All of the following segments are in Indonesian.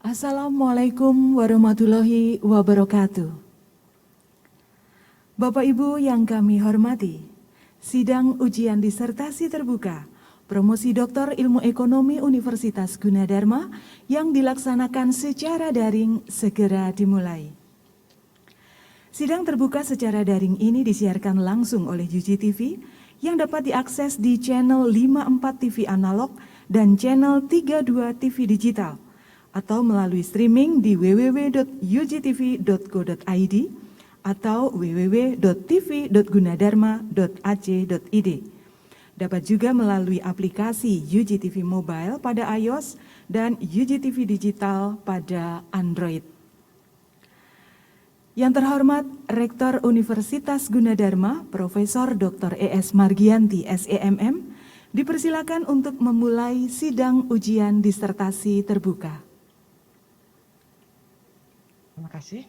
Assalamualaikum warahmatullahi wabarakatuh. Bapak Ibu yang kami hormati, sidang ujian disertasi terbuka promosi Doktor Ilmu Ekonomi Universitas Gunadarma yang dilaksanakan secara daring segera dimulai. Sidang terbuka secara daring ini disiarkan langsung oleh UJ TV yang dapat diakses di channel 54 TV analog dan channel 32 TV digital, atau melalui streaming di www.ujtv.co.id atau www.tv.gunadarma.ac.id. Dapat juga melalui aplikasi UJ TV Mobile pada iOS dan UJ TV Digital pada Android. Yang terhormat Rektor Universitas Gunadarma, Profesor Dr. E.S. Margianti, SEMM, dipersilakan untuk memulai sidang ujian disertasi terbuka. Terima kasih.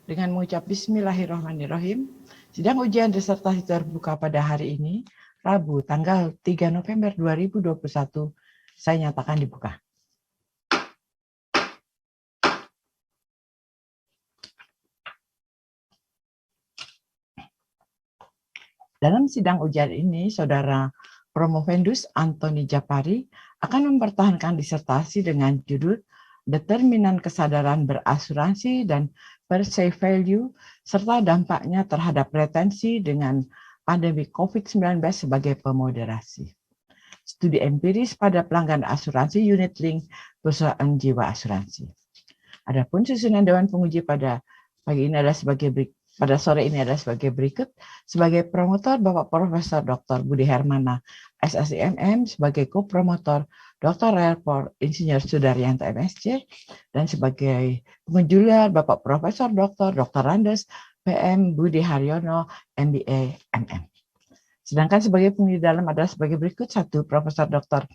Dengan mengucap Bismillahirrahmanirrahim, sidang ujian disertasi terbuka pada hari ini, Rabu, tanggal 3 November 2021, saya nyatakan dibuka. Dalam sidang ujian ini, Saudara Promovendus Antoni Japari akan mempertahankan disertasi dengan judul Determinan Kesadaran Berasuransi dan Perceived Value serta dampaknya terhadap retensi dengan pandemi COVID-19 sebagai pemoderasi. Studi empiris pada pelanggan asuransi unit link perusahaan jiwa asuransi. Adapun susunan Dewan Penguji pada sore ini adalah sebagai berikut. Sebagai promotor Bapak Profesor Dr. Budi Hermana, SSIMM, sebagai co-promotor Dr. Relpor Insinyur Sudaryanto, MSc, dan sebagai pengunjung Bapak Profesor Dr. Randes, PM Budi Haryono, MBA, MM. Sedangkan sebagai pengunjung dalam adalah sebagai berikut: 1. Profesor Dr.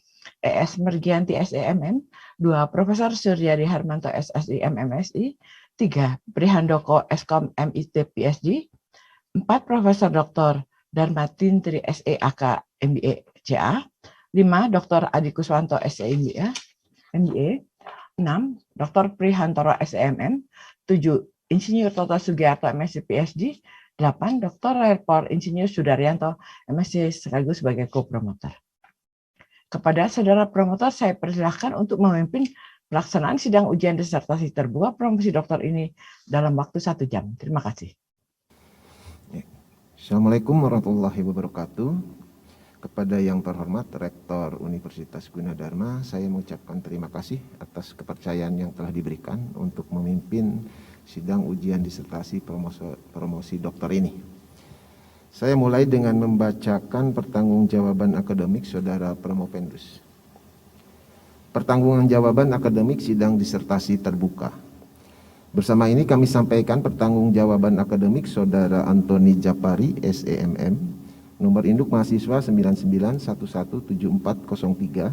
E.S. Margianti, SEMM, 2. Profesor Suryadi Harmanto, SSIM, MSI, 3. Prihandoko, Eskom, MIT, PhD, 4. Profesor Dr. Dharma Tintri, SEAK, MBA, CA, 5. Dr. Adi Kuswanto, SEMBA, MBA, 6. Dr. Prihantoro, SEMM, 7. Insinyur Toto Sugiarto, MSc, PhD, 8. Dr. Relpor Insinyur Sudaryanto, MSc, sekaligus sebagai co-promotor. Kepada saudara promotor, saya persilahkan untuk memimpin pelaksanaan sidang ujian disertasi terbuka promosi doktor ini dalam waktu 1 jam. Terima kasih. Assalamualaikum warahmatullahi wabarakatuh. Kepada yang terhormat Rektor Universitas Gunadarma, saya mengucapkan terima kasih atas kepercayaan yang telah diberikan untuk memimpin sidang ujian disertasi promosi doktor ini. Saya mulai dengan membacakan pertanggungjawaban akademik Saudara Promovendus. Pertanggungjawaban akademik sidang disertasi terbuka. Bersama ini kami sampaikan pertanggungjawaban akademik Saudara Antoni Japari, SEMM, nomor induk mahasiswa 99117403,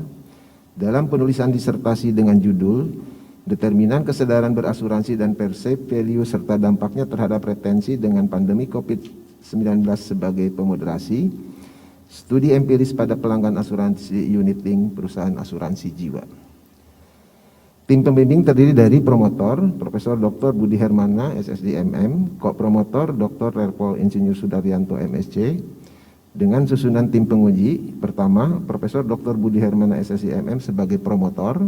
dalam penulisan disertasi dengan judul Determinan Kesadaran Berasuransi dan Perceived Value serta dampaknya terhadap retensi dengan pandemi COVID-19 sebagai pemoderasi, studi empiris pada pelanggan asuransi unit link perusahaan asuransi jiwa. Tim pembimbing terdiri dari promotor Profesor Dr. Budi Hermana, SSDMM, ko-promotor Dr. Relpor Insinyur Sudaryanto, MSc, dengan susunan tim penguji. Pertama, Profesor Dr. Budi Hermana, SSIMM, sebagai promotor.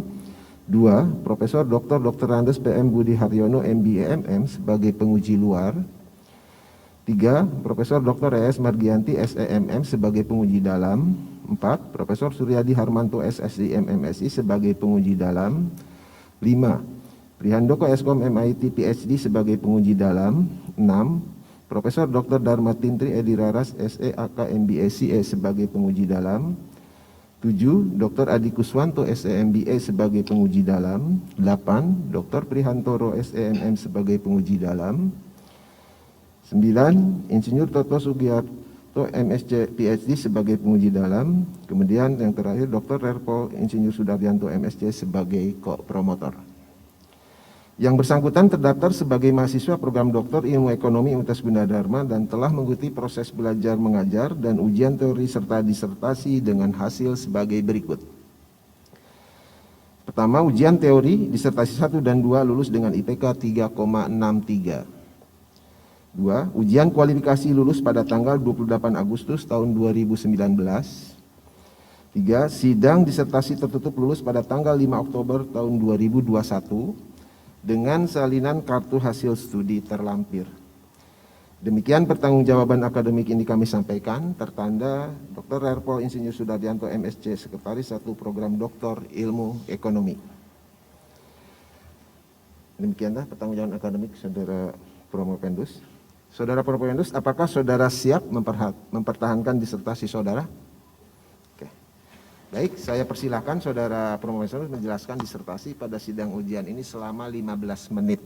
2. Profesor Dr. Randes, PM Budi Haryono, MBA, MM, sebagai penguji luar. 3. Profesor Dr. E.S. Margianti, SEMM, sebagai penguji dalam. 4. Profesor Suryadi Harmanto, SSIM, MSI, sebagai penguji dalam. 5. Prihandoko, Eskom, MIT, PhD, sebagai penguji dalam. 6. Profesor Dr. Dharma Tintri Edi Raras, SEAK, MBA, CA, sebagai penguji dalam. 7. Dr. Adi Kuswanto, SEMBA, sebagai penguji dalam. 8. Dr. Prihantoro, SEMM, sebagai penguji dalam. 9. Insinyur Toto Sugiarto, MSc, PhD, sebagai penguji dalam. Kemudian yang terakhir Dr. Relpor Insinyur Sudaryanto, MSc, sebagai ko-promotor. Yang bersangkutan terdaftar sebagai mahasiswa program Doktor Ilmu Ekonomi Universitas Gunadarma dan telah mengikuti proses belajar mengajar dan ujian teori serta disertasi dengan hasil sebagai berikut. Pertama, ujian teori disertasi 1 dan 2 lulus dengan IPK 3,63. 2. Ujian kualifikasi lulus pada tanggal 28 Agustus tahun 2019. 3. Sidang disertasi tertutup lulus pada tanggal 5 Oktober tahun 2021 dengan salinan kartu hasil studi terlampir. Demikian pertanggungjawaban akademik ini kami sampaikan, tertanda Dr. Rerpol Insinyur Sudaryanto MSc, Sekretaris 1 Program Doktor Ilmu Ekonomi. Demikianlah pertanggungjawaban akademik Saudara Promopendus. Saudara Promopendus, apakah saudara siap mempertahankan disertasi saudara? Oke. Baik, saya persilakan Saudara Promopendus menjelaskan disertasi pada sidang ujian ini selama 15 menit.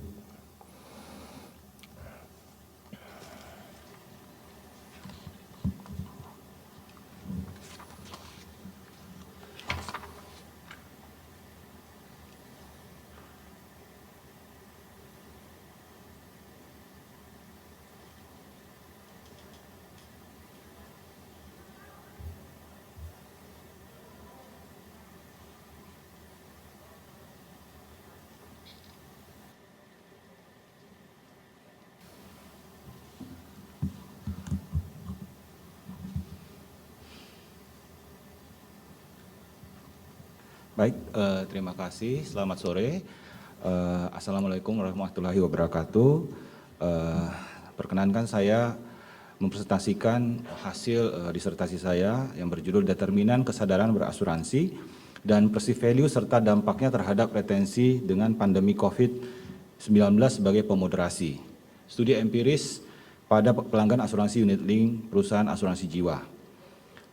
Baik, terima kasih. Selamat sore. Assalamualaikum warahmatullahi wabarakatuh. Perkenankan saya mempresentasikan hasil disertasi saya yang berjudul Determinan Kesadaran Berasuransi dan Perceived Value serta dampaknya terhadap retensi dengan pandemi COVID-19 sebagai pemoderasi. Studi empiris pada pelanggan asuransi unit link perusahaan asuransi jiwa.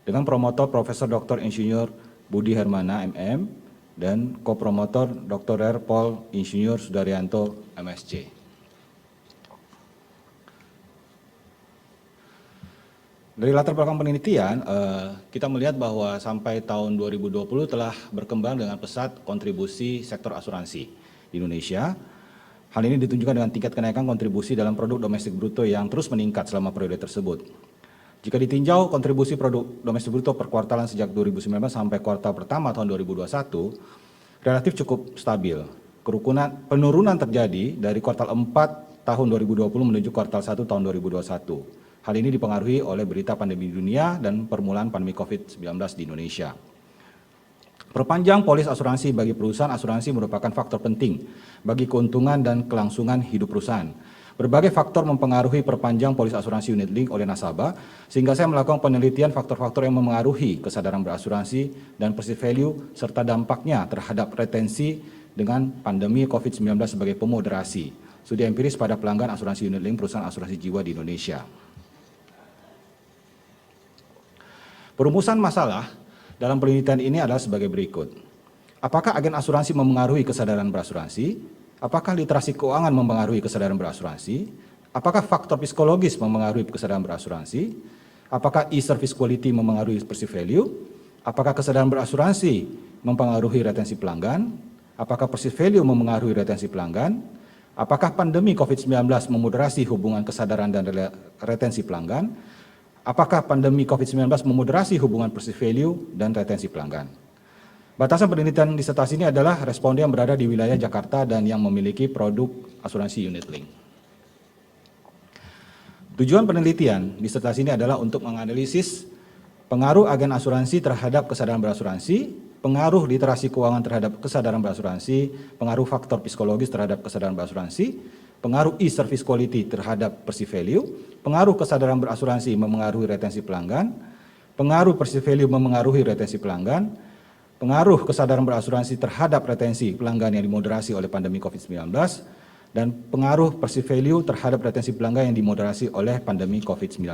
Dengan promotor Profesor Dr. Insinyur Budi Hermana MM dan kopromotor Dr. Rerpol Insinyur Sudaryanto MSc. Dari latar belakang penelitian, kita melihat bahwa sampai tahun 2020 telah berkembang dengan pesat kontribusi sektor asuransi di Indonesia. Hal ini ditunjukkan dengan tingkat kenaikan kontribusi dalam produk domestik bruto yang terus meningkat selama periode tersebut. Jika ditinjau kontribusi produk domestik bruto per kuartalan sejak 2019 sampai kuartal pertama tahun 2021, relatif cukup stabil. Penurunan terjadi dari kuartal 4 tahun 2020 menuju kuartal 1 tahun 2021. Hal ini dipengaruhi oleh berita pandemi dunia dan permulaan pandemi COVID-19 di Indonesia. Perpanjang polis asuransi bagi perusahaan asuransi merupakan faktor penting bagi keuntungan dan kelangsungan hidup perusahaan. Berbagai faktor mempengaruhi perpanjang polis asuransi unit link oleh nasabah, sehingga saya melakukan penelitian faktor-faktor yang memengaruhi kesadaran berasuransi dan perceived value serta dampaknya terhadap retensi dengan pandemi COVID-19 sebagai pemoderasi. Studi empiris pada pelanggan asuransi unit link perusahaan asuransi jiwa di Indonesia. Perumusan masalah dalam penelitian ini adalah sebagai berikut. Apakah agen asuransi memengaruhi kesadaran berasuransi? Apakah literasi keuangan mempengaruhi kesadaran berasuransi? Apakah faktor psikologis mempengaruhi kesadaran berasuransi? Apakah e-service quality mempengaruhi perceived value? Apakah kesadaran berasuransi mempengaruhi retensi pelanggan? Apakah perceived value mempengaruhi retensi pelanggan? Apakah pandemi COVID-19 memoderasi hubungan kesadaran dan retensi pelanggan? Apakah pandemi COVID-19 memoderasi hubungan perceived value dan retensi pelanggan? Batasan penelitian disertasi ini adalah responden yang berada di wilayah Jakarta dan yang memiliki produk asuransi unit link. Tujuan penelitian disertasi ini adalah untuk menganalisis pengaruh agen asuransi terhadap kesadaran berasuransi, pengaruh literasi keuangan terhadap kesadaran berasuransi, pengaruh faktor psikologis terhadap kesadaran berasuransi, pengaruh e-service quality terhadap perceived value, pengaruh kesadaran berasuransi memengaruhi retensi pelanggan, pengaruh perceived value memengaruhi retensi pelanggan, pengaruh kesadaran berasuransi terhadap retensi pelanggan yang dimoderasi oleh pandemi COVID-19, dan pengaruh perceived value terhadap retensi pelanggan yang dimoderasi oleh pandemi COVID-19.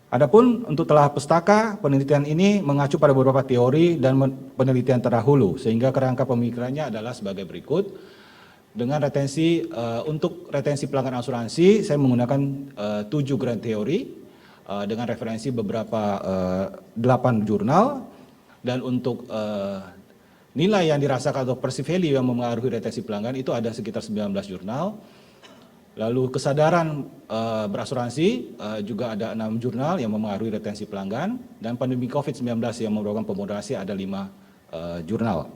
Adapun untuk telah pustaka, penelitian ini mengacu pada beberapa teori dan penelitian terdahulu, sehingga kerangka pemikirannya adalah sebagai berikut. Dengan retensi, untuk retensi pelanggan asuransi, saya menggunakan 7 grand teori, dengan referensi beberapa 8 jurnal, dan untuk nilai yang dirasakan atau perceived value yang memengaruhi retensi pelanggan itu ada sekitar 19 jurnal. Lalu kesadaran berasuransi juga ada 6 jurnal yang memengaruhi retensi pelanggan, dan pandemi COVID-19 yang merupakan pemoderasi ada 5 jurnal.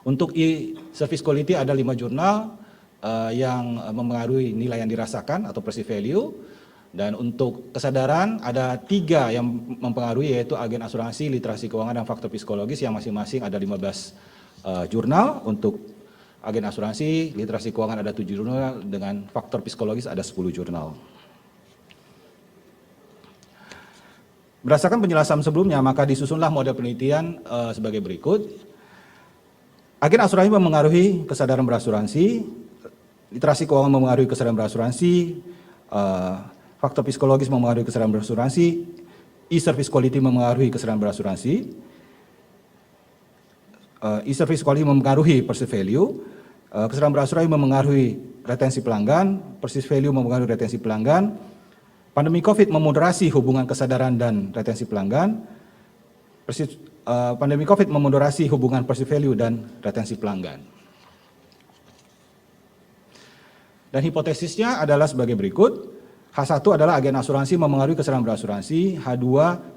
Untuk e-service quality ada 5 jurnal yang mempengaruhi nilai yang dirasakan atau perceived value. Dan untuk kesadaran ada 3 yang mempengaruhi, yaitu agen asuransi, literasi keuangan, dan faktor psikologis yang masing-masing ada 15 jurnal. Untuk agen asuransi, literasi keuangan ada 7 jurnal, dengan faktor psikologis ada 10 jurnal. Berdasarkan penjelasan sebelumnya, maka disusunlah model penelitian sebagai berikut. Agen asuransi mempengaruhi kesadaran berasuransi, literasi keuangan mempengaruhi kesadaran berasuransi, faktor psikologis mempengaruhi kesadaran berasuransi, e-service quality mempengaruhi kesadaran berasuransi, e-service quality mempengaruhi perceived value, kesadaran berasuransi mempengaruhi retensi pelanggan, perceived value mempengaruhi retensi pelanggan, pandemi COVID memoderasi hubungan kesadaran dan retensi pelanggan, pandemi COVID memoderasi hubungan perceived value dan retensi pelanggan. Dan hipotesisnya adalah sebagai berikut. H1 adalah agen asuransi mempengaruhi kesadaran berasuransi, H2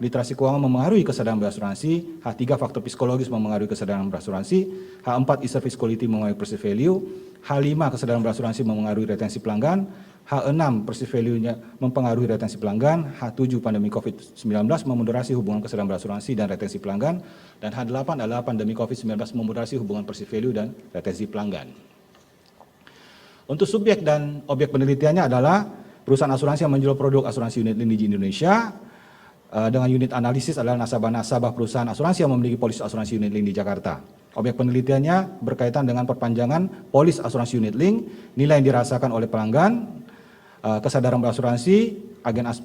literasi keuangan mempengaruhi kesadaran berasuransi, H3 faktor psikologis mempengaruhi kesadaran berasuransi, H4 e-service quality mempengaruhi perceived value, H5 kesadaran berasuransi mempengaruhi retensi pelanggan, H6 perceived value-nya mempengaruhi retensi pelanggan, H7 pandemi COVID-19 memoderasi hubungan kesadaran berasuransi dan retensi pelanggan, dan H8 adalah pandemi COVID-19 memoderasi hubungan perceived value dan retensi pelanggan. Untuk subjek dan objek penelitiannya adalah perusahaan asuransi yang menjual produk asuransi unit link di Indonesia, dengan unit analisis adalah nasabah-nasabah perusahaan asuransi yang memiliki polis asuransi unit link di Jakarta. Objek penelitiannya berkaitan dengan perpanjangan polis asuransi unit link, nilai yang dirasakan oleh pelanggan, kesadaran berasuransi,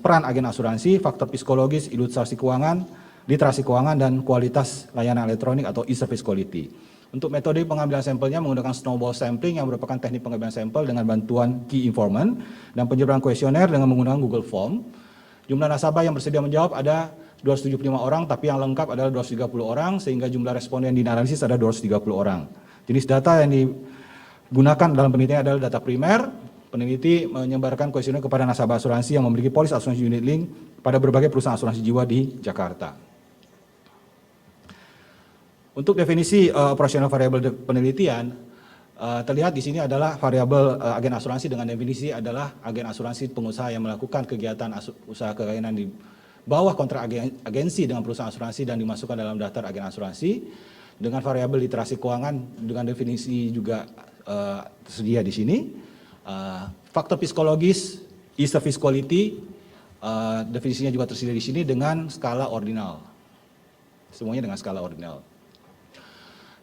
peran agen asuransi, faktor psikologis, ilustrasi keuangan, literasi keuangan, dan kualitas layanan elektronik atau e-service quality. Untuk metode pengambilan sampelnya menggunakan snowball sampling yang merupakan teknik pengambilan sampel dengan bantuan key informant dan penyebaran kuesioner dengan menggunakan Google Form. Jumlah nasabah yang bersedia menjawab ada 275 orang, tapi yang lengkap adalah 230 orang, sehingga jumlah responden yang dianalisis ada 230 orang. Jenis data yang digunakan dalam penelitian adalah data primer. Peneliti menyebarkan kuesioner kepada nasabah asuransi yang memiliki polis asuransi unit link pada berbagai perusahaan asuransi jiwa di Jakarta. Untuk definisi operasional variabel penelitian, terlihat di sini adalah variabel agen asuransi dengan definisi adalah agen asuransi pengusaha yang melakukan kegiatan usaha kekayaan di bawah kontrak agensi dengan perusahaan asuransi dan dimasukkan dalam daftar agen asuransi. Dengan variabel literasi keuangan dengan definisi juga tersedia di sini. Faktor psikologis, e-service quality, definisinya juga tersedia di sini dengan skala ordinal. Semuanya dengan skala ordinal.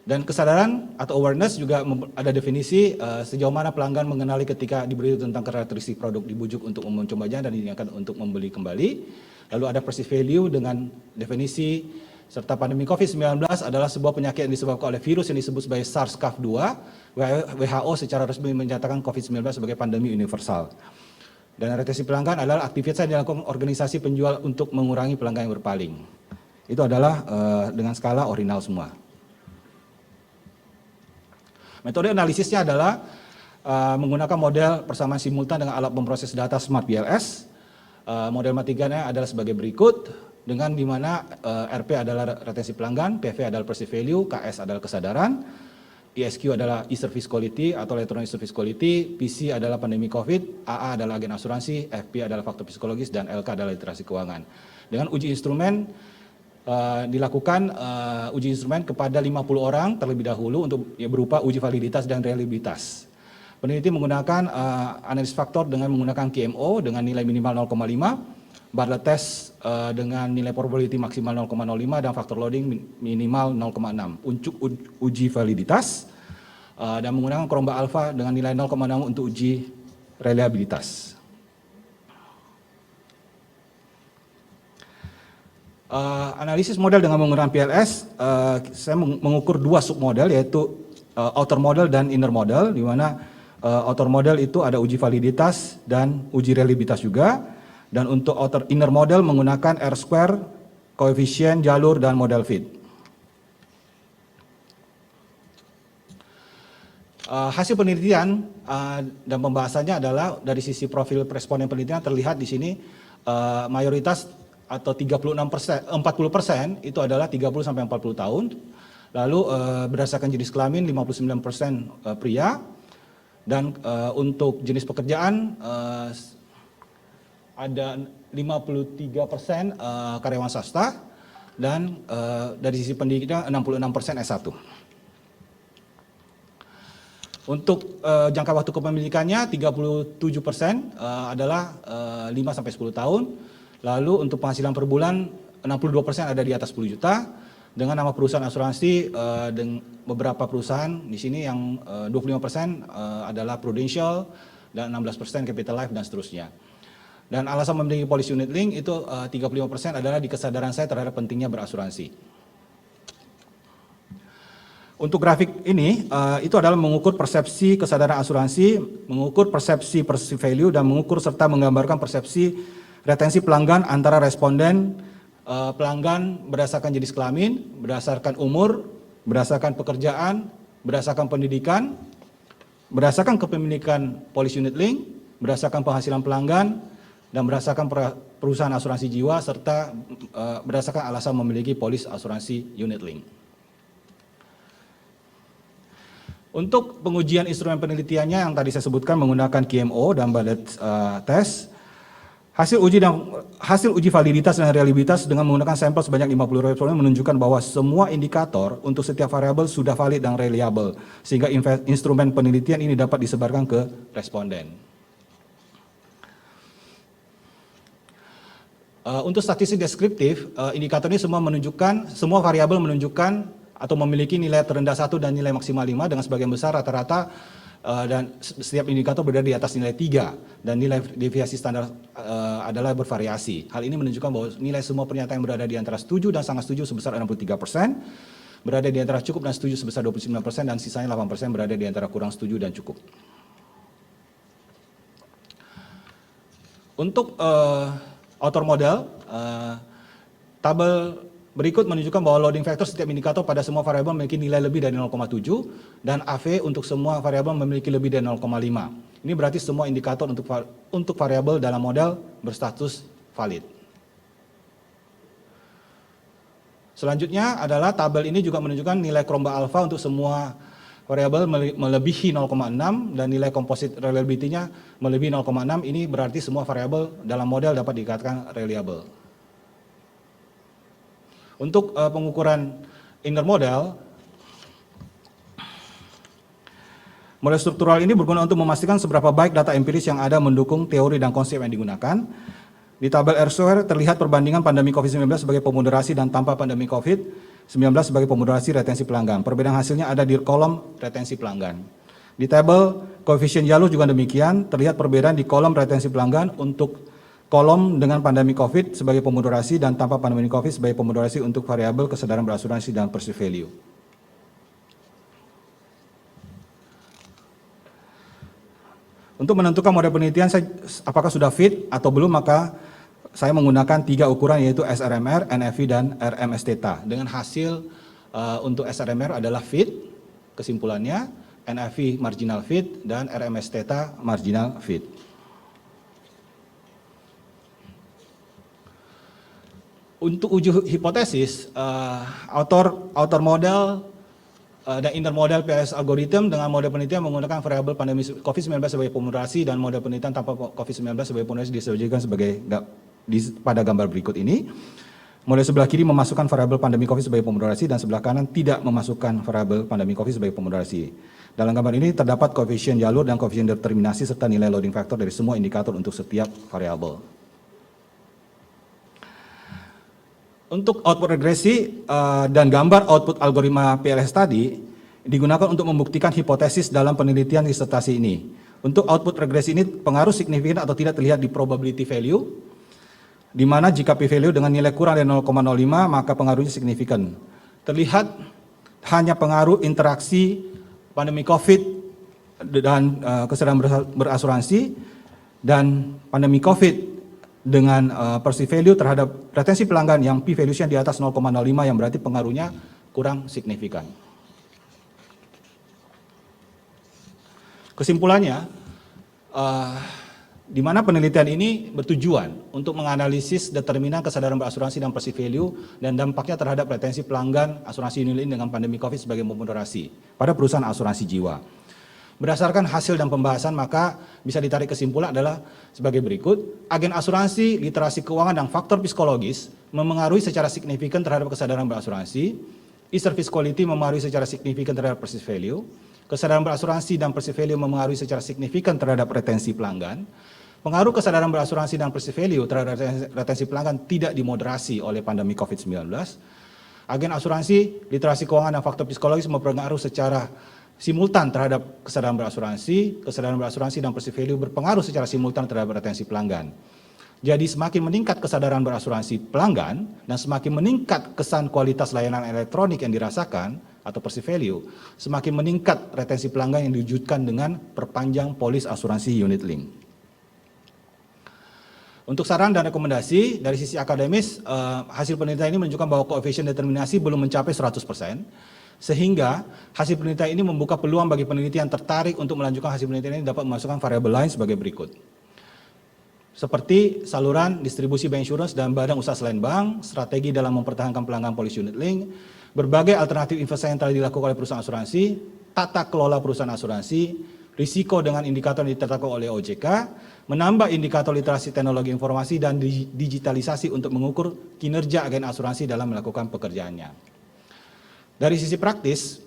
Dan kesadaran atau awareness juga ada definisi sejauh mana pelanggan mengenali ketika diberitahu tentang karakteristik produk, dibujuk untuk mencobanya dan diingatkan untuk membeli kembali. Lalu ada perceived value dengan definisi serta pandemi COVID-19 adalah sebuah penyakit yang disebabkan oleh virus yang disebut sebagai SARS-CoV-2. WHO secara resmi menyatakan COVID-19 sebagai pandemi universal. Dan retensi pelanggan adalah aktivitas yang dilakukan organisasi penjual untuk mengurangi pelanggan yang berpaling. Itu adalah dengan skala ordinal semua. Metode analisisnya adalah menggunakan model persamaan simultan dengan alat pemproses data Smart BLS. Model matiganya adalah sebagai berikut, dengan di mana RP adalah retensi pelanggan, PV adalah perceived value, KS adalah kesadaran, ESQ adalah e-service quality atau electronic service quality, PC adalah pandemi COVID, AA adalah agen asuransi, FP adalah faktor psikologis, dan LK adalah literasi keuangan. Dengan uji instrumen dilakukan uji instrumen kepada 50 orang terlebih dahulu untuk berupa uji validitas dan reliabilitas. Peneliti menggunakan analisis faktor dengan menggunakan KMO dengan nilai minimal 0,5, Bartlett test dengan nilai probability maksimal 0,05 dan faktor loading minimal 0,6 untuk uji validitas, dan menggunakan Cromba alpha dengan nilai 0,6 untuk uji reliabilitas. Analisis model dengan menggunakan PLS, saya mengukur 2 submodel, yaitu outer model dan inner model, di mana outer model itu ada uji validitas dan uji reliabilitas juga, dan untuk outer inner model menggunakan R-square, koefisien, jalur, dan model fit. Hasil penelitian dan pembahasannya adalah dari sisi profil responden penelitian terlihat di sini mayoritas atau 40% itu adalah 30 sampai 40 tahun. Lalu berdasarkan jenis kelamin 59% pria, dan untuk jenis pekerjaan ada 53% karyawan swasta, dan dari sisi pendidikan 66% S1. Untuk jangka waktu kepemilikannya 37% adalah 5-10 tahun. Lalu untuk penghasilan per bulan 62% ada di atas 10 juta. Dengan nama perusahaan asuransi, beberapa perusahaan di sini yang 25% adalah Prudential, dan 16% Capital Life, dan seterusnya. Dan alasan memiliki polis unit link itu 35% adalah di kesadaran saya terhadap pentingnya berasuransi. Untuk grafik ini, itu adalah mengukur persepsi kesadaran asuransi, mengukur persepsi perceived value, dan mengukur serta menggambarkan persepsi retensi pelanggan antara responden pelanggan berdasarkan jenis kelamin, berdasarkan umur, berdasarkan pekerjaan, berdasarkan pendidikan, berdasarkan kepemilikan polis unit link, berdasarkan penghasilan pelanggan, dan berdasarkan perusahaan asuransi jiwa, serta berdasarkan alasan memiliki polis asuransi unit link. Untuk pengujian instrumen penelitiannya yang tadi saya sebutkan menggunakan QMO dan Bartlett test, hasil uji validitas dan reliabilitas dengan menggunakan sampel sebanyak 50 responden menunjukkan bahwa semua indikator untuk setiap variabel sudah valid dan reliable, sehingga instrumen penelitian ini dapat disebarkan ke responden. Untuk statistik deskriptif, indikator ini semua variabel menunjukkan atau memiliki nilai terendah 1 dan nilai maksimal 5, dengan sebagian besar rata-rata dan setiap indikator berada di atas nilai 3, dan nilai deviasi standar adalah bervariasi. Hal ini menunjukkan bahwa nilai semua pernyataan yang berada di antara setuju dan sangat setuju sebesar 63%, berada di antara cukup dan setuju sebesar 29%, dan sisanya 8% berada di antara kurang setuju dan cukup. Untuk author model, tabel berikut menunjukkan bahwa loading factor setiap indikator pada semua variabel memiliki nilai lebih dari 0,7, dan AV untuk semua variabel memiliki lebih dari 0,5. Ini berarti semua indikator untuk variabel dalam model berstatus valid. Selanjutnya adalah tabel ini juga menunjukkan nilai Kromba alpha untuk semua variabel melebihi 0,6, dan nilai composite reliability-nya melebihi 0,6. Ini berarti semua variabel dalam model dapat dikatakan reliable. Untuk pengukuran inner model, model struktural ini berguna untuk memastikan seberapa baik data empiris yang ada mendukung teori dan konsep yang digunakan. Di tabel R-square terlihat perbandingan pandemi COVID-19 sebagai pemoderasi dan tanpa pandemi COVID-19 sebagai pemoderasi retensi pelanggan. Perbedaan hasilnya ada di kolom retensi pelanggan. Di tabel koefisien jalur juga demikian, terlihat perbedaan di kolom retensi pelanggan untuk kolom dengan pandemi COVID sebagai pemoderasi dan tanpa pandemi COVID sebagai pemoderasi untuk variabel kesadaran berasuransi dan perceived value. Untuk menentukan model penelitian apakah sudah fit atau belum, maka saya menggunakan 3 ukuran, yaitu SRMR, NFV, dan RMS theta. Dengan hasil untuk SRMR adalah fit, kesimpulannya, NFV marginal fit, dan RMS theta marginal fit. Untuk uji hipotesis, outer model dan inner model PLS algorithm dengan model penelitian menggunakan variabel pandemi COVID-19 sebagai pemoderasi, dan model penelitian tanpa COVID-19 sebagai pemoderasi disajikan pada gambar berikut ini. Model sebelah kiri memasukkan variabel pandemi COVID sebagai pemoderasi, dan sebelah kanan tidak memasukkan variabel pandemi COVID sebagai pemoderasi. Dalam gambar ini terdapat koefisien jalur dan koefisien determinasi serta nilai loading factor dari semua indikator untuk setiap variabel. Untuk output regresi dan gambar output algoritma PLS tadi digunakan untuk membuktikan hipotesis dalam penelitian disertasi ini. Untuk output regresi ini pengaruh signifikan atau tidak terlihat di probability value, di mana jika p-value dengan nilai kurang dari 0,05 maka pengaruhnya signifikan. Terlihat hanya pengaruh interaksi pandemi COVID dan kesadaran berasuransi, dan pandemi COVID dengan perceived value terhadap retensi pelanggan yang p-value-nya di atas 0,05, yang berarti pengaruhnya kurang signifikan. Kesimpulannya, di mana penelitian ini bertujuan untuk menganalisis determinan kesadaran berasuransi dan perceived value dan dampaknya terhadap retensi pelanggan asuransi unit link dengan pandemi COVID sebagai moderasi pada perusahaan asuransi jiwa. Berdasarkan hasil dan pembahasan, maka bisa ditarik kesimpulan adalah sebagai berikut. Agen asuransi, literasi keuangan, dan faktor psikologis memengaruhi secara signifikan terhadap kesadaran berasuransi. E-service quality memengaruhi secara signifikan terhadap perceived value. Kesadaran berasuransi dan perceived value memengaruhi secara signifikan terhadap retensi pelanggan. Pengaruh kesadaran berasuransi dan perceived value terhadap retensi pelanggan tidak dimoderasi oleh pandemi COVID-19. Agen asuransi, literasi keuangan, dan faktor psikologis mempengaruhi secara simultan terhadap kesadaran berasuransi dan perceived value berpengaruh secara simultan terhadap retensi pelanggan. Jadi semakin meningkat kesadaran berasuransi pelanggan dan semakin meningkat kesan kualitas layanan elektronik yang dirasakan atau perceived value, semakin meningkat retensi pelanggan yang diwujudkan dengan perpanjang polis asuransi unit link. Untuk saran dan rekomendasi dari sisi akademis, hasil penelitian ini menunjukkan bahwa koefisien determinasi belum mencapai 100%, sehingga hasil penelitian ini membuka peluang bagi peneliti yang tertarik untuk melanjutkan hasil penelitian ini dapat memasukkan variabel lain sebagai berikut. Seperti saluran distribusi bank insurance dan badan usaha selain bank, strategi dalam mempertahankan pelanggan polis unit link, berbagai alternatif investasi yang telah dilakukan oleh perusahaan asuransi, tata kelola perusahaan asuransi, risiko dengan indikator yang ditetapkan oleh OJK, menambah indikator literasi teknologi informasi dan digitalisasi untuk mengukur kinerja agen asuransi dalam melakukan pekerjaannya. Dari sisi praktis,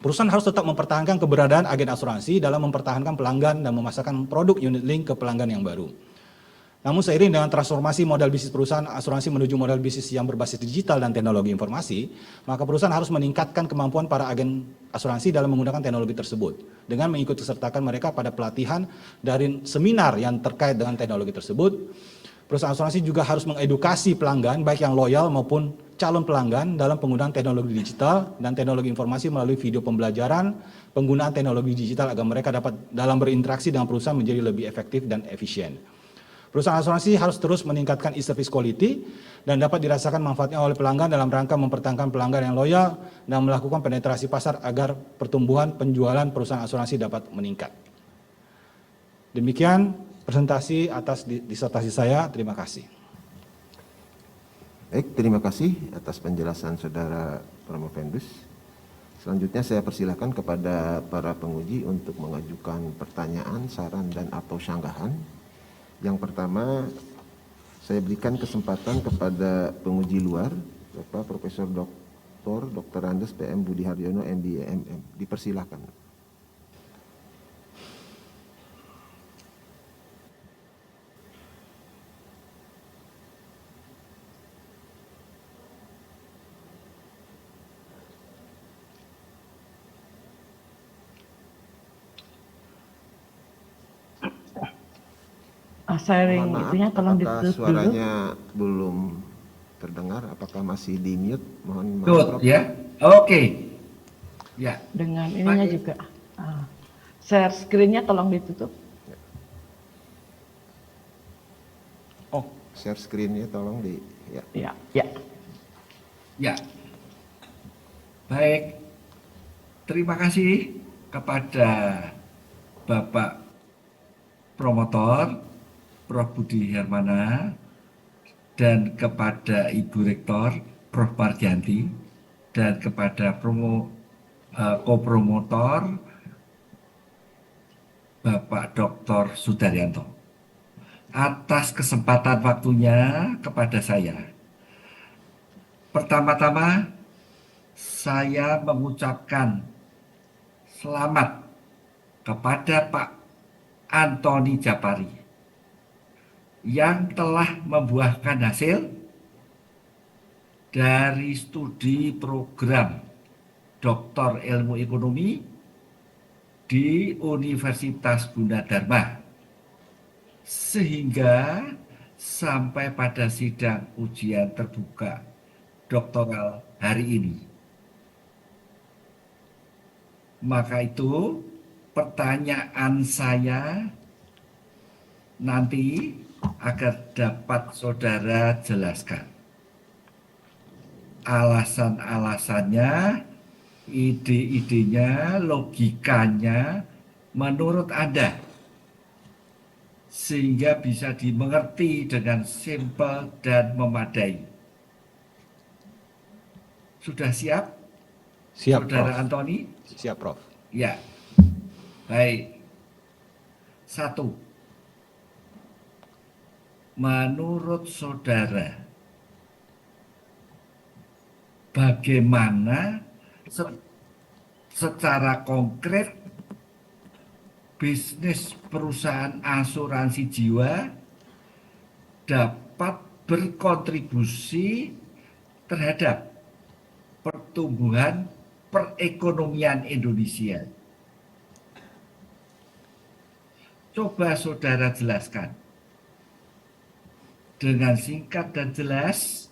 perusahaan harus tetap mempertahankan keberadaan agen asuransi dalam mempertahankan pelanggan dan memasarkan produk unit link ke pelanggan yang baru. Namun seiring dengan transformasi modal bisnis perusahaan asuransi menuju modal bisnis yang berbasis digital dan teknologi informasi, maka perusahaan harus meningkatkan kemampuan para agen asuransi dalam menggunakan teknologi tersebut dengan mengikut sertakan mereka pada pelatihan dari seminar yang terkait dengan teknologi tersebut. Perusahaan asuransi juga harus mengedukasi pelanggan baik yang loyal maupun calon pelanggan dalam penggunaan teknologi digital dan teknologi informasi melalui video pembelajaran penggunaan teknologi digital agar mereka dapat dalam berinteraksi dengan perusahaan menjadi lebih efektif dan efisien. Perusahaan asuransi harus terus meningkatkan e-service quality dan dapat dirasakan manfaatnya oleh pelanggan dalam rangka mempertahankan pelanggan yang loyal dan melakukan penetrasi pasar agar pertumbuhan penjualan perusahaan asuransi dapat meningkat. Demikian presentasi atas disertasi saya. Terima kasih. Baik, terima kasih atas penjelasan Saudara Promovendus. Selanjutnya saya persilakan kepada para penguji untuk mengajukan pertanyaan, saran, dan atau sanggahan. Yang pertama, saya berikan kesempatan kepada penguji luar, Bapak Profesor Dr. Andes PM Budi Haryono, MBA MM. Dipersilakan. Sharing Mohon maaf, itunya tolong apakah ditutup dulu. suaranya belum terdengar? Apakah masih di mute? Mohon maaf. Good, Prof. ya. Oke. Ya. Dengan ininya Baik. juga. Share screen-nya tolong ditutup. Oh, share screen-nya tolong di ya. Ya, ya. Ya. Baik. Terima kasih kepada Bapak Promotor Prof. Budi Hermana dan kepada Ibu Rektor Prof. Marjanti dan kepada kopromotor Bapak Dr. Sudaryanto atas kesempatan waktunya kepada saya. Pertama-tama saya mengucapkan selamat kepada Pak Antoni Japari yang telah membuahkan hasil dari studi program Doktor Ilmu Ekonomi di Universitas Gunadarma sehingga sampai pada sidang ujian terbuka doktoral hari ini. Maka itu pertanyaan saya nanti agar dapat saudara jelaskan alasan-alasannya, ide-idenya, logikanya menurut Anda sehingga bisa dimengerti dengan simpel dan memadai. Sudah siap, Siap, Saudara Prof. Antoni? Siap, Prof. Ya, baik. 1. Menurut saudara, bagaimana secara konkret bisnis perusahaan asuransi jiwa dapat berkontribusi terhadap pertumbuhan perekonomian Indonesia? Coba saudara jelaskan dengan singkat dan jelas,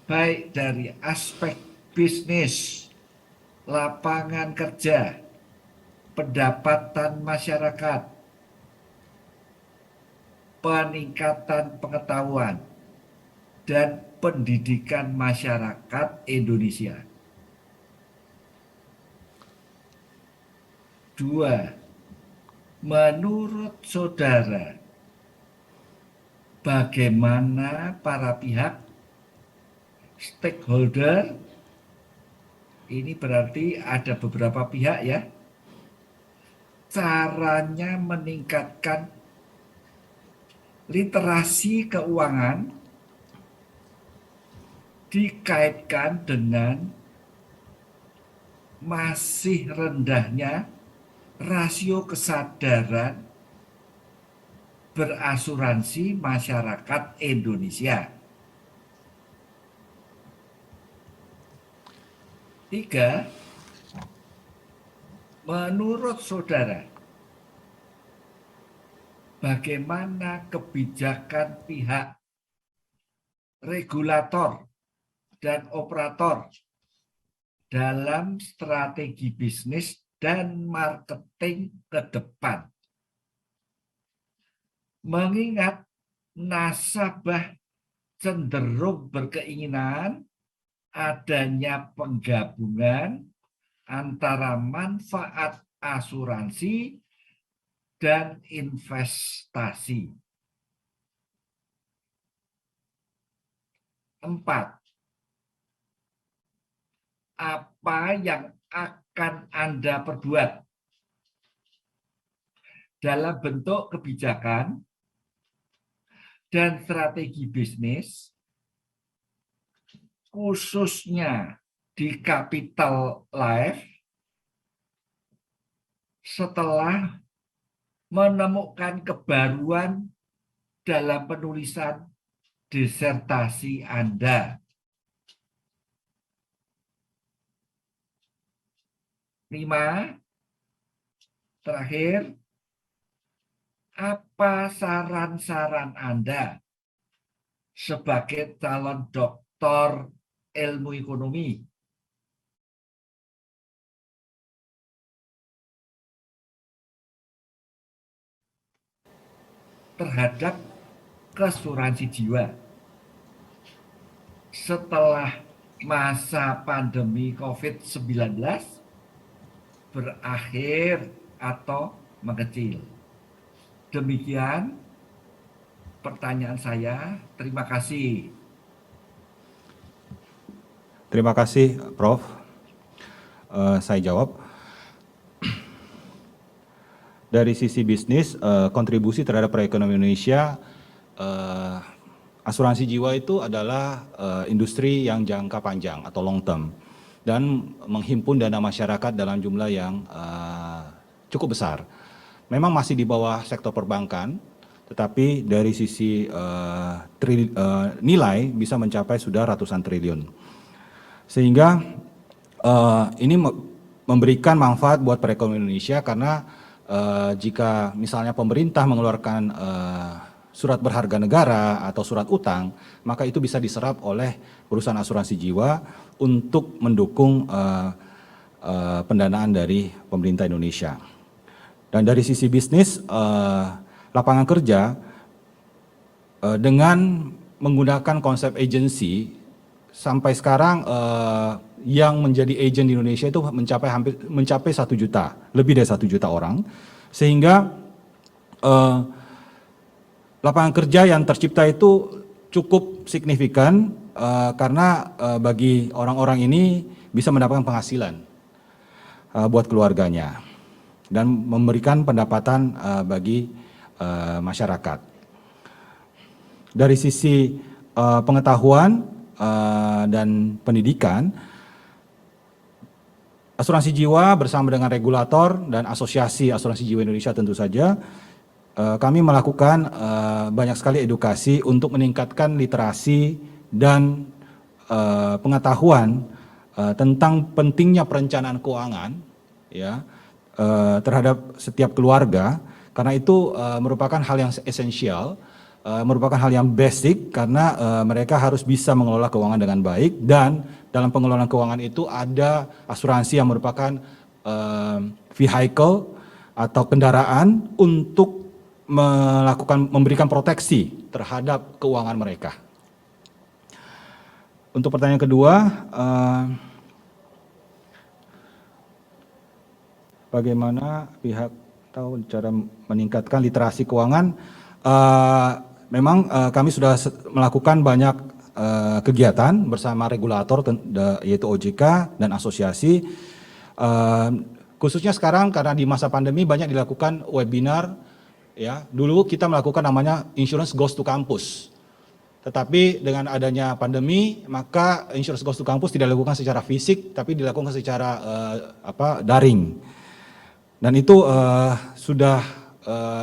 baik dari aspek bisnis, lapangan kerja, pendapatan masyarakat, peningkatan pengetahuan, dan pendidikan masyarakat Indonesia. 2. Menurut saudara, bagaimana para pihak stakeholder, ini berarti ada beberapa pihak ya, caranya meningkatkan literasi keuangan dikaitkan dengan masih rendahnya rasio kesadaran berasuransi masyarakat Indonesia. 3. Menurut saudara, bagaimana kebijakan pihak regulator dan operator dalam strategi bisnis dan marketing ke depan? Mengingat nasabah cenderung berkeinginan adanya penggabungan antara manfaat asuransi dan investasi. 4. Apa yang akan Anda perbuat dalam bentuk kebijakan dan strategi bisnis, khususnya di Capital Life, setelah menemukan kebaruan dalam penulisan disertasi Anda? 5. Terakhir, apa saran-saran Anda sebagai calon doktor ilmu ekonomi terhadap asuransi jiwa setelah masa pandemi COVID-19 berakhir atau mengecil? Demikian pertanyaan saya. Terima kasih. Terima kasih, Prof. Saya jawab. Dari sisi bisnis, kontribusi terhadap perekonomian Indonesia, asuransi jiwa itu adalah industri yang jangka panjang atau long term dan menghimpun dana masyarakat dalam jumlah yang cukup besar. Memang masih di bawah sektor perbankan, tetapi dari sisi nilai bisa mencapai sudah ratusan triliun. Sehingga ini memberikan manfaat buat perekonomian Indonesia karena jika misalnya pemerintah mengeluarkan surat berharga negara atau surat utang, maka itu bisa diserap oleh perusahaan asuransi jiwa untuk mendukung pendanaan dari pemerintah Indonesia. Dan dari sisi bisnis, lapangan kerja dengan menggunakan konsep agency, sampai sekarang yang menjadi agent di Indonesia itu mencapai 1 juta, lebih dari 1 juta orang, sehingga lapangan kerja yang tercipta itu cukup signifikan karena bagi orang-orang ini bisa mendapatkan penghasilan buat keluarganya dan memberikan pendapatan bagi masyarakat. Dari sisi pengetahuan dan pendidikan, asuransi jiwa bersama dengan regulator dan asosiasi asuransi jiwa Indonesia tentu saja kami melakukan banyak sekali edukasi untuk meningkatkan literasi dan pengetahuan tentang pentingnya perencanaan keuangan ya terhadap setiap keluarga, karena itu merupakan hal yang esensial, merupakan hal yang basic karena mereka harus bisa mengelola keuangan dengan baik, dan dalam pengelolaan keuangan itu ada asuransi yang merupakan vehicle atau kendaraan untuk memberikan proteksi terhadap keuangan mereka. Untuk pertanyaan kedua, bagaimana pihak tahu cara meningkatkan literasi keuangan? Memang kami sudah melakukan banyak kegiatan bersama regulator yaitu OJK dan asosiasi. Khususnya sekarang karena di masa pandemi banyak dilakukan webinar. Ya, dulu kita melakukan namanya Insurance Goes to Campus. Tetapi dengan adanya pandemi, maka Insurance Goes to Campus tidak dilakukan secara fisik, tapi dilakukan secara daring. Dan itu sudah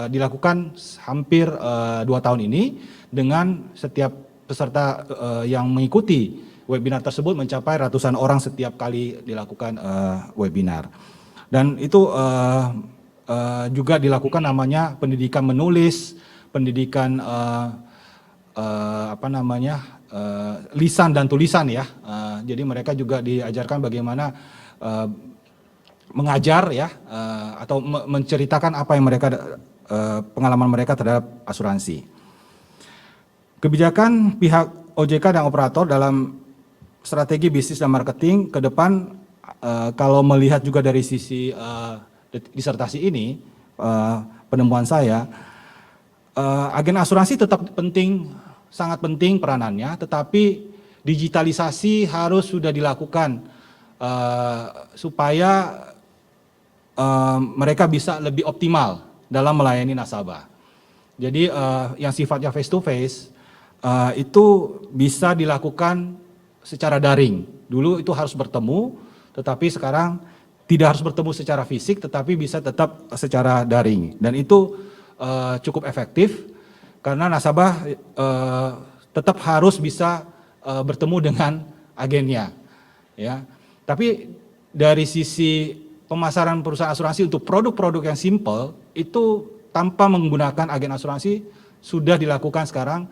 dilakukan hampir 2 tahun ini dengan setiap peserta yang mengikuti webinar tersebut mencapai ratusan orang setiap kali dilakukan webinar. Dan itu juga dilakukan namanya pendidikan menulis, pendidikan lisan dan tulisan ya. Jadi mereka juga diajarkan bagaimana mengajar ya atau menceritakan apa yang mereka pengalaman mereka terhadap asuransi. Kebijakan pihak OJK dan operator dalam strategi bisnis dan marketing ke depan, kalau melihat juga dari sisi disertasi ini, penemuan saya, agen asuransi tetap penting, sangat penting peranannya, tetapi digitalisasi harus sudah dilakukan supaya mereka bisa lebih optimal dalam melayani nasabah. Jadi yang sifatnya face to face itu bisa dilakukan secara daring. Dulu itu harus bertemu, tetapi sekarang tidak harus bertemu secara fisik, tetapi bisa tetap secara daring. Dan itu cukup efektif karena nasabah tetap harus bisa bertemu dengan agennya. Ya. Tapi dari sisi pemasaran perusahaan asuransi untuk produk-produk yang simple, itu tanpa menggunakan agen asuransi sudah dilakukan sekarang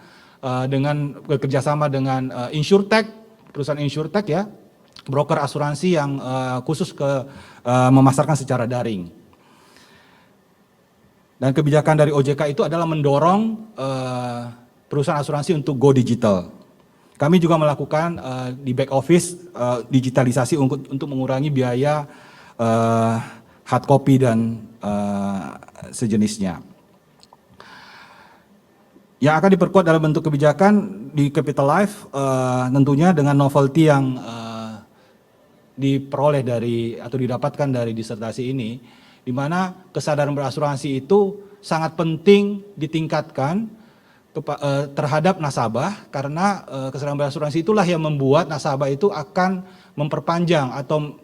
dengan bekerjasama dengan InsurTech, perusahaan InsurTech ya, broker asuransi yang khusus memasarkan secara daring. Dan kebijakan dari OJK itu adalah mendorong perusahaan asuransi untuk go digital. Kami juga melakukan di back office digitalisasi untuk mengurangi biaya hard copy dan sejenisnya. Yang akan diperkuat dalam bentuk kebijakan di Capital Life tentunya dengan novelty yang diperoleh dari atau didapatkan dari disertasi ini, di mana kesadaran berasuransi itu sangat penting ditingkatkan terhadap nasabah, karena kesadaran berasuransi itulah yang membuat nasabah itu akan memperpanjang atau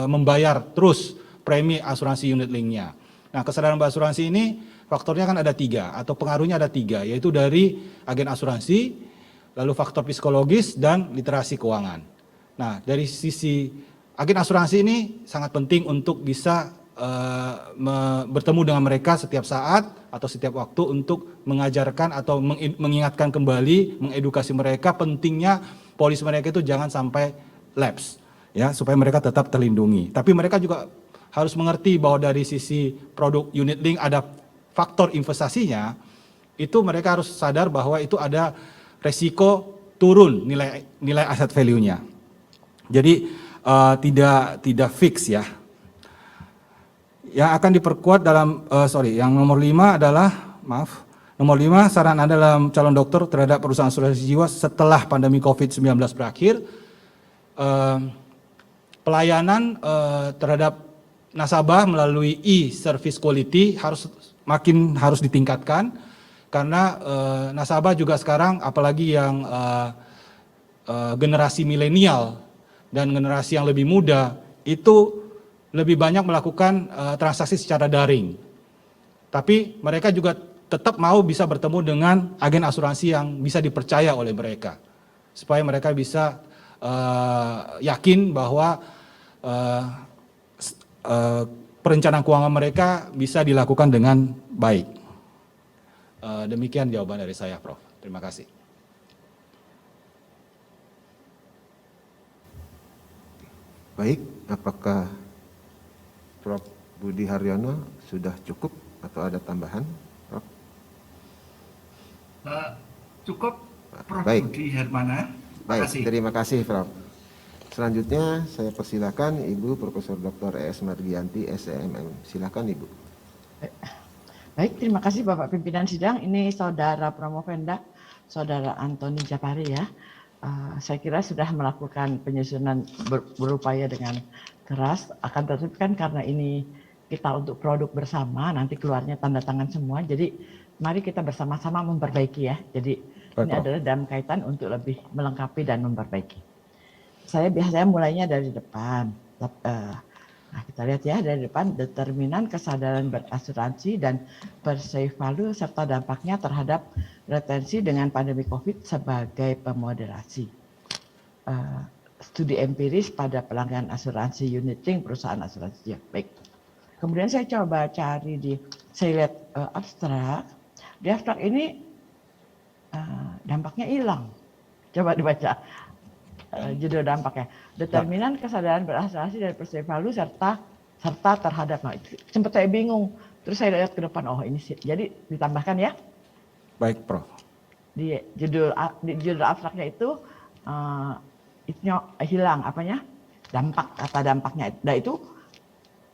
membayar terus premi asuransi unit linknya. Nah, kesadaran berasuransi ini faktornya kan ada 3 atau pengaruhnya ada 3, yaitu dari agen asuransi, lalu faktor psikologis dan literasi keuangan. Nah, dari sisi agen asuransi ini sangat penting untuk bisa bertemu dengan mereka setiap saat atau setiap waktu untuk mengajarkan atau mengingatkan kembali, mengedukasi mereka pentingnya polis mereka itu jangan sampai lapse, ya, supaya mereka tetap terlindungi. Tapi mereka juga harus mengerti bahwa dari sisi produk unit link ada faktor investasinya, itu mereka harus sadar bahwa itu ada resiko turun nilai aset value-nya. Jadi tidak fix ya. Yang akan diperkuat dalam yang nomor 5 adalah Nomor 5, saran Anda dalam calon dokter terhadap perusahaan asuransi jiwa setelah pandemi COVID-19 berakhir. Pelayanan terhadap nasabah melalui e-service quality harus ditingkatkan, karena nasabah juga sekarang, apalagi yang generasi milenial dan generasi yang lebih muda, itu lebih banyak melakukan transaksi secara daring. Tapi mereka juga tetap mau bisa bertemu dengan agen asuransi yang bisa dipercaya oleh mereka, supaya mereka bisa yakin bahwa perencanaan keuangan mereka bisa dilakukan dengan baik. Demikian jawaban dari saya, Prof. Terima kasih. Baik, apakah Prof. Budi Haryono sudah cukup atau ada tambahan, Prof? Cukup, Prof. Baik. Budi Hermana. Baik, terima kasih, Prof. Selanjutnya saya persilakan Ibu Profesor Dr. E.S. Margianti, SEMM. Silakan Ibu. Baik, terima kasih Bapak Pimpinan Sidang. Ini Saudara Promovenda, Saudara Antoni Japari ya. Saya kira sudah melakukan penyusunan berupaya dengan keras. Akan tetapi kan karena ini kita untuk produk bersama, nanti keluarnya tanda tangan semua. Jadi mari kita bersama-sama memperbaiki ya. Jadi ini adalah dalam kaitan untuk lebih melengkapi dan memperbaiki. Saya biasanya mulainya dari depan. Nah, kita lihat ya dari depan, determinan kesadaran berasuransi dan perceived value serta dampaknya terhadap retensi dengan pandemi COVID sebagai pemoderasi. Studi empiris pada pelanggan asuransi unit-linked perusahaan asuransi. Ya, baik. Kemudian saya coba cari saya lihat abstrak. Di abstrak ini dampaknya hilang. Coba dibaca. Judul dampaknya, determinan kesadaran berasuransi dari perceived value serta terhadap. Nah, itu sempat saya bingung. Terus saya lihat ke depan, oh ini sih. Jadi ditambahkan ya. Baik, Prof. Di judul abstraknya itu hilang apanya? Dampak, kata dampaknya. Nah, itu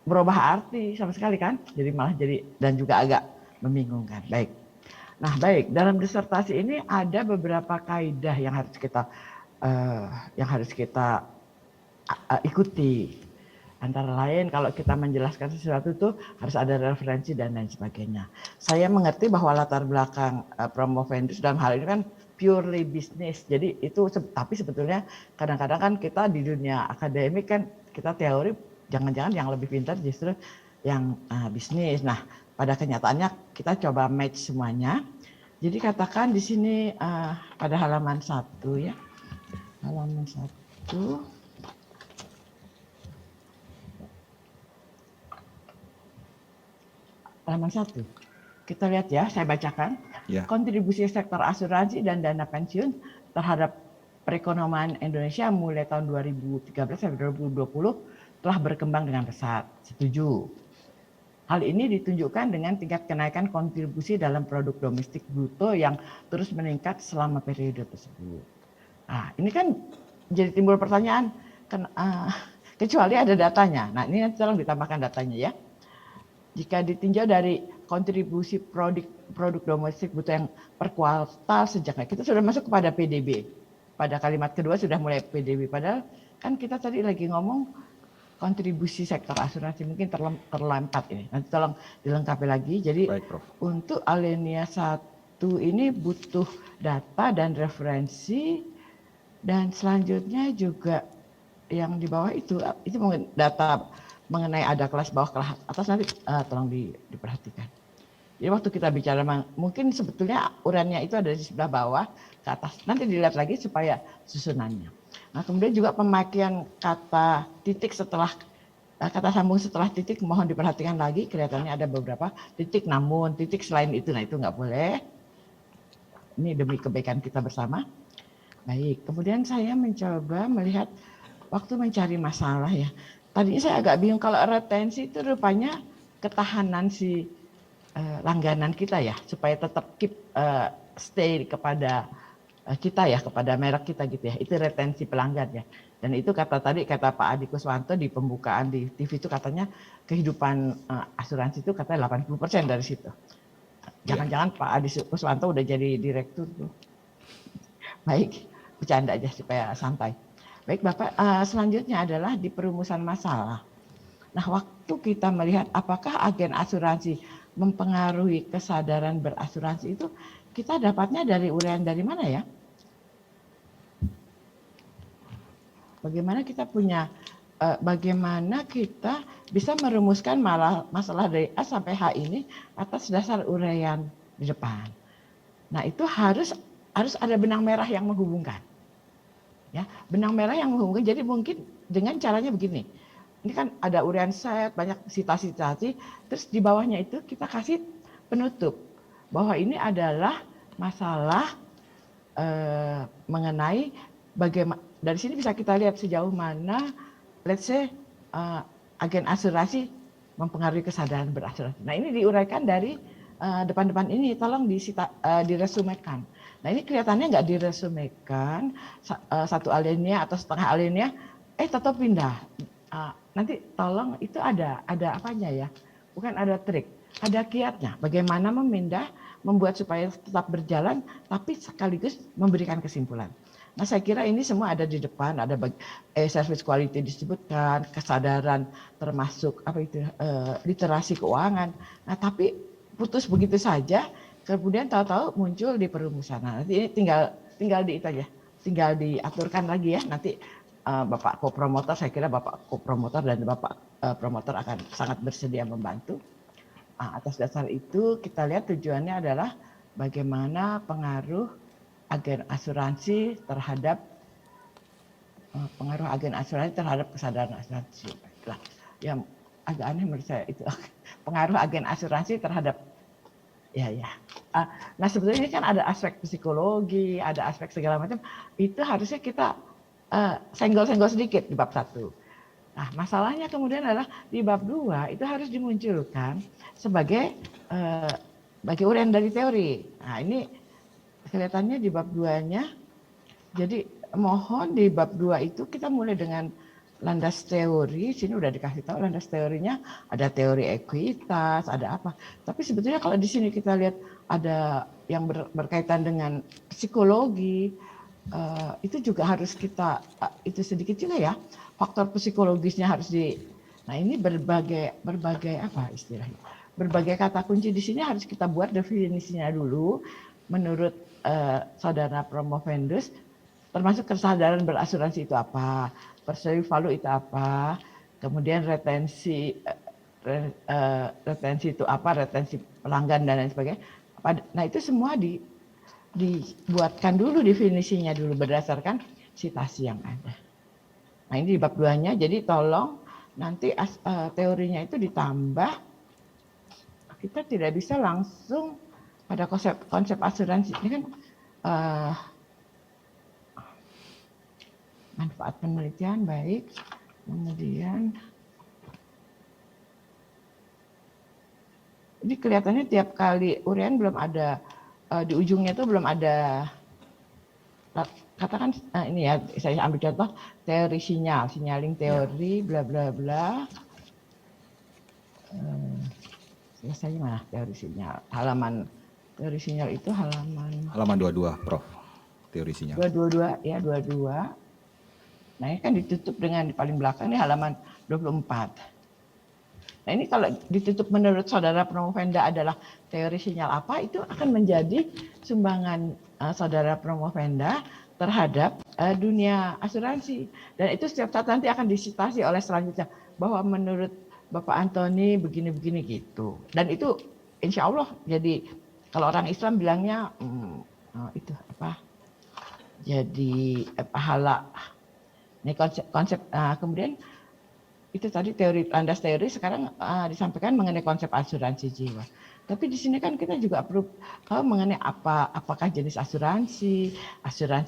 berubah arti sama sekali kan? Jadi malah dan juga agak membingungkan. Baik. Nah, baik, dalam disertasi ini ada beberapa kaidah yang harus kita ikuti. Antara lain kalau kita menjelaskan sesuatu itu harus ada referensi dan lain sebagainya. Saya mengerti bahwa latar belakang Promovendus dalam hal ini kan purely bisnis. Jadi itu, tapi sebetulnya kadang-kadang kan kita di dunia akademik kan kita teori, jangan-jangan yang lebih pintar justru yang bisnis. Nah, pada kenyataannya kita coba match semuanya. Jadi katakan di sini pada halaman 1 ya. Halaman 1. Halaman 1. Kita lihat ya, saya bacakan. Ya. Kontribusi sektor asuransi dan dana pensiun terhadap perekonomian Indonesia mulai tahun 2013 sampai 2020 telah berkembang dengan pesat. Setuju. Hal ini ditunjukkan dengan tingkat kenaikan kontribusi dalam produk domestik bruto yang terus meningkat selama periode tersebut. Nah, ini kan jadi timbul pertanyaan, kecuali ada datanya. Nah, ini tolong ditambahkan datanya ya. Jika ditinjau dari kontribusi produk domestik bruto yang per kuartal sejak kita sudah masuk kepada PDB. Pada kalimat kedua sudah mulai PDB. Padahal kan kita tadi lagi ngomong kontribusi sektor asuransi, mungkin terlambat ini. Nanti tolong dilengkapi lagi. Jadi baik, Prof. Untuk alinea 1 ini butuh data dan referensi. Dan selanjutnya juga yang di bawah itu data mengenai ada kelas bawah, kelas atas, nanti tolong diperhatikan. Jadi waktu kita bicara mungkin sebetulnya urannya itu ada di sebelah bawah ke atas. Nanti dilihat lagi supaya susunannya. Nah, kemudian juga pemakaian kata titik setelah kata sambung setelah titik, mohon diperhatikan lagi, kelihatannya ada beberapa titik namun titik selain itu. Nah, itu nggak boleh. Ini demi kebaikan kita bersama. Baik, kemudian saya mencoba melihat waktu mencari masalah ya. Tadinya saya agak bingung kalau retensi itu rupanya ketahanan si langganan kita ya, supaya tetap stay kepada kita ya, kepada merek kita gitu ya. Itu retensi pelanggan ya. Dan itu kata Pak Adi Kuswanto di pembukaan di TV itu katanya kehidupan asuransi itu katanya 80% dari situ. Jangan-jangan Pak Adi Kuswanto udah jadi direktur tuh. Baik, bercanda aja supaya santai. Baik Bapak, selanjutnya adalah di perumusan masalah. Nah, waktu kita melihat apakah agen asuransi mempengaruhi kesadaran berasuransi itu, kita dapatnya dari uraian dari mana ya? Bagaimana kita bisa merumuskan masalah dari A sampai H ini atas dasar uraian di depan. Nah, itu harus ada benang merah yang menghubungkan. Ya, benang merah yang menghubungkan. Jadi mungkin dengan caranya begini. Ini kan ada uraian set, banyak citasi-citasi, terus di bawahnya itu kita kasih penutup bahwa ini adalah masalah mengenai bagaimana. Dari sini bisa kita lihat sejauh mana, let's say, agen asuransi mempengaruhi kesadaran berasuransi. Nah, ini diuraikan dari depan-depan ini, tolong diresumekan. Nah, ini kelihatannya nggak diresumekan, satu alinea atau setengah alinea, tetap pindah. Nanti tolong itu ada apanya ya, bukan ada trik, ada kiatnya. Bagaimana membuat supaya tetap berjalan, tapi sekaligus memberikan kesimpulan. Nah, saya kira ini semua ada di depan, ada service quality disebutkan, kesadaran termasuk literasi keuangan. Nah, tapi putus begitu saja, kemudian tahu-tahu muncul di perumusan. Nah, nanti ini tinggal diaturkan lagi ya. Nanti Bapak kopromotor, saya kira Bapak kopromotor dan Bapak promotor akan sangat bersedia membantu. Atas dasar itu kita lihat tujuannya adalah bagaimana pengaruh agen asuransi terhadap kesadaran asuransi. Yang agak aneh menurut saya itu pengaruh agen asuransi terhadap nah, sebetulnya ini kan ada aspek psikologi, ada aspek segala macam. Itu harusnya kita senggol-senggol sedikit di bab 1. Nah, masalahnya kemudian adalah di bab 2 itu harus dimunculkan sebagai uraian dari teori. Nah, ini kelihatannya di bab 2-nya. Jadi mohon di bab 2 itu kita mulai dengan landas teori. Sini udah dikasih tahu landas teorinya, ada teori ekuitas, ada apa. Tapi sebetulnya kalau di sini kita lihat ada yang berkaitan dengan psikologi, itu juga harus kita itu sedikit juga ya. Faktor psikologisnya harus Nah, ini berbagai apa istilahnya? Berbagai kata kunci di sini harus kita buat definisinya dulu menurut saudara promovendus, termasuk kesadaran berasuransi itu apa, perceived value itu apa, kemudian retensi itu apa, retensi pelanggan dan lain sebagainya. Nah, itu semua dibuatkan dulu definisinya dulu berdasarkan citasi yang ada. Nah, ini di bab 2-nya, jadi tolong nanti teorinya itu ditambah. Kita tidak bisa langsung pada konsep asuransi. Ini kan manfaat penelitian baik, kemudian ini kelihatannya tiap kali uraian belum ada di ujungnya itu belum ada, katakan ini ya, saya ambil contoh teori signaling teori bla bla bla. Biasanya mana teori sinyal? Teori sinyal itu halaman 22, Prof. Teori sinyal. 22 ya, 22. Nah, ini kan ditutup dengan di paling belakang ini halaman 24. Nah, ini kalau ditutup menurut saudara promovenda adalah teori sinyal apa, itu akan menjadi sumbangan saudara promovenda terhadap dunia asuransi. Dan itu setiap saat nanti akan disitasi oleh selanjutnya bahwa menurut Bapak Antoni begini-begini gitu. Dan itu insya Allah jadi kalau orang Islam bilangnya itu apa? Jadi pahala. Ini konsep kemudian itu tadi landas teori sekarang disampaikan mengenai konsep asuransi jiwa. Tapi di sini kan kita juga perlu tahu mengenai apakah jenis asuransi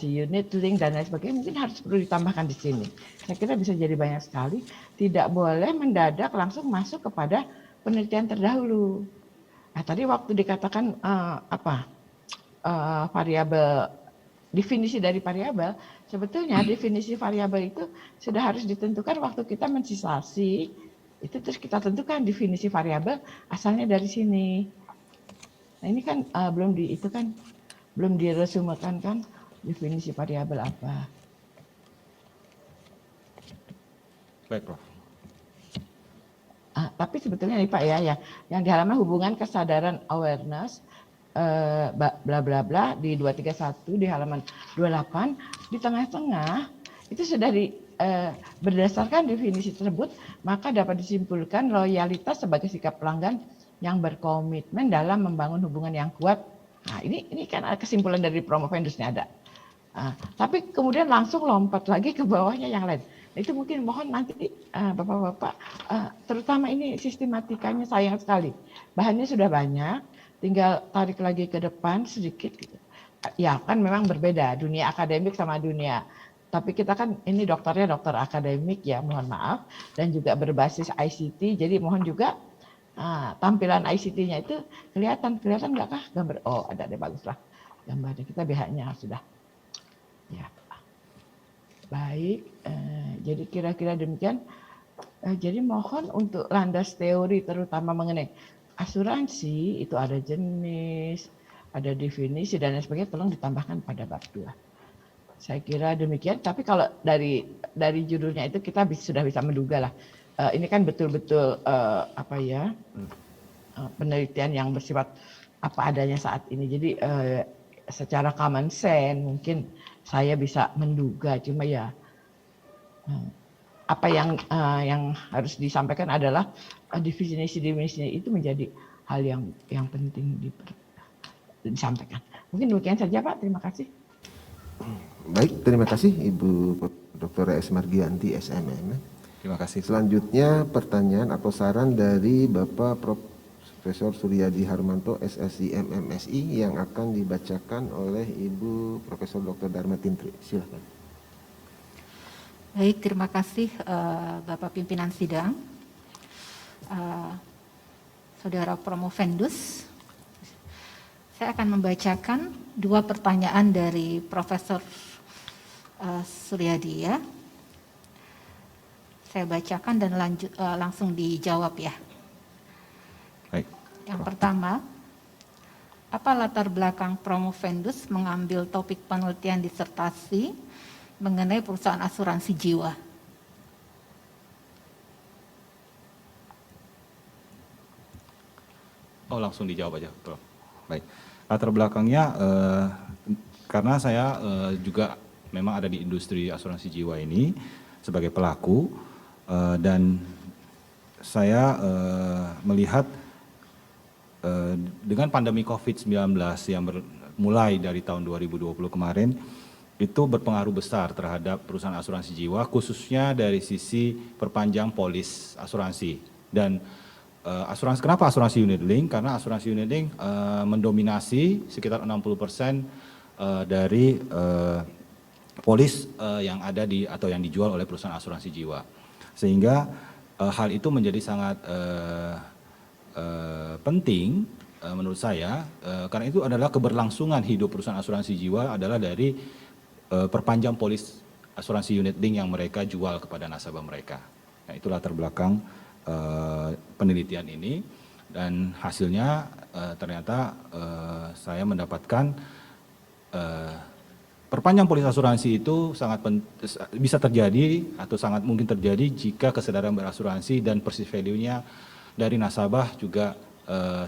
unit link dan lain sebagainya, mungkin harus perlu ditambahkan di sini. Saya kira bisa jadi banyak sekali. Tidak boleh mendadak langsung masuk kepada penelitian terdahulu. Nah, tadi waktu dikatakan variabel, definisi dari variabel, sebetulnya definisi variabel itu sudah harus ditentukan waktu kita mensisasi. Itu terus kita tentukan definisi variabel asalnya dari sini. Nah ini kan belum diresumekan kan definisi variabel apa. Baik, Prof. Tapi sebetulnya nih Pak ya, yang di halaman hubungan kesadaran awareness bla bla bla di 231 di halaman 28 di tengah-tengah itu sudah berdasarkan definisi tersebut maka dapat disimpulkan loyalitas sebagai sikap pelanggan yang berkomitmen dalam membangun hubungan yang kuat. Nah ini kan kesimpulan dari Promovendusnya ada. Tapi kemudian langsung lompat lagi ke bawahnya yang lain. Nah, itu mungkin mohon nanti Bapak-Bapak, terutama ini sistematikanya sayang sekali. Bahannya sudah banyak, tinggal tarik lagi ke depan sedikit. Gitu. Ya kan memang berbeda dunia akademik sama dunia. Tapi kita kan ini dokternya dokter akademik ya, mohon maaf. Dan juga berbasis ICT, jadi mohon juga tampilan ICT-nya itu kelihatan nggak kah gambar? Oh ada deh, baguslah gambarnya. Kita BH-nya sudah. Ya, baik. Jadi kira-kira demikian. Jadi mohon untuk landas teori terutama mengenai asuransi itu ada jenis, ada definisi dan lain sebagainya, tolong ditambahkan pada bab 2. Saya kira demikian. Tapi kalau dari judulnya itu kita sudah bisa menduga lah. Ini kan betul-betul penelitian yang bersifat apa adanya saat ini. Jadi secara common sense mungkin saya bisa menduga, cuma ya apa yang harus disampaikan adalah definisi itu menjadi hal yang penting disampaikan. Mungkin demikian saja Pak, terima kasih. Baik, terima kasih Ibu Dr. S. Margianti, SMM. Terima kasih. Selanjutnya pertanyaan atau saran dari Bapak Profesor Suryadi Harmanto, SSI MMSI yang akan dibacakan oleh Ibu Profesor Dr. Dharma Tintri. Silakan. Baik, terima kasih Bapak Pimpinan Sidang, Saudara Promovendus. Saya akan membacakan 2 pertanyaan dari Profesor Suryadi ya. Saya bacakan dan langsung dijawab ya. Baik. Yang pertama, apa latar belakang Promovendus mengambil topik penelitian disertasi mengenai perusahaan asuransi jiwa? Oh, langsung dijawab aja, Prof. Baik. Latar belakangnya karena saya juga memang ada di industri asuransi jiwa ini sebagai pelaku dan saya melihat dengan pandemi COVID-19 yang mulai dari tahun 2020 kemarin itu berpengaruh besar terhadap perusahaan asuransi jiwa, khususnya dari sisi perpanjang polis asuransi. Dan kenapa asuransi unit link? Karena asuransi unit link mendominasi sekitar 60% dari polis yang ada atau yang dijual oleh perusahaan asuransi jiwa. Sehingga hal itu menjadi sangat penting menurut saya, karena itu adalah keberlangsungan hidup perusahaan asuransi jiwa adalah dari perpanjang polis asuransi unit link yang mereka jual kepada nasabah mereka. Nah, itu latar belakang penelitian ini dan hasilnya ternyata saya mendapatkan perpanjang polis asuransi itu bisa terjadi atau sangat mungkin terjadi jika kesadaran berasuransi dan perceived value-nya dari nasabah juga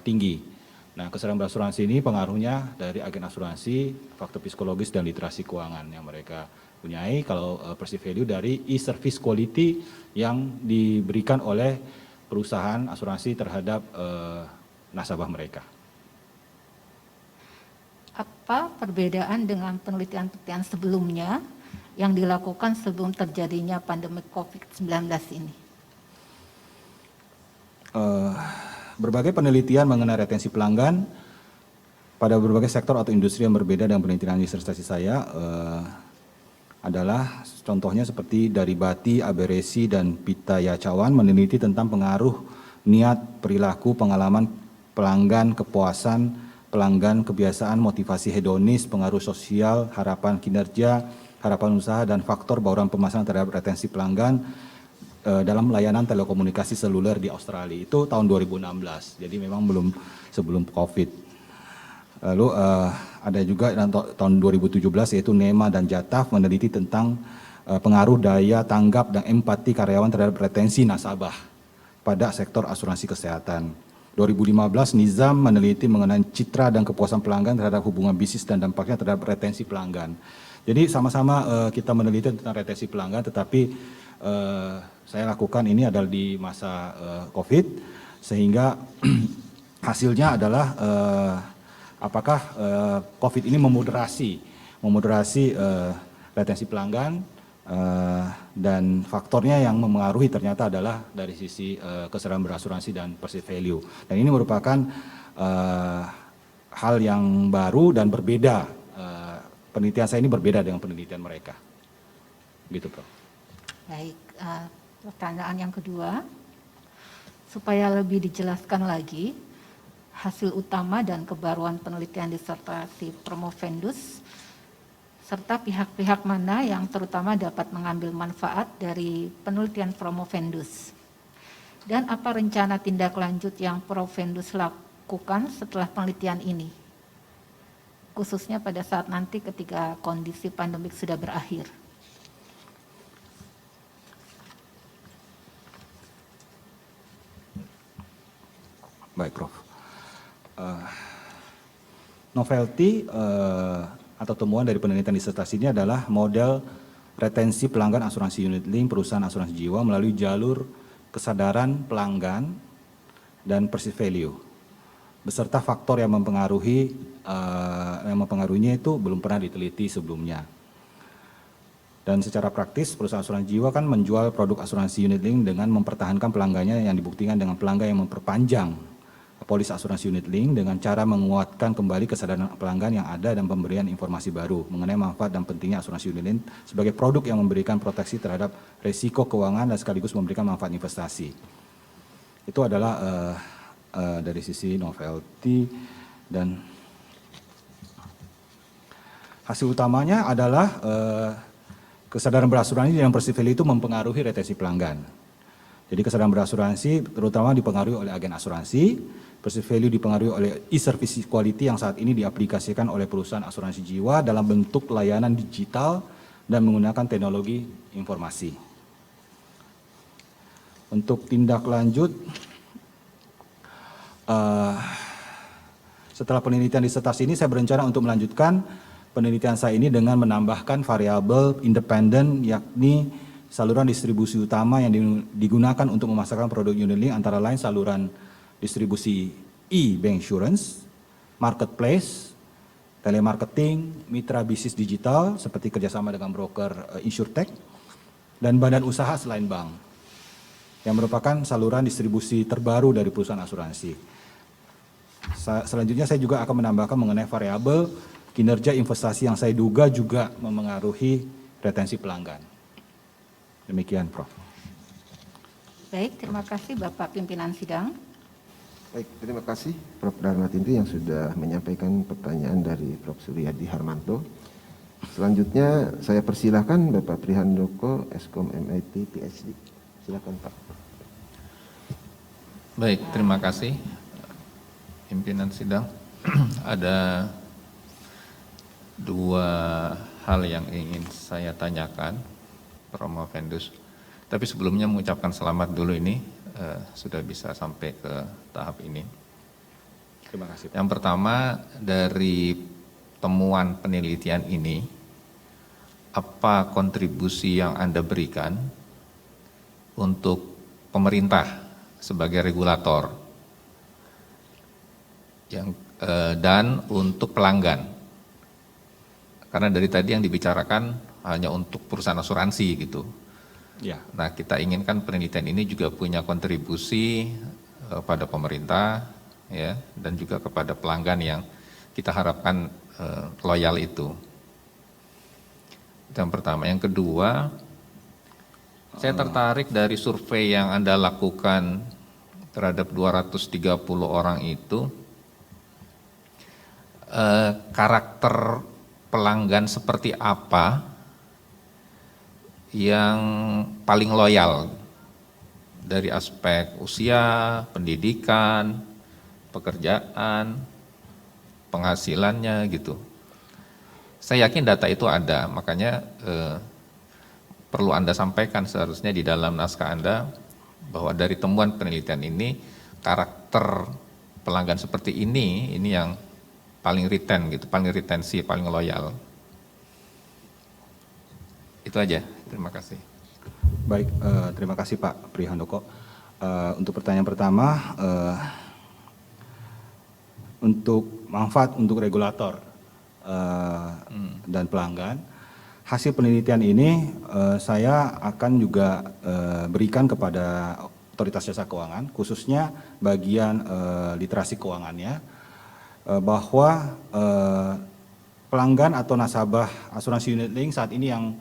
tinggi. Nah, kesadaran berasuransi ini pengaruhnya dari agen asuransi, faktor psikologis dan literasi keuangan yang mereka punyai. Kalau perceived value dari e-service quality yang diberikan oleh perusahaan asuransi terhadap nasabah mereka. Apa perbedaan dengan penelitian-penelitian sebelumnya yang dilakukan sebelum terjadinya pandemi COVID-19 ini? Berbagai penelitian mengenai retensi pelanggan pada berbagai sektor atau industri yang berbeda dengan penelitian disertasi saya adalah contohnya seperti dari Bati, Aberesi, dan Pitaya Cawan meneliti tentang pengaruh niat, perilaku, pengalaman pelanggan, kepuasan pelanggan, kebiasaan, motivasi hedonis, pengaruh sosial, harapan kinerja, harapan usaha, dan faktor bauran pemasaran terhadap retensi pelanggan dalam layanan telekomunikasi seluler di Australia. Itu tahun 2016, jadi memang belum sebelum COVID. Lalu ada juga tahun 2017 yaitu NEMA dan JATAF meneliti tentang pengaruh daya tanggap dan empati karyawan terhadap retensi nasabah pada sektor asuransi kesehatan. 2015 Nizam meneliti mengenai citra dan kepuasan pelanggan terhadap hubungan bisnis dan dampaknya terhadap retensi pelanggan. Jadi sama-sama kita meneliti tentang retensi pelanggan, tetapi saya lakukan ini adalah di masa COVID, sehingga hasilnya adalah apakah COVID ini memoderasi retensi pelanggan, dan faktornya yang memengaruhi ternyata adalah dari sisi kesadaran berasuransi dan perceived value. Dan ini merupakan hal yang baru dan berbeda. Penelitian saya ini berbeda dengan penelitian mereka. Gitu, Prof. Baik, Pertanyaan yang kedua, supaya lebih dijelaskan lagi hasil utama dan kebaruan penelitian disertasi Promovendus, serta pihak-pihak mana yang terutama dapat mengambil manfaat dari penelitian Promovendus. Dan apa rencana tindak lanjut yang Promovendus lakukan setelah penelitian ini, khususnya pada saat nanti ketika kondisi pandemik sudah berakhir. Baik, Prof. Novelty atau temuan dari penelitian disertasi ini adalah model retensi pelanggan asuransi unit link perusahaan asuransi jiwa melalui jalur kesadaran pelanggan dan perceived value, beserta faktor yang mempengaruhinya itu belum pernah diteliti sebelumnya. Dan secara praktis perusahaan asuransi jiwa kan menjual produk asuransi unit link dengan mempertahankan pelanggannya yang dibuktikan dengan pelanggan yang memperpanjang polis asuransi unit link dengan cara menguatkan kembali kesadaran pelanggan yang ada dan pemberian informasi baru mengenai manfaat dan pentingnya asuransi unit link sebagai produk yang memberikan proteksi terhadap risiko keuangan dan sekaligus memberikan manfaat investasi. Itu adalah dari sisi novelty, dan hasil utamanya adalah kesadaran berasuransi dan perceived value itu mempengaruhi retensi pelanggan. Jadi kesadaran berasuransi terutama dipengaruhi oleh agen asuransi, perceived value dipengaruhi oleh e-service quality yang saat ini diaplikasikan oleh perusahaan asuransi jiwa dalam bentuk layanan digital dan menggunakan teknologi informasi. Untuk tindak lanjut, setelah penelitian disertasi ini saya berencana untuk melanjutkan penelitian saya ini dengan menambahkan variabel independen, yakni saluran distribusi utama yang digunakan untuk memasarkan produk unit link antara lain saluran distribusi e-bank insurance, marketplace, telemarketing, mitra bisnis digital seperti kerjasama dengan broker insurtech, dan badan usaha selain bank, yang merupakan saluran distribusi terbaru dari perusahaan asuransi. Selanjutnya saya juga akan menambahkan mengenai variabel kinerja investasi yang saya duga juga memengaruhi retensi pelanggan. Demikian, Prof. Baik, terima kasih Bapak Pimpinan Sidang. Baik, terima kasih Prof. Darmatinti yang sudah menyampaikan pertanyaan dari Prof. Suryadi Harmanto. Selanjutnya saya persilahkan Bapak Prihandoko, Eskom MIT, PhD. Silakan Pak. Baik, terima kasih pimpinan sidang. Ada dua hal yang ingin saya tanyakan, Promovendus. Tapi sebelumnya mengucapkan selamat dulu ini, sudah bisa sampai ke tahap ini. Terima kasih, Pak. Yang pertama, dari temuan penelitian ini, apa kontribusi yang Anda berikan untuk pemerintah sebagai regulator dan untuk pelanggan? Karena dari tadi yang dibicarakan hanya untuk perusahaan asuransi gitu. Ya. Nah, kita inginkan penelitian ini juga punya kontribusi pada pemerintah, ya, dan juga kepada pelanggan yang kita harapkan loyal itu. Yang pertama. Yang kedua, saya tertarik dari survei yang Anda lakukan terhadap 230 orang itu, karakter pelanggan seperti apa yang paling loyal dari aspek usia, pendidikan, pekerjaan, penghasilannya gitu. Saya yakin data itu ada, makanya perlu Anda sampaikan seharusnya di dalam naskah Anda bahwa dari temuan penelitian ini karakter pelanggan seperti ini yang paling retain gitu, paling retensi, paling loyal. Itu aja, terima kasih. Baik, terima kasih Pak Prihandoko. Untuk pertanyaan pertama, untuk manfaat untuk regulator dan pelanggan, hasil penelitian ini saya akan juga berikan kepada otoritas jasa keuangan, khususnya bagian literasi keuangannya, bahwa pelanggan atau nasabah asuransi unit link saat ini yang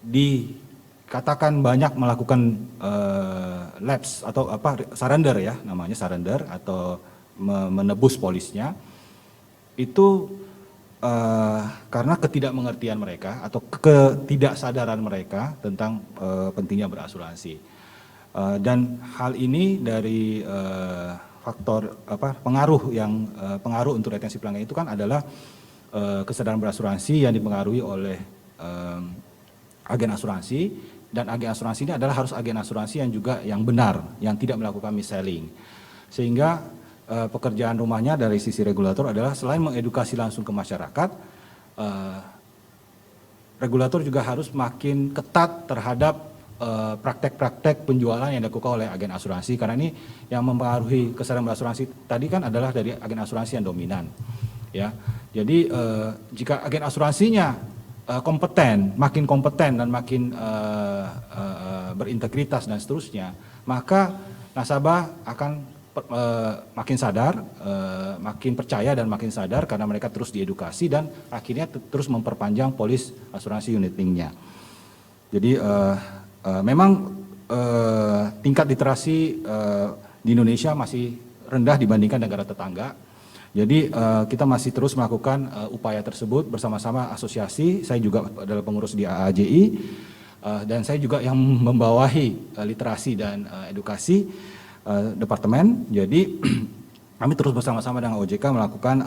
dikatakan banyak melakukan lapse atau surrender ya, namanya surrender atau menebus polisnya, itu karena ketidakmengertian mereka atau ketidaksadaran mereka tentang pentingnya berasuransi. Dan hal ini dari faktor pengaruh untuk retensi pelanggan itu kan adalah kesadaran berasuransi yang dipengaruhi oleh agen asuransi, dan agen asuransi ini adalah harus agen asuransi yang benar, yang tidak melakukan mis-selling. Sehingga pekerjaan rumahnya dari sisi regulator adalah selain mengedukasi langsung ke masyarakat, regulator juga harus makin ketat terhadap praktek-praktek penjualan yang dilakukan oleh agen asuransi, karena ini yang mempengaruhi kesadaran berasuransi tadi kan adalah dari agen asuransi yang dominan. Ya, jadi jika agen asuransinya makin kompeten dan makin berintegritas dan seterusnya, maka nasabah akan makin sadar, makin percaya dan makin sadar karena mereka terus diedukasi dan akhirnya terus memperpanjang polis asuransi unit link-nya. Jadi memang tingkat literasi di Indonesia masih rendah dibandingkan negara tetangga. Jadi kita masih terus melakukan upaya tersebut bersama-sama asosiasi. Saya juga adalah pengurus di AAJI dan saya juga yang membawahi literasi dan edukasi departemen. Jadi kami terus bersama-sama dengan OJK melakukan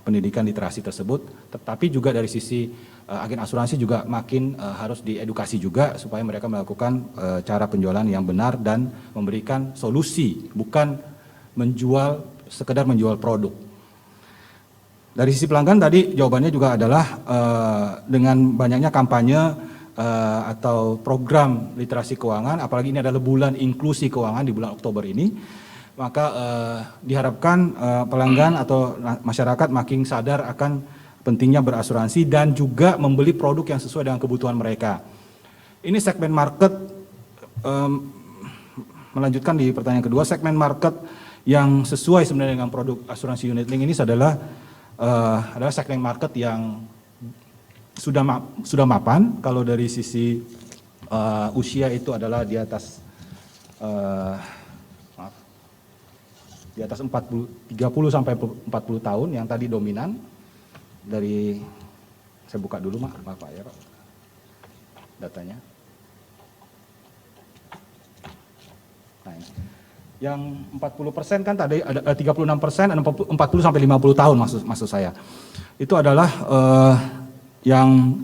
pendidikan literasi tersebut, tetapi juga dari sisi agen asuransi juga makin harus diedukasi juga supaya mereka melakukan cara penjualan yang benar dan memberikan solusi, bukan sekedar menjual produk. Dari sisi pelanggan tadi jawabannya juga adalah dengan banyaknya kampanye atau program literasi keuangan, apalagi ini adalah bulan inklusi keuangan di bulan Oktober ini, maka diharapkan pelanggan atau masyarakat makin sadar akan pentingnya berasuransi dan juga membeli produk yang sesuai dengan kebutuhan mereka. Ini segmen market, melanjutkan di pertanyaan kedua, segmen market yang sesuai sebenarnya dengan produk asuransi unit link ini adalah segmen market yang sudah mapan. Kalau dari sisi usia itu adalah di atas 30 sampai 40 tahun yang tadi dominan. Dari saya buka dulu maaf Pak ya Pak datanya. Nah, yang 40% kan tadi ada 36%, ada 40 sampai 50 tahun maksud saya. Itu adalah yang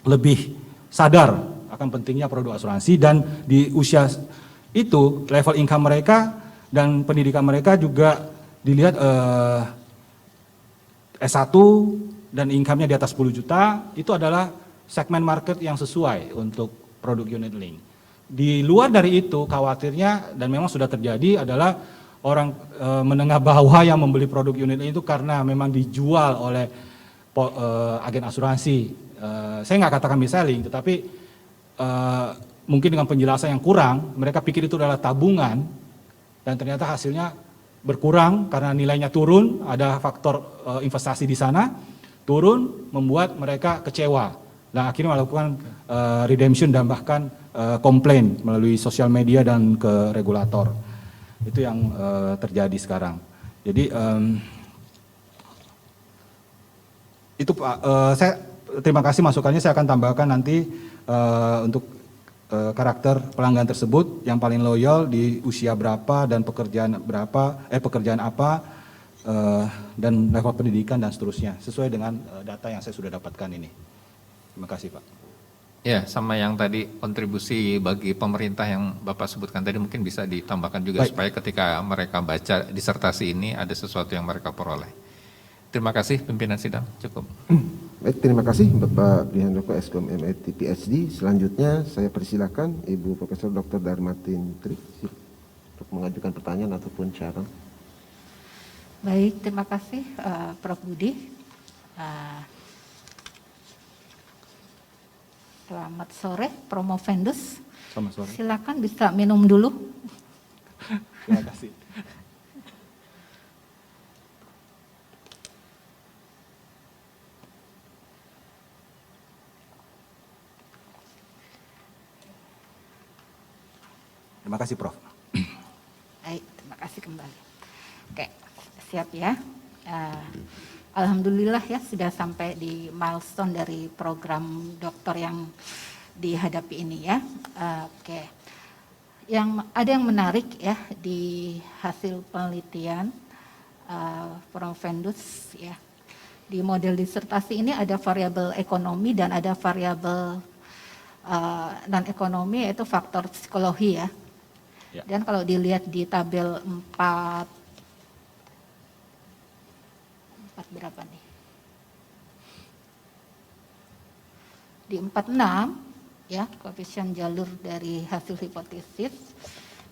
lebih sadar akan pentingnya produk asuransi, dan di usia itu level income mereka dan pendidikan mereka juga dilihat S1 dan income-nya di atas 10 juta, itu adalah segmen market yang sesuai untuk produk unit link. Di luar dari itu khawatirnya, dan memang sudah terjadi, adalah orang menengah bawah yang membeli produk unit link itu karena memang dijual oleh agen asuransi. Saya nggak katakan mis-selling, tetapi mungkin dengan penjelasan yang kurang, mereka pikir itu adalah tabungan, dan ternyata hasilnya berkurang karena nilainya turun, ada faktor investasi di sana, turun, membuat mereka kecewa. Dan akhirnya melakukan redemption dan bahkan komplain melalui sosial media dan ke regulator. Itu yang terjadi sekarang. Jadi itu Pak, saya terima kasih masukannya, saya akan tambahkan nanti untuk karakter pelanggan tersebut yang paling loyal di usia berapa dan pekerjaan apa dan level pendidikan dan seterusnya sesuai dengan data yang saya sudah dapatkan ini. Terima kasih Pak. Ya, sama yang tadi kontribusi bagi pemerintah yang Bapak sebutkan tadi mungkin bisa ditambahkan juga Baik. supaya ketika mereka baca disertasi ini ada sesuatu yang mereka peroleh. Terima kasih pimpinan sidang, cukup. Baik, terima kasih Bapak Brihandoko Eskom MIT PhD. Selanjutnya saya persilakan Ibu Profesor Dr. Darmatin Trik untuk mengajukan pertanyaan ataupun syarat. Baik, terima kasih Prof. Budi. Selamat sore, Promovendus. Selamat sore. Silakan bisa minum dulu. Terima kasih. Terima kasih Prof. Baik, terima kasih kembali. Oke, siap ya. Alhamdulillah ya sudah sampai di milestone dari program dokter yang dihadapi ini ya. Oke, ada yang menarik ya di hasil penelitian Promovendus ya. Di model disertasi ini ada variabel ekonomi dan ada variabel non ekonomi yaitu faktor psikologi ya. Ya. Dan kalau dilihat di tabel 4 berapa nih? Di 46 ya, koefisien jalur dari hasil hipotesis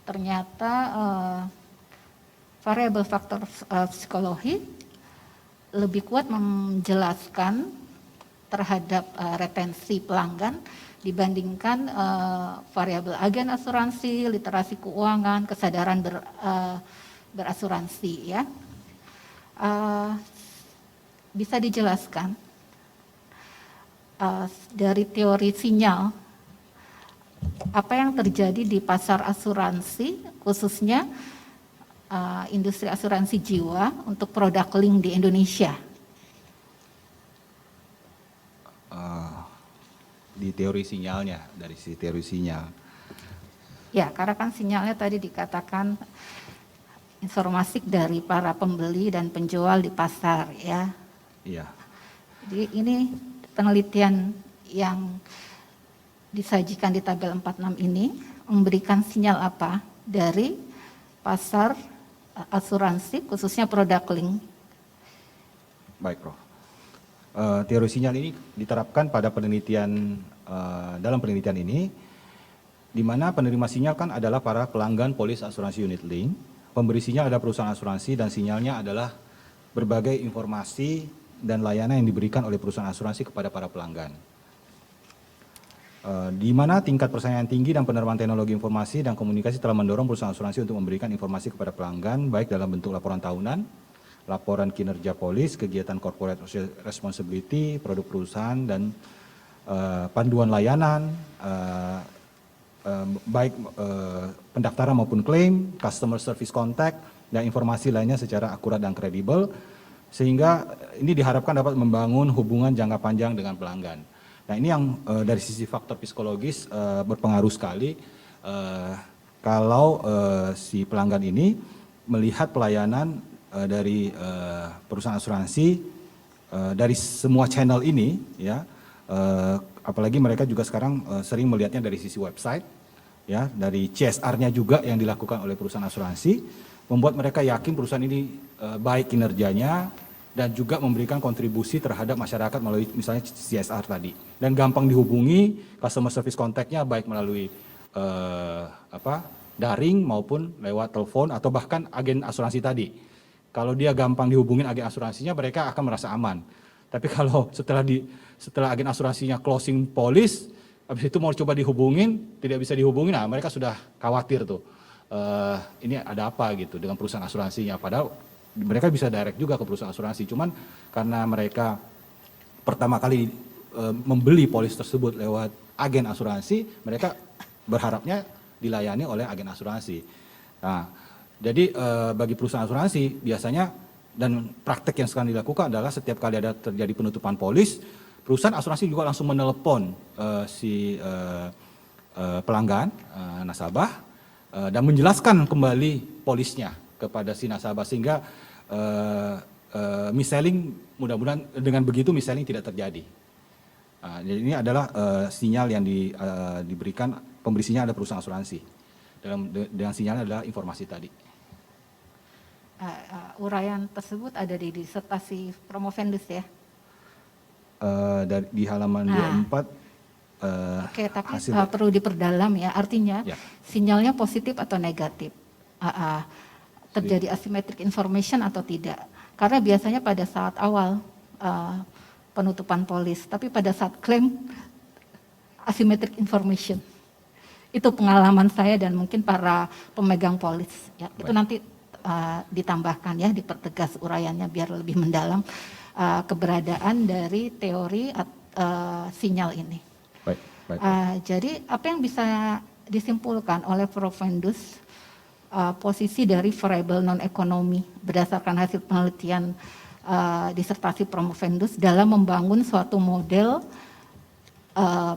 ternyata variabel faktor psikologi lebih kuat menjelaskan terhadap retensi pelanggan dibandingkan variabel agen asuransi, literasi keuangan, kesadaran berasuransi ya. Bisa dijelaskan dari teori sinyal apa yang terjadi di pasar asuransi khususnya industri asuransi jiwa untuk produk link di Indonesia? Di teori sinyalnya, dari si teori sinyal. Ya, karena kan sinyalnya tadi dikatakan informasi dari para pembeli dan penjual di pasar ya. Iya. Jadi ini penelitian yang disajikan di tabel 46 ini memberikan sinyal apa dari pasar asuransi khususnya produk link. Baik Prof. Teori sinyal ini diterapkan pada penelitian, dalam penelitian ini, di mana penerima sinyal kan adalah para pelanggan polis asuransi unit link, pemberi sinyal ada perusahaan asuransi dan sinyalnya adalah berbagai informasi dan layanan yang diberikan oleh perusahaan asuransi kepada para pelanggan. Di mana tingkat persaingan tinggi dan penerapan teknologi informasi dan komunikasi telah mendorong perusahaan asuransi untuk memberikan informasi kepada pelanggan baik dalam bentuk laporan tahunan, laporan kinerja polis, kegiatan corporate responsibility, produk perusahaan, dan panduan layanan, baik pendaftaran maupun klaim, customer service contact, dan informasi lainnya secara akurat dan kredibel, sehingga ini diharapkan dapat membangun hubungan jangka panjang dengan pelanggan. Nah ini yang dari sisi faktor psikologis berpengaruh sekali kalau si pelanggan ini melihat pelayanan dari perusahaan asuransi dari semua channel ini ya, apalagi mereka juga sekarang sering melihatnya dari sisi website ya, dari CSR-nya juga yang dilakukan oleh perusahaan asuransi, membuat mereka yakin perusahaan ini baik kinerjanya dan juga memberikan kontribusi terhadap masyarakat melalui misalnya CSR tadi, dan gampang dihubungi, customer service contact-nya baik melalui daring maupun lewat telepon atau bahkan agen asuransi tadi. Kalau dia gampang dihubungin agen asuransinya, mereka akan merasa aman. Tapi kalau setelah agen asuransinya closing polis, habis itu mau coba dihubungin, tidak bisa dihubungin, nah mereka sudah khawatir tuh. Ini ada apa gitu dengan perusahaan asuransinya. Padahal mereka bisa direct juga ke perusahaan asuransi. Cuman karena mereka pertama kali membeli polis tersebut lewat agen asuransi, mereka berharapnya dilayani oleh agen asuransi. Nah, jadi bagi perusahaan asuransi biasanya dan praktek yang sekarang dilakukan adalah setiap kali ada terjadi penutupan polis, perusahaan asuransi juga langsung menelepon si pelanggan nasabah dan menjelaskan kembali polisnya kepada si nasabah, sehingga mis-selling, mudah-mudahan dengan begitu mis-selling tidak terjadi. Jadi ini adalah sinyal yang diberikan, pemberi sinyal ada perusahaan asuransi. Dengan sinyalnya adalah informasi tadi. Uraian tersebut ada di disertasi Promovendus ya? Di halaman 24. Oke, tapi perlu diperdalam ya, artinya Ya. sinyalnya positif atau negatif, terjadi asymmetric information atau tidak. Karena biasanya pada saat awal penutupan polis, tapi pada saat klaim asymmetric information. Itu pengalaman saya dan mungkin para pemegang polis. Ya, itu nanti ditambahkan ya, dipertegas uraiannya biar lebih mendalam keberadaan dari teori sinyal ini. Baik. Jadi apa yang bisa disimpulkan oleh Profendus posisi dari variabel non-ekonomi berdasarkan hasil penelitian disertasi Promovendus dalam membangun suatu model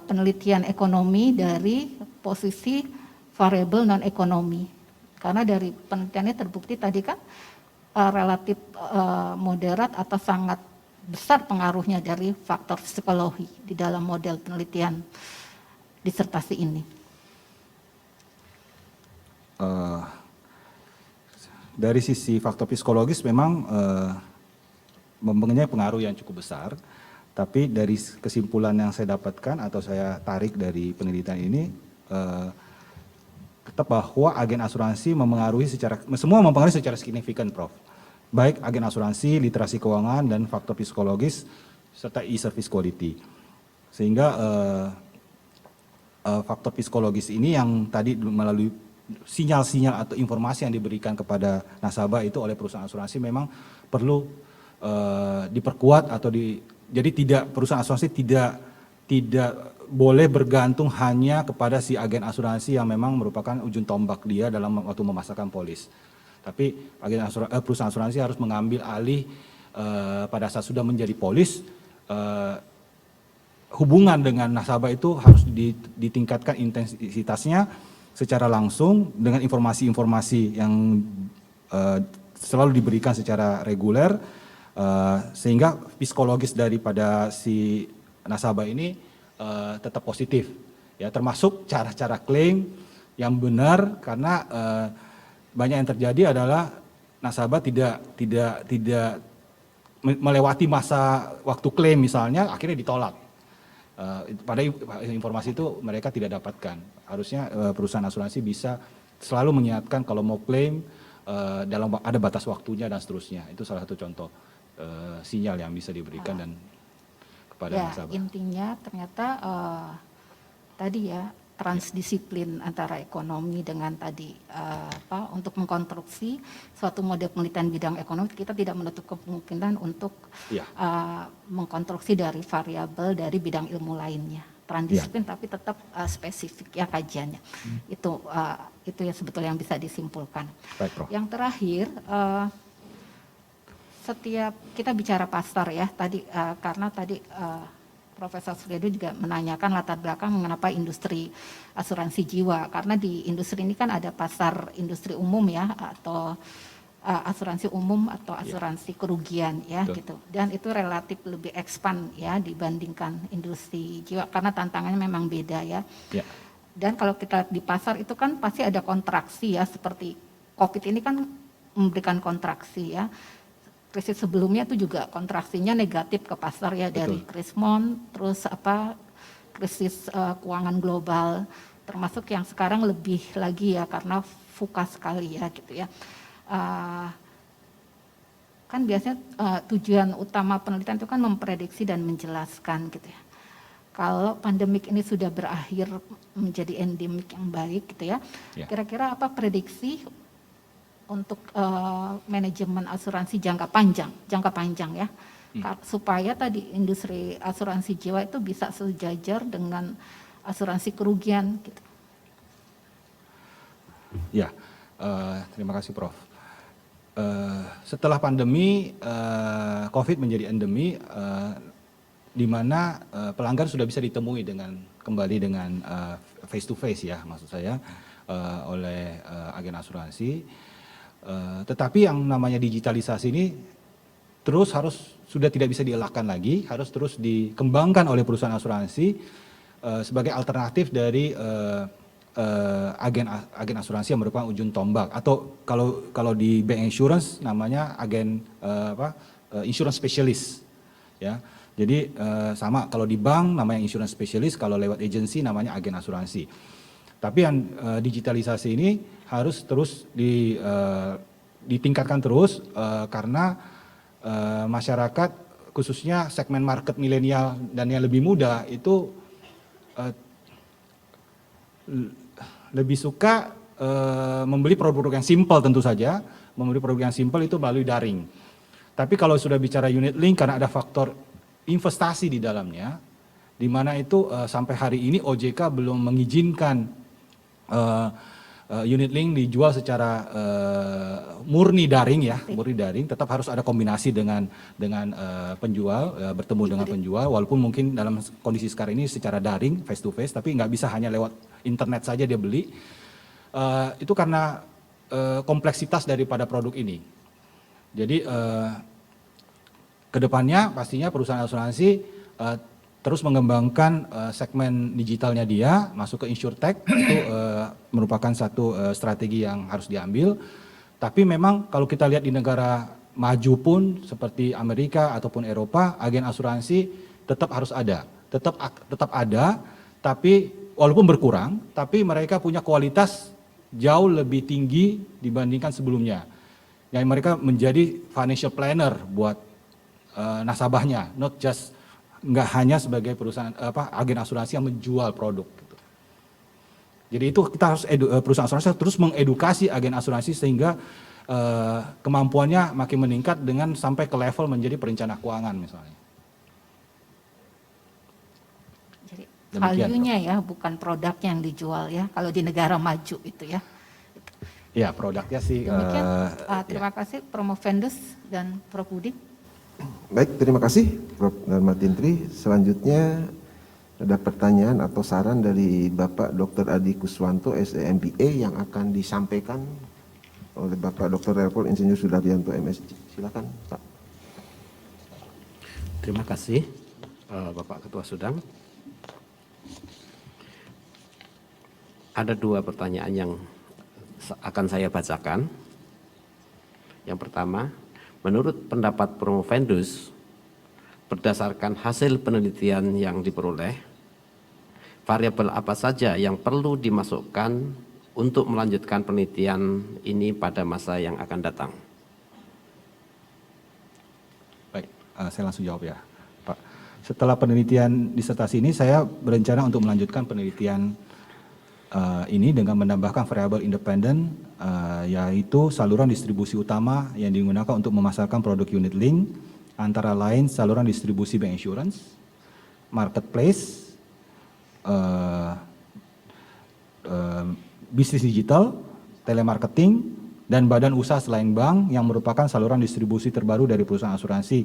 penelitian ekonomi dari posisi variabel non-ekonomi. Karena dari penelitiannya terbukti tadi kan relatif moderat atau sangat besar pengaruhnya dari faktor psikologi di dalam model penelitian disertasi ini. Dari sisi faktor psikologis memang mempunyai pengaruh yang cukup besar, tapi dari kesimpulan yang saya dapatkan atau saya tarik dari penelitian ini, tetap bahwa agen asuransi semua mempengaruhi secara signifikan, Prof. Baik agen asuransi, literasi keuangan, dan faktor psikologis, serta e-service quality. Sehingga faktor psikologis ini yang tadi melalui sinyal-sinyal atau informasi yang diberikan kepada nasabah itu oleh perusahaan asuransi memang perlu diperkuat atau jadi perusahaan asuransi tidak boleh bergantung hanya kepada si agen asuransi yang memang merupakan ujung tombak dia dalam waktu memasarkan polis. Tapi perusahaan asuransi harus mengambil alih pada saat sudah menjadi polis, hubungan dengan nasabah itu harus ditingkatkan intensitasnya secara langsung dengan informasi-informasi yang selalu diberikan secara reguler, sehingga psikologis daripada si nasabah ini tetap positif, ya, termasuk cara-cara klaim yang benar, karena banyak yang terjadi adalah nasabah tidak melewati masa waktu klaim misalnya, akhirnya ditolak. Pada informasi itu mereka tidak dapatkan. Harusnya perusahaan asuransi bisa selalu mengingatkan kalau mau klaim ada batas waktunya dan seterusnya. Itu salah satu contoh sinyal yang bisa diberikan dan kepada nasabah. Intinya ternyata tadi ya, transdisiplin antara ekonomi dengan tadi untuk mengkonstruksi suatu model penelitian bidang ekonomi, kita tidak menutup kemungkinan untuk mengkonstruksi dari variabel dari bidang ilmu lainnya, transdisiplin tapi tetap spesifik ya kajiannya. Itu ya sebetulnya yang bisa disimpulkan. Baik, Prof. Yang terakhir, setiap kita bicara pasar ya tadi, karena tadi Profesor Suryedo juga menanyakan latar belakang mengapa industri asuransi jiwa, karena di industri ini kan ada pasar industri umum ya, atau asuransi umum atau asuransi kerugian ya. Betul. Gitu, dan itu relatif lebih expand ya dibandingkan industri jiwa karena tantangannya memang beda ya. Dan kalau kita di pasar itu kan pasti ada kontraksi ya, seperti COVID ini kan memberikan kontraksi ya. Krisis sebelumnya itu juga kontraksinya negatif ke pasar ya. Betul. Dari Krismon, terus krisis keuangan global, termasuk yang sekarang lebih lagi ya karena VUCA sekali ya gitu ya. Kan biasanya tujuan utama penelitian itu kan memprediksi dan menjelaskan gitu ya. Kalau pandemik ini sudah berakhir menjadi endemik yang baik gitu ya, kira-kira apa prediksi untuk manajemen asuransi jangka panjang ya, supaya tadi industri asuransi jiwa itu bisa sejajar dengan asuransi kerugian gitu. Ya, terima kasih Prof. Setelah pandemi COVID menjadi endemi, di mana pelanggan sudah bisa ditemui kembali dengan face to face ya, maksud saya oleh agen asuransi. Tetapi yang namanya digitalisasi ini sudah tidak bisa dielakkan lagi, harus terus dikembangkan oleh perusahaan asuransi sebagai alternatif dari agen asuransi yang merupakan ujung tombak, atau kalau di bank insurance namanya insurance specialist, ya. Jadi sama kalau di bank namanya insurance specialist, kalau lewat agency namanya agen asuransi. Tapi yang digitalisasi ini harus terus ditingkatkan terus karena masyarakat khususnya segmen market milenial dan yang lebih muda itu lebih suka membeli produk yang simple, tentu saja membeli produk yang simple itu melalui daring. Tapi kalau sudah bicara unit link karena ada faktor investasi di dalamnya, di mana itu sampai hari ini OJK belum mengizinkan unit link dijual secara murni daring, ya, murni daring. Tetap harus ada kombinasi dengan penjual, bertemu dengan penjual, walaupun mungkin dalam kondisi sekarang ini secara daring, face to face, tapi nggak bisa hanya lewat internet saja dia beli. Itu karena kompleksitas daripada produk ini. Jadi kedepannya pastinya perusahaan asuransi terus mengembangkan segmen digitalnya dia, masuk ke insurtech, itu merupakan satu strategi yang harus diambil. Tapi memang kalau kita lihat di negara maju pun seperti Amerika ataupun Eropa, agen asuransi tetap harus ada, tetap ada, tapi walaupun berkurang, tapi mereka punya kualitas jauh lebih tinggi dibandingkan sebelumnya. Yang mereka menjadi financial planner buat nasabahnya, not just nggak hanya sebagai perusahaan agen asuransi yang menjual produk. Gitu. Jadi itu kita harus perusahaan asuransi terus mengedukasi agen asuransi sehingga kemampuannya makin meningkat dengan sampai ke level menjadi perencana keuangan misalnya. Jadi Demikian, value-nya ya, bukan produknya yang dijual ya. Kalau di negara maju itu ya. Ya produknya sih. Demikian. Terima kasih Promovendus dan Prof Budi. Baik, terima kasih Prof. Dharma Tintri. Selanjutnya ada pertanyaan atau saran dari Bapak Dr. Adi Kuswanto, SEMBA, yang akan disampaikan oleh Bapak Dr. Relpol Insinyur Sudaryanto, MSc. Silakan, Pak. Terima kasih, Bapak Ketua Sudang. Ada dua pertanyaan yang akan saya bacakan. Yang pertama, menurut pendapat Promovendus, berdasarkan hasil penelitian yang diperoleh, variabel apa saja yang perlu dimasukkan untuk melanjutkan penelitian ini pada masa yang akan datang? Baik, saya langsung jawab ya, Pak. Setelah penelitian disertasi ini, saya berencana untuk melanjutkan penelitian ini dengan menambahkan variabel independen, yaitu saluran distribusi utama yang digunakan untuk memasarkan produk unit link, antara lain saluran distribusi bank insurance, marketplace, bisnis digital, telemarketing, dan badan usaha selain bank yang merupakan saluran distribusi terbaru dari perusahaan asuransi.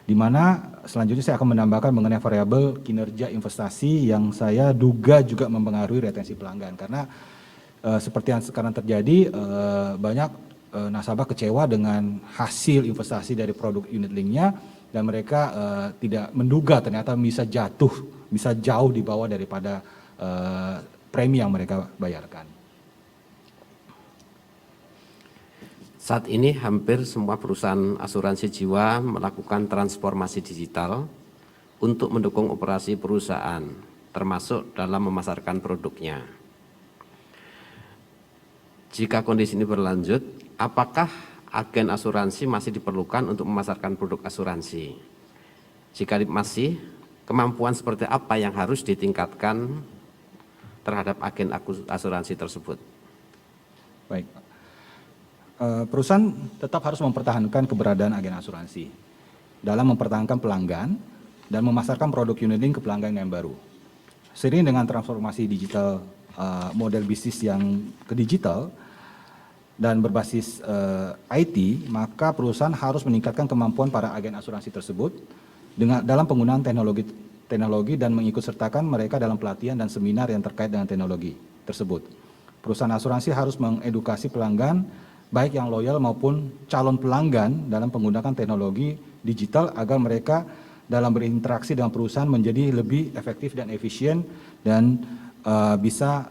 Di mana selanjutnya saya akan menambahkan mengenai variabel kinerja investasi yang saya duga juga mempengaruhi retensi pelanggan. Karena seperti yang sekarang terjadi, banyak nasabah kecewa dengan hasil investasi dari produk unit linknya, dan mereka tidak menduga ternyata bisa jauh di bawah daripada premi yang mereka bayarkan. Saat ini hampir semua perusahaan asuransi jiwa melakukan transformasi digital untuk mendukung operasi perusahaan, termasuk dalam memasarkan produknya. Jika kondisi ini berlanjut, apakah agen asuransi masih diperlukan untuk memasarkan produk asuransi? Jika masih, kemampuan seperti apa yang harus ditingkatkan terhadap agen asuransi tersebut? Baik, perusahaan tetap harus mempertahankan keberadaan agen asuransi dalam mempertahankan pelanggan dan memasarkan produk unit link ke pelanggan yang baru. Seiring dengan transformasi digital, model bisnis yang ke digital dan berbasis IT, maka perusahaan harus meningkatkan kemampuan para agen asuransi tersebut dalam penggunaan teknologi dan mengikut sertakan mereka dalam pelatihan dan seminar yang terkait dengan teknologi tersebut. perusahaan asuransi harus mengedukasi pelanggan, baik yang loyal maupun calon pelanggan dalam menggunakan teknologi digital agar mereka dalam berinteraksi dengan perusahaan menjadi lebih efektif dan efisien dan bisa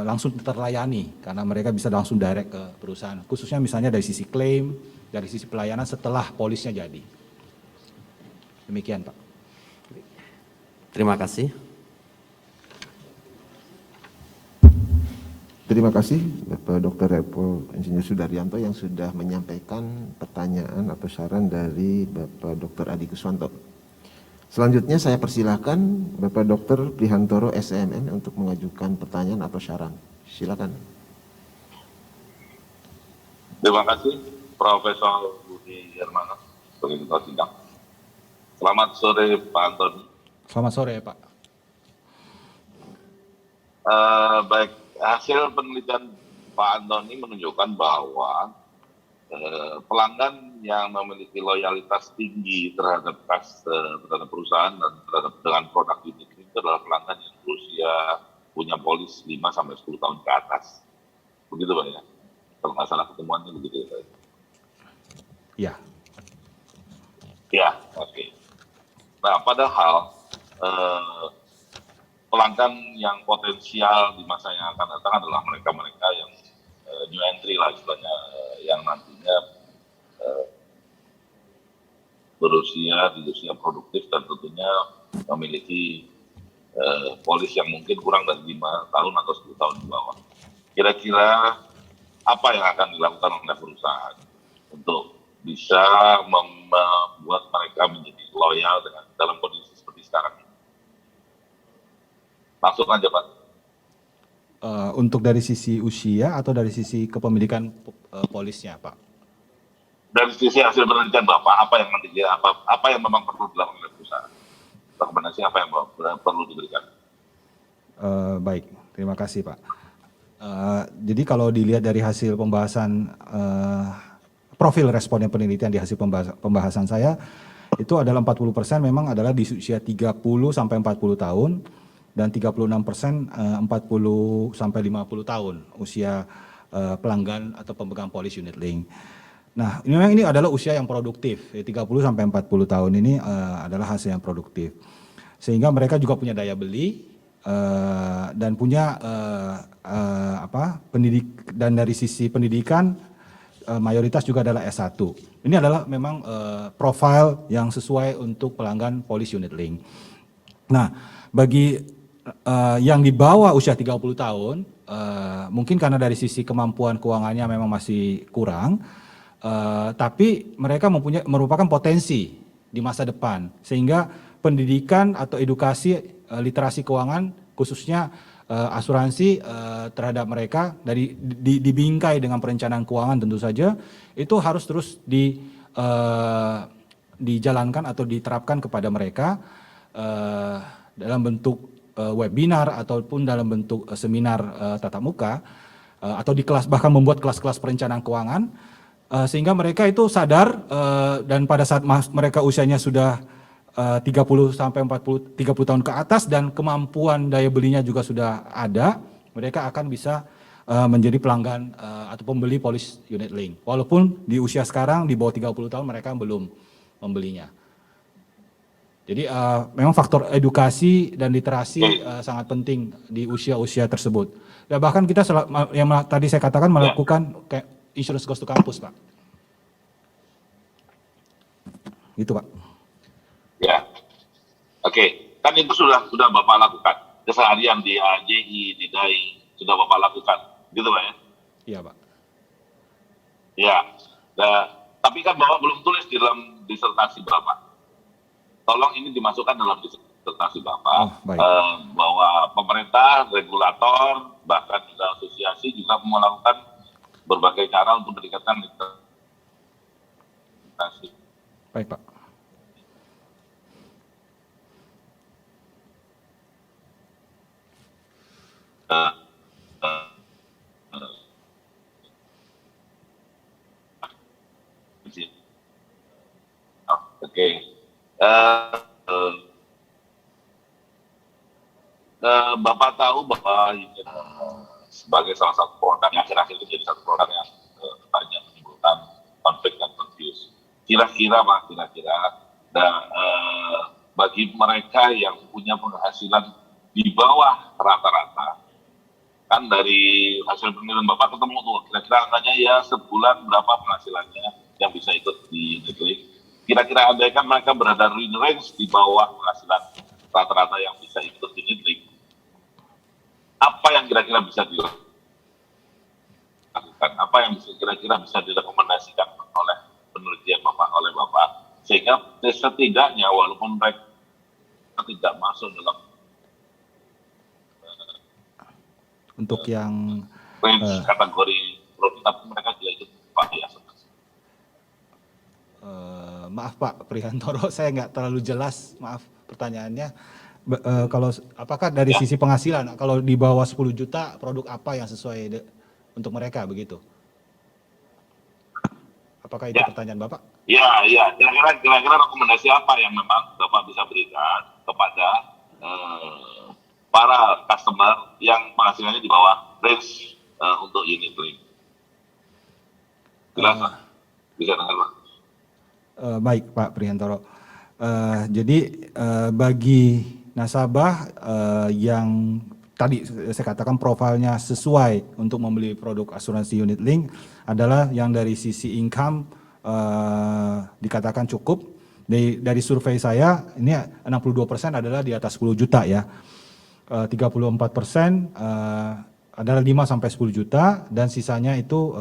langsung terlayani karena mereka bisa langsung direct ke perusahaan. Khususnya misalnya dari sisi klaim, dari sisi pelayanan setelah polisnya jadi. Demikian Pak. Terima kasih. Terima kasih Bapak Dr. Repo Insinyur Sudaryanto yang sudah menyampaikan pertanyaan atau saran dari Bapak Dr. Adi Kuswanto. Selanjutnya saya persilakan Bapak Dr. Prihantoro SMM untuk mengajukan pertanyaan atau saran. Silakan. Terima kasih Profesor Budi Hermana sebagai ketua sidang. Selamat sore Pak Antoni. Selamat sore Pak. Baik, hasil penelitian Pak Antoni menunjukkan bahwa pelanggan yang memiliki loyalitas tinggi terhadap terhadap perusahaan dan dengan produk unit link itu adalah pelanggan yang berusia punya polis 5-10 tahun ke atas. Begitu Pak ya? Kalau nggak salah ketemuannya begitu ya Pak? Ya. Ya, oke. Nah, padahal pelanggan yang potensial di masa yang akan datang adalah mereka-mereka yang new entry lah istilahnya, yang nantinya berusia di usia produktif dan tentunya memiliki polis yang mungkin kurang dari 5 tahun atau 10 tahun di bawah. Kira-kira apa yang akan dilakukan oleh perusahaan untuk bisa membuat mereka menjadi loyal dengan dalam kondisi seperti sekarang ini? Langsung aja Pak. Untuk dari sisi usia atau dari sisi kepemilikan polisnya Pak? Dari sisi hasil penelitian Bapak, apa yang nanti apa yang memang perlu dilakukan oleh perusahaan? Rekomendasi apa yang perlu diberikan? Baik, terima kasih Pak. Jadi kalau dilihat dari hasil pembahasan profil responden penelitian di hasil pembahasan saya, itu adalah 40% memang adalah di usia 30 sampai 40 tahun dan 36% 40 sampai 50 tahun usia pelanggan atau pemegang polis unit link. Nah, memang ini adalah usia yang produktif. 30 sampai 40 tahun ini adalah hasil yang produktif. Sehingga mereka juga punya daya beli dan punya dan dari sisi pendidikan mayoritas juga adalah S1. Ini adalah memang profil yang sesuai untuk pelanggan polis unit link. Nah, bagi yang di bawah usia 30 tahun, mungkin karena dari sisi kemampuan keuangannya memang masih kurang, tapi mereka merupakan potensi di masa depan, sehingga pendidikan atau edukasi literasi keuangan, khususnya asuransi terhadap mereka dibingkai dengan perencanaan keuangan tentu saja, itu harus terus dijalankan atau diterapkan kepada mereka dalam bentuk webinar ataupun dalam bentuk seminar tatap muka atau di kelas, bahkan membuat kelas-kelas perencanaan keuangan sehingga mereka itu sadar dan pada saat mereka usianya sudah 30 sampai 30 tahun ke atas dan kemampuan daya belinya juga sudah ada, mereka akan bisa menjadi pelanggan atau pembeli polis unit link. Walaupun di usia sekarang di bawah 30 tahun mereka belum membelinya. Jadi memang faktor edukasi dan literasi sangat penting di usia-usia tersebut. Ya, bahkan kita yang tadi saya katakan melakukan kayak insurance goes to campus, Pak. Gitu, Pak. Ya, oke. Kan itu sudah Bapak lakukan. Keseharian di AJI, di DAI, sudah Bapak lakukan. Gitu, Pak ya? Iya, Pak. Ya, tapi kan Bapak belum tulis di dalam disertasi Bapak. Tolong ini dimasukkan dalam disertasi Bapak, bahwa pemerintah, regulator, bahkan juga asosiasi juga melakukan berbagai cara untuk meningkatkan literasi. Baik, Pak. Oke. Bapak tahu bahwa sebagai salah satu produk yang akhir-akhir ini jadi satu produk yang banyak menimbulkan konflik dan confuse. Kira-kira bagi mereka yang punya penghasilan di bawah rata-rata, kan dari hasil penelitian Bapak ketemu tuh kira-kira angkanya ya sebulan berapa penghasilannya yang bisa ikut di unit link. Kira-kira andaikan mereka berada di range di bawah penghasilan rata-rata yang bisa ikut di unit link, apa yang kira-kira bisa dilakukan? Apa yang kira-kira bisa direkomendasikan oleh penelitian oleh Bapak, sehingga setidaknya walaupun mereka tidak masuk dalam untuk yang range kategori produk, tapi mereka juga ikut pakai asuransi. Maaf Pak Prihantoro, saya nggak terlalu jelas, maaf pertanyaannya. Kalau apakah dari sisi penghasilan, kalau di bawah 10 juta produk apa yang sesuai untuk mereka begitu? Apakah itu pertanyaan Bapak? Ya. Kira-kira rekomendasi apa yang memang Bapak bisa berikan kepada para customer yang penghasilannya di bawah range untuk unit link? Jelas, bisa dengar Pak? Baik Pak Prihantoro. Jadi bagi nasabah yang tadi saya katakan profilnya sesuai untuk membeli produk asuransi unit link adalah yang dari sisi income dikatakan cukup. Dari survei saya ini 62% adalah di atas 10 juta ya. 34% adalah 5 sampai 10 juta dan sisanya itu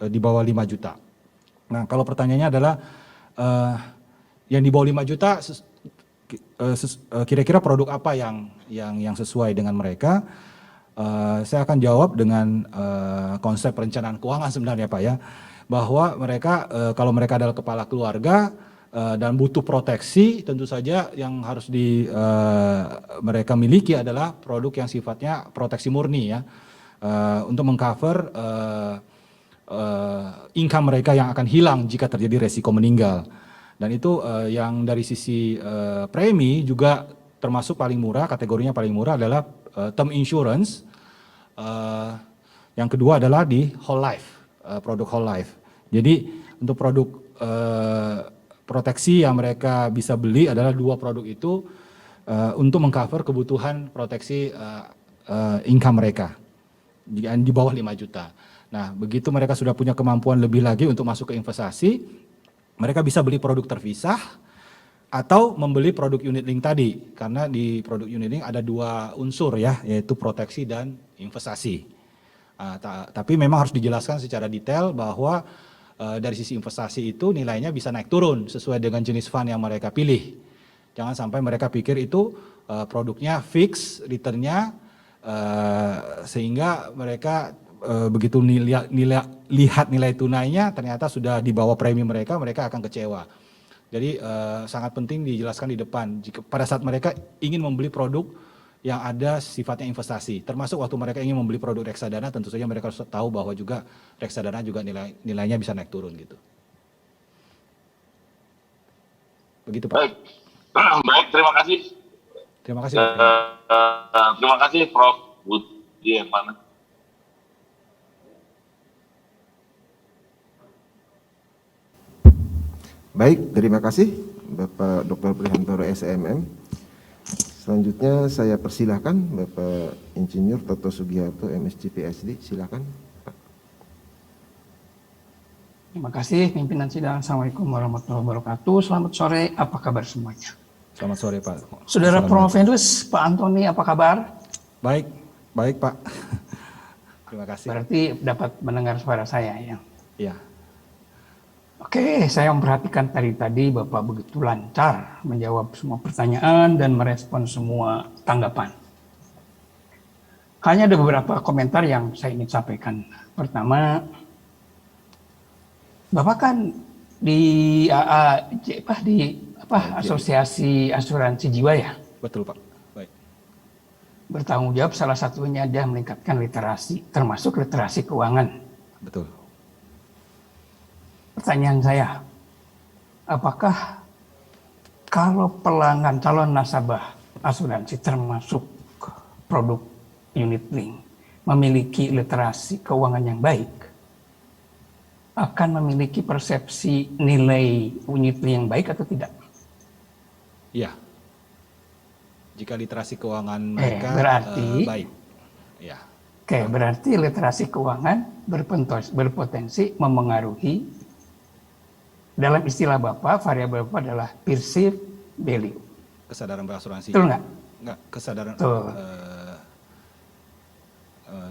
di bawah 5 juta. Nah, kalau pertanyaannya adalah yang di bawah 5 juta kira-kira produk apa yang sesuai dengan mereka? Saya akan jawab dengan konsep perencanaan keuangan sebenarnya Pak ya, bahwa mereka kalau mereka adalah kepala keluarga dan butuh proteksi, tentu saja yang harus mereka miliki adalah produk yang sifatnya proteksi murni ya, untuk mengcover income mereka yang akan hilang jika terjadi resiko meninggal. Dan itu yang dari sisi premi juga termasuk paling murah, kategorinya paling murah adalah term insurance. Yang kedua adalah di whole life, produk whole life. Jadi untuk produk proteksi yang mereka bisa beli adalah 2 produk itu untuk mengcover kebutuhan proteksi income mereka di bawah 5 juta. Nah, begitu mereka sudah punya kemampuan lebih lagi untuk masuk ke investasi, mereka bisa beli produk terpisah atau membeli produk unit link tadi, karena di produk unit link ada 2 unsur ya, yaitu proteksi dan investasi. Tapi memang harus dijelaskan secara detail bahwa dari sisi investasi itu nilainya bisa naik turun sesuai dengan jenis fund yang mereka pilih. Jangan sampai mereka pikir itu produknya fix returnnya, sehingga mereka begitu lihat nilai tunainya ternyata sudah di bawah premi mereka akan kecewa. Jadi sangat penting dijelaskan di depan jika pada saat mereka ingin membeli produk yang ada sifatnya investasi, termasuk waktu mereka ingin membeli produk reksadana, tentu saja mereka harus tahu bahwa juga reksadana juga nilainya bisa naik turun gitu. Begitu Pak. Baik, terima kasih. Terima kasih. Terima kasih Prof. Budi Hermana. Baik, terima kasih Bapak Dr. Prihantoro SMM. Selanjutnya saya persilahkan Bapak Insinyur Toto Sugiharto MSc PhD, silakan Pak. Terima kasih pimpinan sidang. Assalamualaikum warahmatullahi wabarakatuh. Selamat sore, apa kabar semuanya? Selamat sore Pak. Saudara Promovendus, Pak Antoni, apa kabar? Baik Pak. Terima kasih. Berarti dapat mendengar suara saya ya? Iya. Oke, saya memperhatikan tadi Bapak begitu lancar menjawab semua pertanyaan dan merespon semua tanggapan. Hanya ada beberapa komentar yang saya ingin sampaikan. Pertama, Bapak kan di Asosiasi Asuransi Jiwa ya? Betul Pak. Baik. Bertanggung jawab salah satunya adalah meningkatkan literasi, termasuk literasi keuangan. Betul. Pertanyaan saya, apakah kalau pelanggan calon nasabah asuransi termasuk produk unit link memiliki literasi keuangan yang baik akan memiliki persepsi nilai unit link yang baik atau tidak? Iya. Jika literasi keuangan mereka berarti, baik. Ya. Oke, berarti literasi keuangan berpotensi memengaruhi, dalam istilah Bapak, variabel Bapak adalah perceived value. Kesadaran berasuransi. Betul nggak? Nggak, kesadaran.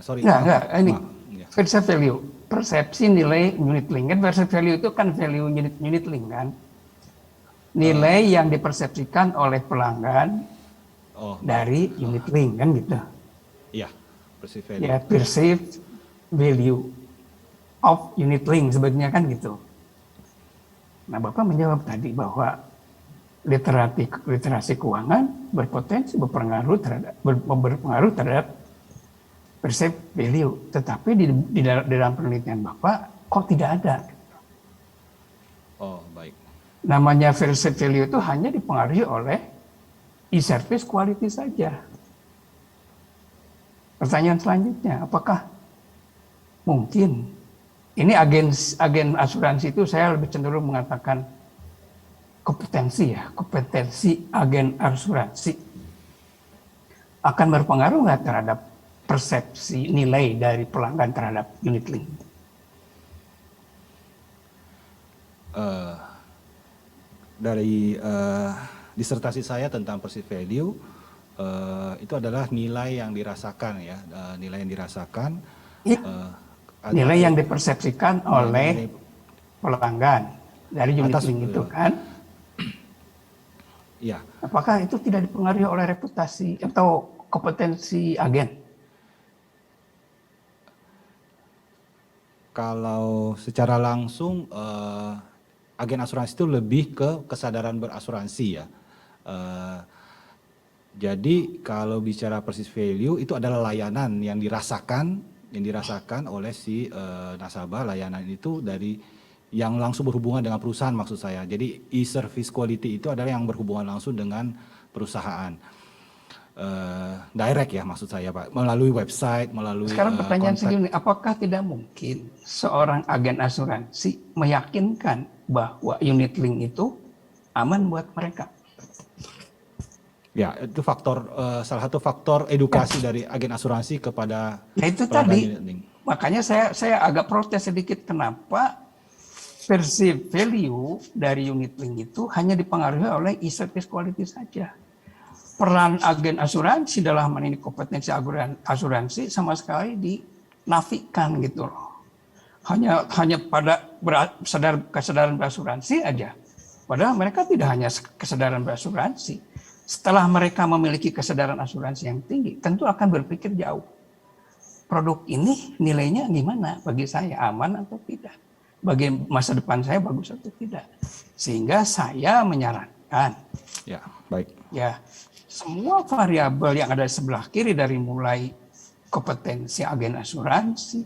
Sorry. Nggak, ini Ya. perceived value, persepsi nilai unit link. Kan perceived value itu kan value unit link kan? Nilai yang dipersepsikan oleh pelanggan dari unit link kan gitu. Iya, perceived value. Ya, perceived value of unit link sebenarnya kan gitu. Nah, Bapak menjawab tadi bahwa literasi keuangan berpotensi berpengaruh terhadap perceived value, tetapi di dalam penelitian Bapak kok tidak ada. Oh, baik. Namanya perceived value itu hanya dipengaruhi oleh e-service quality saja. Pertanyaan selanjutnya, apakah mungkin ini agen asuransi itu saya lebih cenderung mengatakan kompetensi agen asuransi akan berpengaruh nggak terhadap persepsi nilai dari pelanggan terhadap unit link? Dari disertasi saya tentang perceived value itu adalah nilai yang dirasakan ya, nilai yang dirasakan. Nilai yang dipersepsikan oleh pelanggan dari unit link itu kan? Iya. Apakah itu tidak dipengaruhi oleh reputasi atau kompetensi agen? Kalau secara langsung agen asuransi itu lebih ke kesadaran berasuransi ya. Jadi kalau bicara perceived value itu adalah layanan yang dirasakan oleh si nasabah. Layanan itu dari yang langsung berhubungan dengan perusahaan maksud saya. Jadi e-service quality itu adalah yang berhubungan langsung dengan perusahaan. Direct ya maksud saya Pak, melalui website, melalui Sekarang pertanyaan segini, apakah tidak mungkin seorang agen asuransi meyakinkan bahwa unit link itu aman buat mereka? Ya, itu faktor salah satu faktor edukasi dari agen asuransi kepada ya itu tadi. Makanya saya agak protes sedikit kenapa perceived value dari unit link itu hanya dipengaruhi oleh e-service quality saja. Peran agen asuransi dalam hal ini kompetensi asuransi sama sekali dinafikan gitu loh. Hanya pada kesadaran berasuransi aja. Padahal mereka tidak hanya kesadaran berasuransi. Setelah mereka memiliki kesadaran asuransi yang tinggi, tentu akan berpikir jauh. Produk ini nilainya gimana? Bagi saya aman atau tidak? Bagi masa depan saya bagus atau tidak? Sehingga saya menyarankan. Ya, baik. Ya, semua variabel yang ada di sebelah kiri dari mulai kompetensi agen asuransi.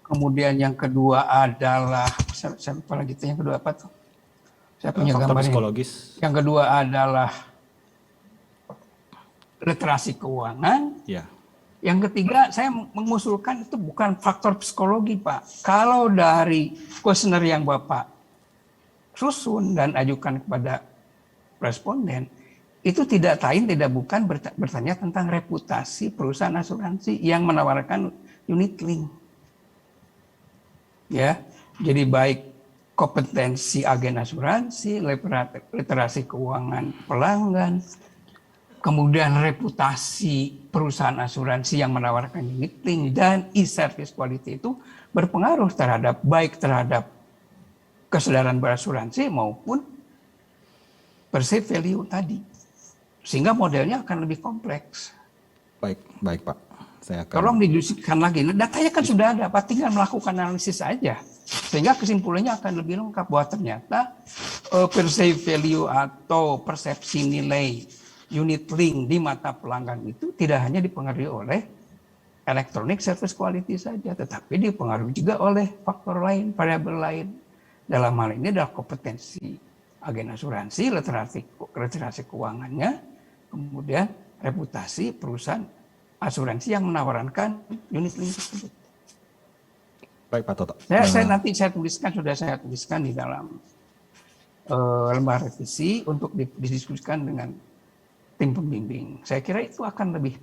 Kemudian yang kedua adalah, saya lupa lagi yang kedua apa tuh? Saya punya faktor gambarnya. psikologis. Yang kedua adalah literasi keuangan. Ya. Yang ketiga, saya mengusulkan itu bukan faktor psikologi, Pak. Kalau dari kuesioner yang Bapak susun dan ajukan kepada responden, itu tidak lain tidak bukan bertanya tentang reputasi perusahaan asuransi yang menawarkan unit link. Ya, jadi baik kompetensi agen asuransi, literasi keuangan pelanggan, kemudian reputasi perusahaan asuransi yang menawarkan unit link, dan e-service quality itu berpengaruh terhadap kesadaran berasuransi maupun perceived value tadi. Sehingga modelnya akan lebih kompleks. Baik Pak. Saya akan... Tolong didiskusikan lagi. Datanya kan sudah ada, Pak, tinggal melakukan analisis saja. Sehingga kesimpulannya akan lebih lengkap bahwa ternyata perceived value atau persepsi nilai unit link di mata pelanggan itu tidak hanya dipengaruhi oleh electronic service quality saja, tetapi dipengaruhi juga oleh faktor lain, variabel lain. Dalam hal ini adalah kompetensi agen asuransi, literasi keuangannya, kemudian reputasi perusahaan asuransi yang menawarkan unit link tersebut. Baik Pak Toto. Saya tuliskan di dalam lembar revisi untuk didiskusikan dengan tim pembimbing. Saya kira itu akan lebih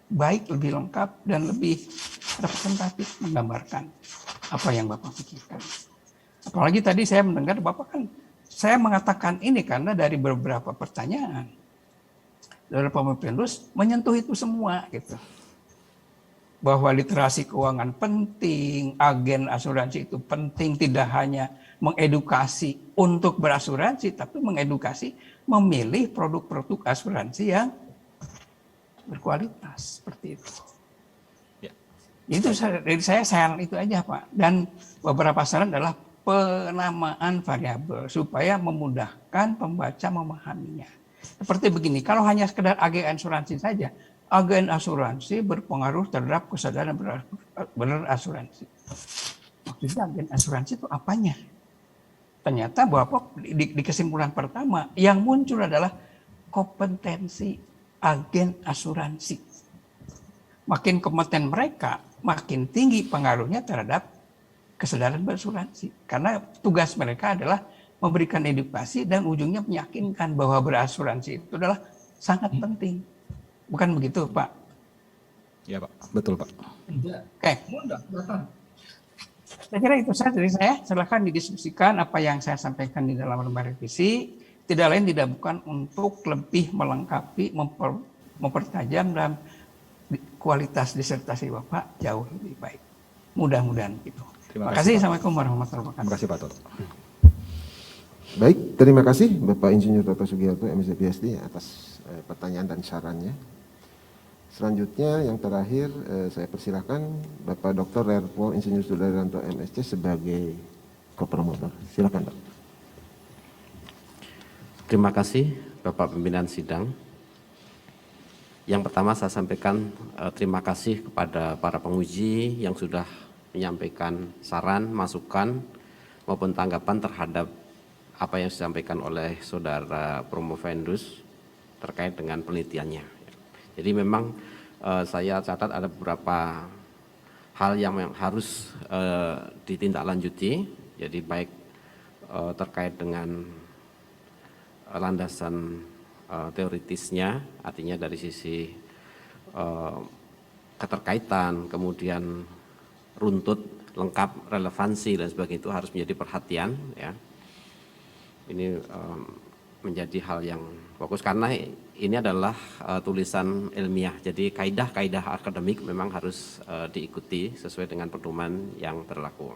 baik, lebih lengkap, dan lebih representatif menggambarkan apa yang Bapak pikirkan. Apalagi tadi saya mendengar Bapak kan, saya mengatakan ini karena dari beberapa pertanyaan dari Pemependus menyentuh itu semua gitu. Bahwa literasi keuangan penting, agen asuransi itu penting, tidak hanya mengedukasi untuk berasuransi, tapi mengedukasi memilih produk-produk asuransi yang berkualitas seperti itu. Ya. Itu dari saya itu aja Pak. Dan beberapa saran adalah penamaan variabel supaya memudahkan pembaca memahaminya. Seperti begini, kalau hanya sekedar agen asuransi saja, agen asuransi berpengaruh terhadap kesadaran berasuransi. Maksudnya agen asuransi itu apanya? Ternyata bahwa di kesimpulan pertama yang muncul adalah kompetensi agen asuransi. Makin kompeten mereka, makin tinggi pengaruhnya terhadap kesadaran berasuransi. Karena tugas mereka adalah memberikan edukasi dan ujungnya meyakinkan bahwa berasuransi itu adalah sangat penting. Bukan begitu, Pak? Ya, Pak. Betul, Pak. Oke. Saya kira itu saja dari saya. Silakan didiskusikan apa yang saya sampaikan di dalam lembar revisi. Tidak lain tidak bukan untuk lebih melengkapi, mempertajam dan kualitas disertasi Bapak jauh lebih baik. Mudah-mudahan begitu. Terima kasih. Assalamualaikum warahmatullahi wabarakatuh. Terima kasih, Pak Toto. Baik, terima kasih Bapak Insinyur Toto Sugiharto, MSc PhD atas pertanyaan dan sarannya. Selanjutnya yang terakhir saya persilahkan Bapak Dr. Rerpol Insinyur Sudaryanto MSc sebagai kopromotor. Silakan Pak. Terima kasih Bapak Pimpinan Sidang. Yang pertama saya sampaikan terima kasih kepada para penguji yang sudah menyampaikan saran, masukan maupun tanggapan terhadap apa yang disampaikan oleh Saudara Promovendus terkait dengan penelitiannya. Jadi memang saya catat ada beberapa hal yang harus ditindaklanjuti. Jadi baik terkait dengan landasan teoritisnya, artinya dari sisi keterkaitan, kemudian runtut, lengkap, relevansi dan sebagainya itu harus menjadi perhatian. Ya. Ini menjadi hal yang fokus karena ini adalah tulisan ilmiah, jadi kaidah-kaidah akademik memang harus diikuti sesuai dengan pedoman yang berlaku.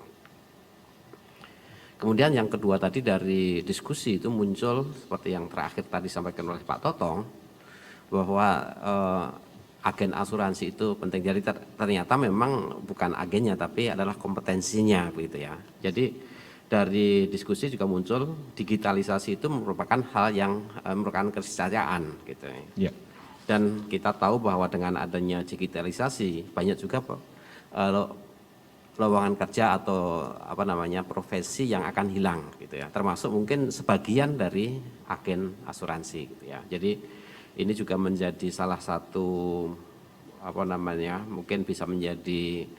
Kemudian yang kedua tadi dari diskusi itu muncul seperti yang terakhir tadi disampaikan oleh Pak Totong bahwa agen asuransi itu penting. Jadi ternyata memang bukan agennya tapi adalah kompetensinya begitu ya. Jadi dari diskusi juga muncul digitalisasi itu merupakan hal yang merupakan keniscayaan gitu. Ya. Dan kita tahu bahwa dengan adanya digitalisasi banyak juga lowongan kerja atau profesi yang akan hilang gitu ya. Termasuk mungkin sebagian dari agen asuransi gitu ya. Jadi ini juga menjadi salah satu mungkin bisa menjadi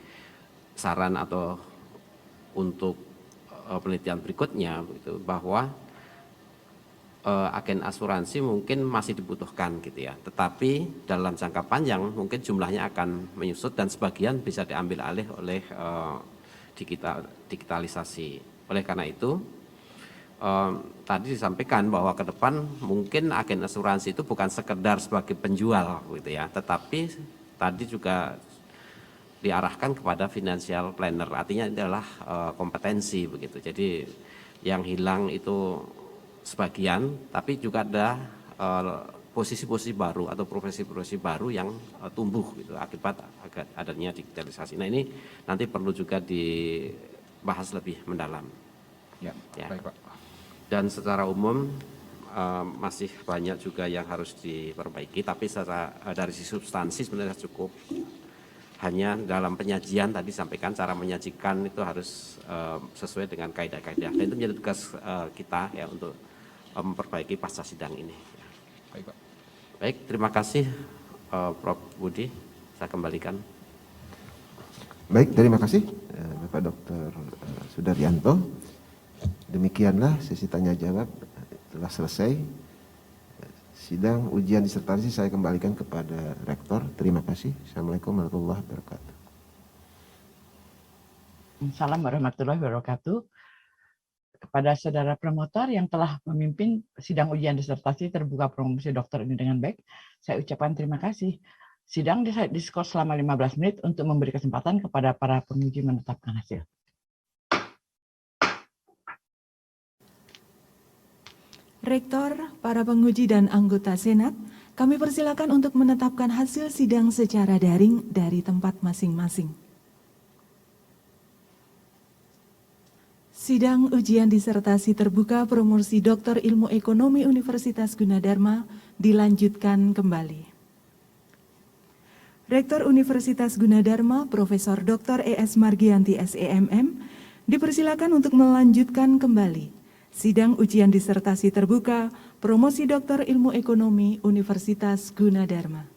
saran atau untuk penelitian berikutnya gitu, bahwa agen asuransi mungkin masih dibutuhkan gitu ya, tetapi dalam jangka panjang mungkin jumlahnya akan menyusut dan sebagian bisa diambil alih oleh digitalisasi. Oleh karena itu tadi disampaikan bahwa ke depan mungkin agen asuransi itu bukan sekedar sebagai penjual gitu ya, tetapi tadi juga diarahkan kepada financial planner, artinya ini adalah kompetensi begitu. Jadi yang hilang itu sebagian, tapi juga ada posisi-posisi baru atau profesi-profesi baru yang tumbuh gitu akibat adanya digitalisasi. Nah ini nanti perlu juga dibahas lebih mendalam. Ya. Baik Pak. Dan secara umum masih banyak juga yang harus diperbaiki, tapi secara dari sisi substansi sebenarnya cukup. Hanya dalam penyajian tadi sampaikan cara menyajikan itu harus sesuai dengan kaidah-kaidah. Dan itu menjadi tugas kita ya untuk memperbaiki pasca sidang ini. Baik Pak. Baik, terima kasih Prof. Budi, saya kembalikan. Baik, terima kasih Bapak Dr. Sudaryanto. Demikianlah sesi tanya jawab telah selesai. Sidang ujian disertasi saya kembalikan kepada Rektor. Terima kasih. Assalamualaikum warahmatullahi wabarakatuh. Assalamualaikum warahmatullahi wabarakatuh. Kepada saudara promotor yang telah memimpin sidang ujian disertasi terbuka promosi doktor ini dengan baik, saya ucapkan terima kasih. Sidang diskors selama 15 menit untuk memberi kesempatan kepada para penguji menetapkan hasil. Rektor, para penguji dan anggota Senat, kami persilakan untuk menetapkan hasil sidang secara daring dari tempat masing-masing. Sidang ujian disertasi terbuka promosi Doktor Ilmu Ekonomi Universitas Gunadarma dilanjutkan kembali. Rektor Universitas Gunadarma, Profesor Dr. E.S. Margianti SEMM, dipersilakan untuk melanjutkan kembali sidang ujian disertasi terbuka promosi Doktor Ilmu Ekonomi Universitas Gunadarma.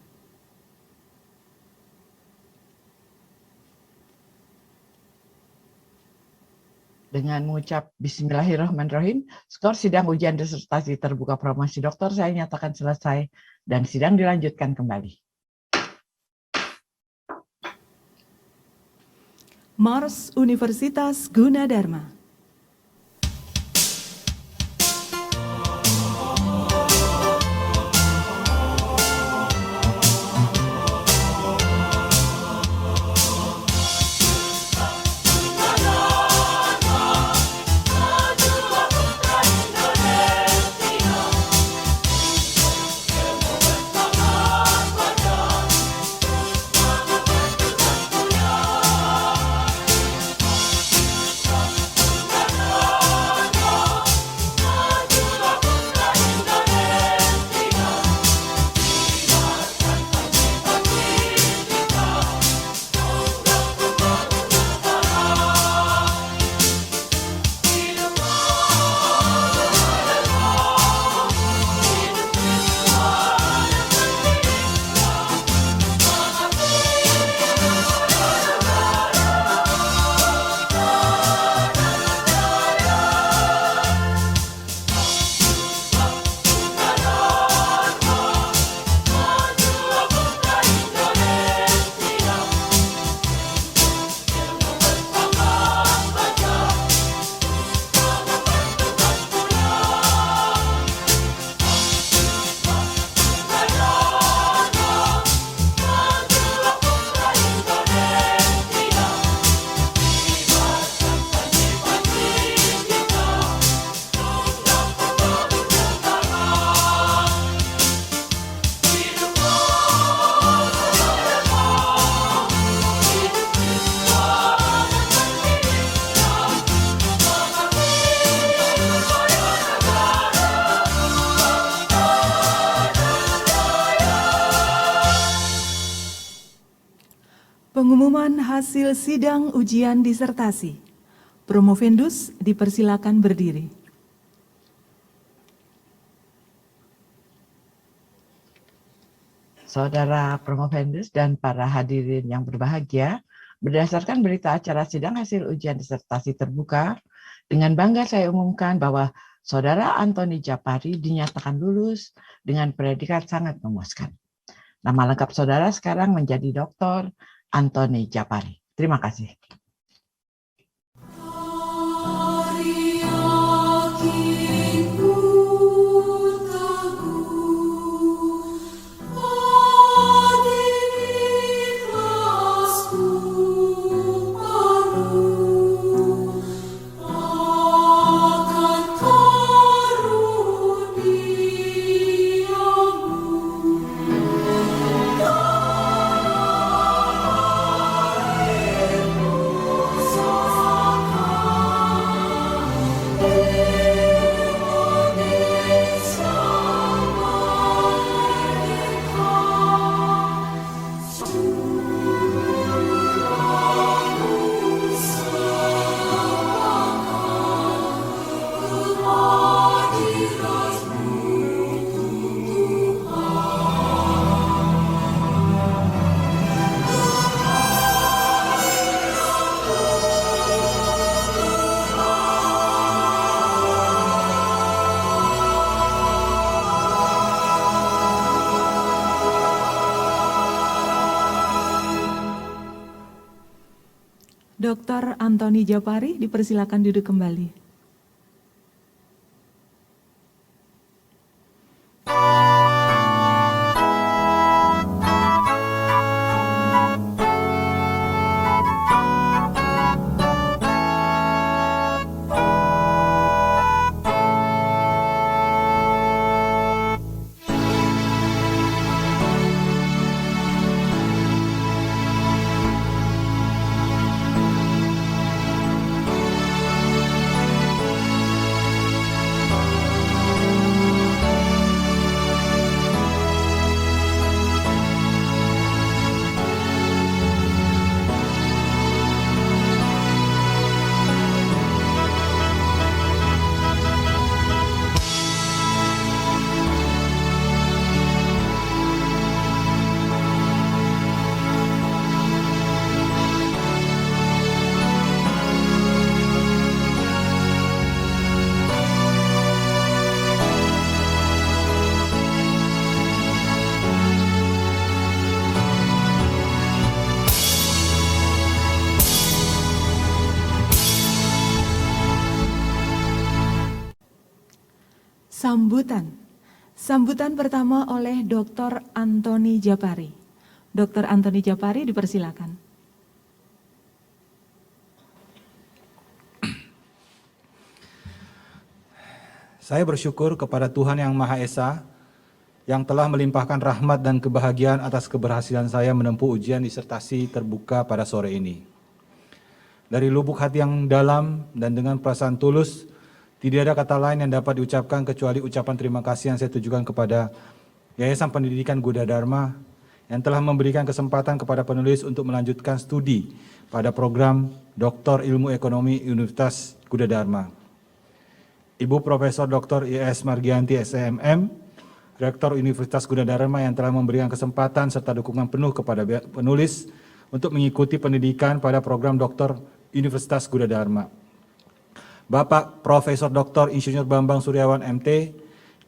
Dengan mengucap Bismillahirrahmanirrahim, skor sidang ujian disertasi terbuka promosi doktor saya nyatakan selesai dan sidang dilanjutkan kembali. Mars Universitas Gunadarma. Pengumuman hasil sidang ujian disertasi. Promovendus dipersilakan berdiri. Saudara promovendus dan para hadirin yang berbahagia, berdasarkan berita acara sidang hasil ujian disertasi terbuka, dengan bangga saya umumkan bahwa Saudara Antoni Japari dinyatakan lulus dengan predikat sangat memuaskan. Nama lengkap saudara sekarang menjadi Dr. Antoni Japari. Terima kasih. Dr. Antoni Japari, dipersilakan duduk kembali. Sambutan pertama oleh Dr. Antoni Japari. Dr. Antoni Japari, dipersilakan. Saya bersyukur kepada Tuhan Yang Maha Esa yang telah melimpahkan rahmat dan kebahagiaan atas keberhasilan saya menempuh ujian disertasi terbuka pada sore ini. Dari lubuk hati yang dalam dan dengan perasaan tulus, tidak ada kata lain yang dapat diucapkan kecuali ucapan terima kasih yang saya tujukan kepada Yayasan Pendidikan Gunadarma yang telah memberikan kesempatan kepada penulis untuk melanjutkan studi pada program Doktor Ilmu Ekonomi Universitas Gunadarma. Ibu Profesor Dr. I.S. Margianti SEMM, Rektor Universitas Gunadarma yang telah memberikan kesempatan serta dukungan penuh kepada penulis untuk mengikuti pendidikan pada program Doktor Universitas Gunadarma. Bapak Profesor Dr. Insinyur Bambang Suryawan MT,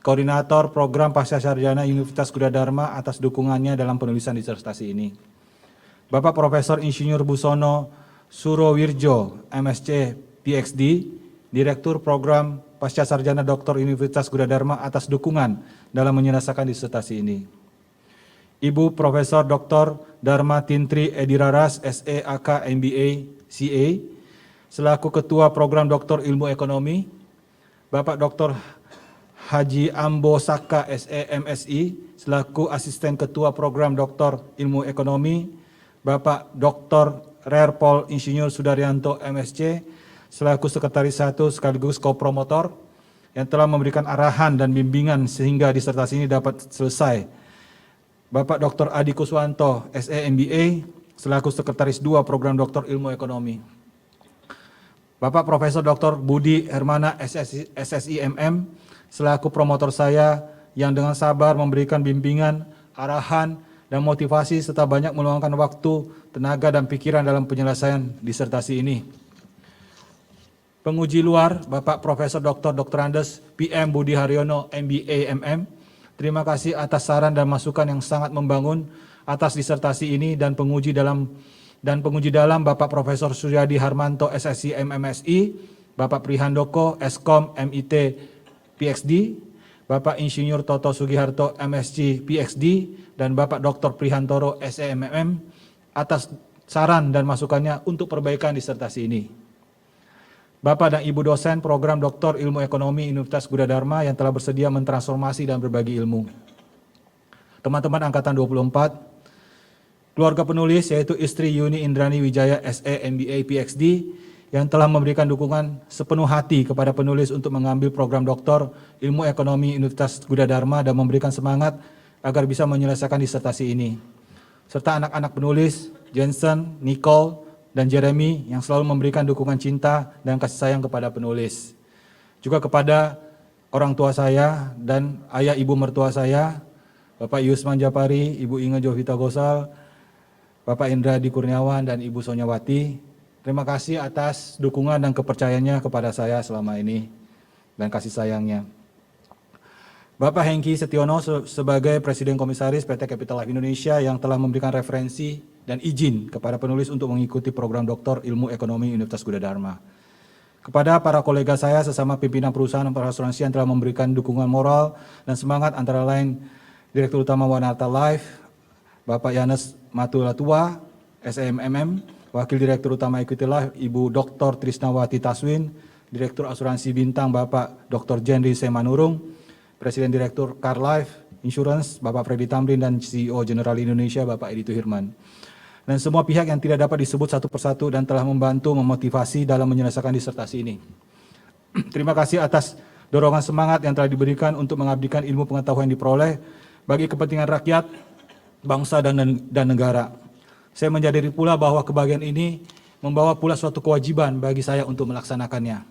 Koordinator Program Pascasarjana Universitas Gunadarma atas dukungannya dalam penulisan disertasi ini. Bapak Profesor Insinyur Busono Surowirjo, MSc, PhD, Direktur Program Pascasarjana Doktor Universitas Gunadarma atas dukungan dalam menyelesaikan disertasi ini. Ibu Profesor Dr. Dharma Tintri Ediraras, SE, AK, MBA, CA, selaku Ketua Program Doktor Ilmu Ekonomi, Bapak Dr. Haji Ambo Saka, SE, MSI, selaku Asisten Ketua Program Doktor Ilmu Ekonomi, Bapak Dr. Rerpol Insinyur Sudaryanto, MSc, selaku Sekretaris 1 sekaligus Kopromotor, yang telah memberikan arahan dan bimbingan sehingga disertasi ini dapat selesai. Bapak Dr. Adi Kuswanto, SE, MBA, selaku Sekretaris 2 Program Doktor Ilmu Ekonomi. Bapak Profesor Dr. Budi Hermana, SSI MM, selaku promotor saya yang dengan sabar memberikan bimbingan, arahan, dan motivasi serta banyak meluangkan waktu, tenaga, dan pikiran dalam penyelesaian disertasi ini. Penguji luar, Bapak Profesor Dr. Andes PM Budi Haryono, MBA MM, terima kasih atas saran dan masukan yang sangat membangun atas disertasi ini dan penguji dalam Bapak Profesor Suryadi Harmanto, SSI MMSI, Bapak Prihandoko, Eskom, MIT, PhD, Bapak Insinyur Toto Sugiharto, MSc, PhD, dan Bapak Dr. Prihantoro, SEMM, atas saran dan masukannya untuk perbaikan disertasi ini. Bapak dan Ibu dosen Program Doktor Ilmu Ekonomi Universitas Gunadarma yang telah bersedia mentransformasi dan berbagi ilmu. Teman-teman Angkatan 24, keluarga penulis yaitu istri Yuni Indrani Wijaya, SE, MBA, PhD, yang telah memberikan dukungan sepenuh hati kepada penulis untuk mengambil program Doktor Ilmu Ekonomi Universitas Gunadarma dan memberikan semangat agar bisa menyelesaikan disertasi ini. Serta anak-anak penulis, Jensen, Nicole, dan Jeremy yang selalu memberikan dukungan cinta dan kasih sayang kepada penulis. Juga kepada orang tua saya dan ayah ibu mertua saya, Bapak Yusman Japari, Ibu Inge Jovita Gosal, Bapak Indra Di Kurniawan, dan Ibu Sonyawati. Terima kasih atas dukungan dan kepercayaannya kepada saya selama ini dan kasih sayangnya. Bapak Hengki Setiono sebagai Presiden Komisaris PT Capital Life Indonesia yang telah memberikan referensi dan izin kepada penulis untuk mengikuti program Doktor Ilmu Ekonomi Universitas Gunadarma. Kepada para kolega saya sesama pimpinan perusahaan perasuransi yang telah memberikan dukungan moral dan semangat antara lain Direktur Utama Wanarta Life, Bapak Yanes Matulatua, SMMM, Wakil Direktur Utama Equity Life, Ibu Dr. Trisnawati Taswin, Direktur Asuransi Bintang, Bapak Dr. Jenry Semanurung, Presiden Direktur Car Life Insurance, Bapak Freddy Tamrin, dan CEO General Indonesia, Bapak Edi Tuhirman. Dan semua pihak yang tidak dapat disebut satu persatu dan telah membantu memotivasi dalam menyelesaikan disertasi ini. Terima kasih atas dorongan semangat yang telah diberikan untuk mengabdikan ilmu pengetahuan yang diperoleh bagi kepentingan rakyat, bangsa, dan negara. Saya menyadari pula bahwa kebahagiaan ini membawa pula suatu kewajiban bagi saya untuk melaksanakannya.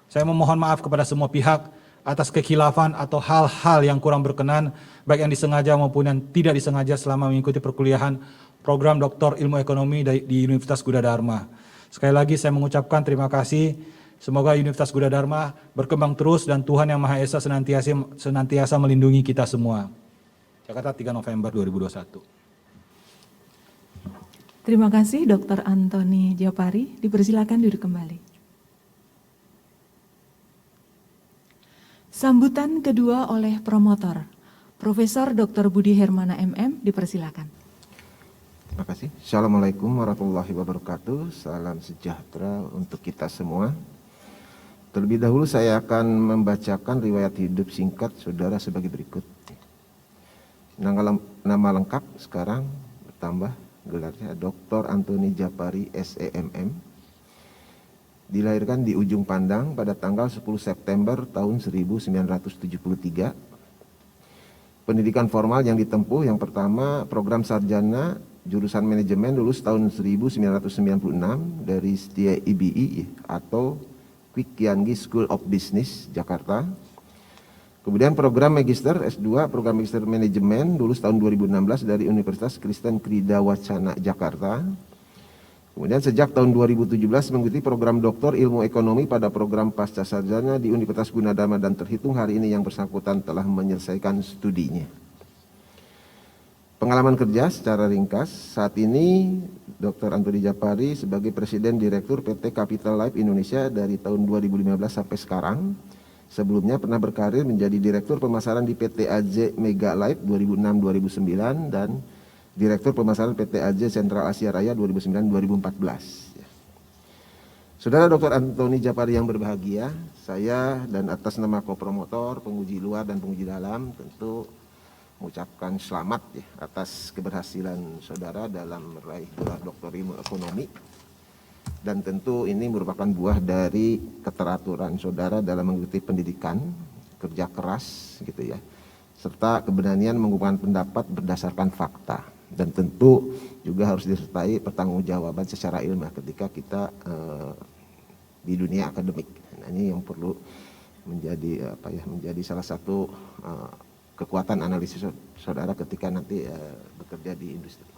Saya memohon maaf kepada semua pihak atas kekhilafan atau hal-hal yang kurang berkenan, baik yang disengaja maupun yang tidak disengaja selama mengikuti perkuliahan program Doktor Ilmu Ekonomi di Universitas Gunadarma. Sekali lagi saya mengucapkan terima kasih. Semoga Universitas Gunadarma berkembang terus dan Tuhan Yang Maha Esa senantiasa melindungi kita semua. Jakarta, 3 November 2021. Terima kasih Dr. Antoni Japari. Dipersilakan duduk kembali. Sambutan kedua oleh promotor, Profesor Dr. Budi Hermana MM, dipersilakan. Terima kasih. Assalamualaikum warahmatullahi wabarakatuh. Salam sejahtera untuk kita semua. Terlebih dahulu saya akan membacakan riwayat hidup singkat saudara sebagai berikut. Nama lengkap sekarang bertambah gelarnya Dr. Antoni Japari SEMM. Dilahirkan di Ujung Pandang pada tanggal 10 September tahun 1973. Pendidikan formal yang ditempuh yang pertama program sarjana jurusan manajemen lulus tahun 1996 dari Setia IBI atau Kwik Kiangi School of Business Jakarta. Kemudian program magister S2 program magister manajemen lulus tahun 2016 dari Universitas Kristen Krida Wacana Jakarta. Kemudian sejak tahun 2017 mengikuti program Doktor Ilmu Ekonomi pada program Pasca Sarjana di Universitas Gunadarma dan terhitung hari ini yang bersangkutan telah menyelesaikan studinya. Pengalaman kerja secara ringkas, saat ini Dr. Antoni Japari sebagai Presiden Direktur PT Capital Life Indonesia dari tahun 2015 sampai sekarang. Sebelumnya pernah berkarir menjadi Direktur Pemasaran di PT AJ Mega Life 2006-2009 dan Direktur Pemasaran PT AJ Sentral Asia Raya 2009-2014. Saudara Dr. Antoni Japari yang berbahagia, saya dan atas nama kopromotor, penguji luar dan penguji dalam tentu mengucapkan selamat atas keberhasilan saudara dalam meraih gelar Doktor Ilmu Ekonomi. Dan tentu ini merupakan buah dari keteraturan saudara dalam mengikuti pendidikan, kerja keras gitu ya, serta keberanian mengungkapkan pendapat berdasarkan fakta. Dan tentu juga harus disertai pertanggungjawaban secara ilmiah ketika kita di dunia akademik. Nah, ini yang perlu menjadi menjadi salah satu kekuatan analisis saudara ketika nanti bekerja di industri.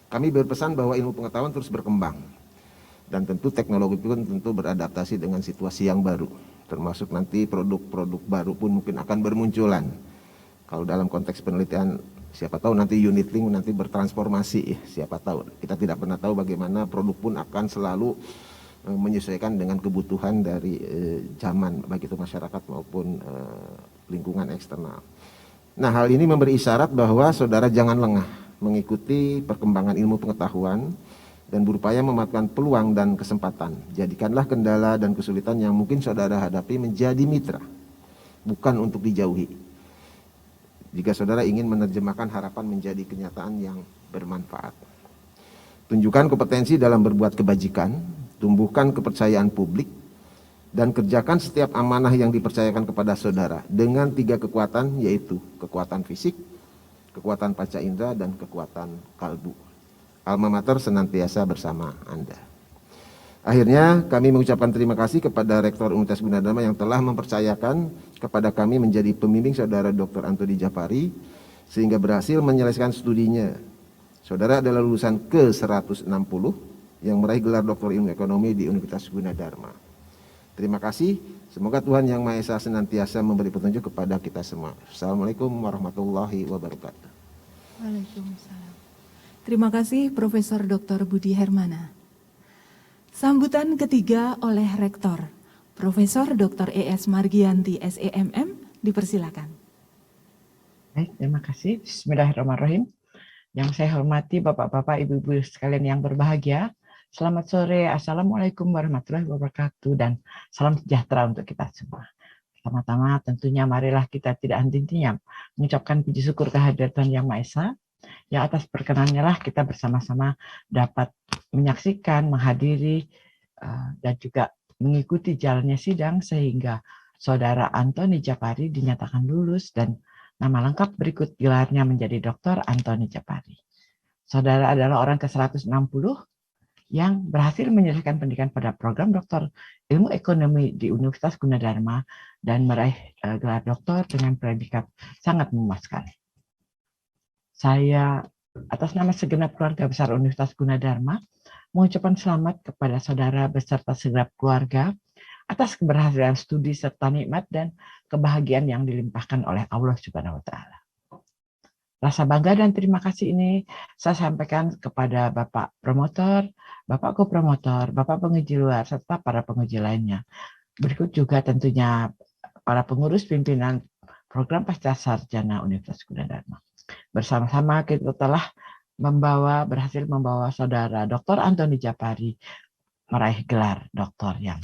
Kami berpesan bahwa ilmu pengetahuan terus berkembang dan tentu teknologi pun tentu beradaptasi dengan situasi yang baru, termasuk nanti produk-produk baru pun mungkin akan bermunculan. Kalau dalam konteks penelitian, siapa tahu nanti unit link nanti bertransformasi, siapa tahu. Kita tidak pernah tahu bagaimana produk pun akan selalu menyesuaikan dengan kebutuhan dari zaman, baik itu masyarakat maupun lingkungan eksternal. Nah, hal ini memberi isyarat bahwa saudara jangan lengah mengikuti perkembangan ilmu pengetahuan dan berupaya memanfaatkan peluang dan kesempatan. Jadikanlah kendala dan kesulitan yang mungkin saudara hadapi menjadi mitra, bukan untuk dijauhi. Jika saudara ingin menerjemahkan harapan menjadi kenyataan yang bermanfaat. Tunjukkan kompetensi dalam berbuat kebajikan, tumbuhkan kepercayaan publik, dan kerjakan setiap amanah yang dipercayakan kepada saudara dengan 3 kekuatan, yaitu kekuatan fisik, kekuatan panca indera, dan kekuatan kalbu. Alma Mater senantiasa bersama Anda. Akhirnya kami mengucapkan terima kasih kepada Rektor Universitas Gunadarma yang telah mempercayakan kepada kami menjadi pembimbing saudara Dr. Antoni Japari sehingga berhasil menyelesaikan studinya. Saudara adalah lulusan ke-160 yang meraih gelar Doktor Ilmu Ekonomi di Universitas Gunadarma. Terima kasih. Semoga Tuhan Yang Maha Esa senantiasa memberi petunjuk kepada kita semua. Assalamualaikum warahmatullahi wabarakatuh. Waalaikumsalam. Terima kasih Profesor Dr. Budi Hermana. Sambutan ketiga oleh Rektor, Profesor Dr. E.S. Margianti, SEMM, dipersilakan. Baik, terima kasih. Bismillahirrahmanirrahim. Yang saya hormati Bapak-Bapak, Ibu-Ibu sekalian yang berbahagia. Selamat sore, Assalamualaikum warahmatullahi wabarakatuh, dan salam sejahtera untuk kita semua. Pertama-tama tentunya marilah kita tidak henti-hentinya mengucapkan puji syukur kehadirat Tuhan Yang Maha Esa, yang atas perkenannya lah kita bersama-sama dapat menyaksikan, menghadiri, dan juga mengikuti jalannya sidang sehingga Saudara Antoni Japari dinyatakan lulus dan nama lengkap berikut gelarnya menjadi Dr. Antoni Japari. Saudara adalah orang ke-160 yang berhasil menyelesaikan pendidikan pada program Doktor Ilmu Ekonomi di Universitas Gunadarma dan meraih gelar doktor dengan predikat sangat memuaskan. Saya atas nama segenap keluarga besar Universitas Gunadarma mengucapkan selamat kepada saudara beserta segenap keluarga atas keberhasilan studi serta nikmat dan kebahagiaan yang dilimpahkan oleh Allah Subhanahu wa taala. Rasa bangga dan terima kasih ini saya sampaikan kepada Bapak promotor, Bapak kopromotor, Bapak penguji luar, serta para penguji lainnya. Berikut juga tentunya para pengurus pimpinan program Pasca Sarjana Universitas Gunadarma. Bersama-sama kita telah berhasil membawa saudara Dr. Antoni Japari meraih gelar doktor yang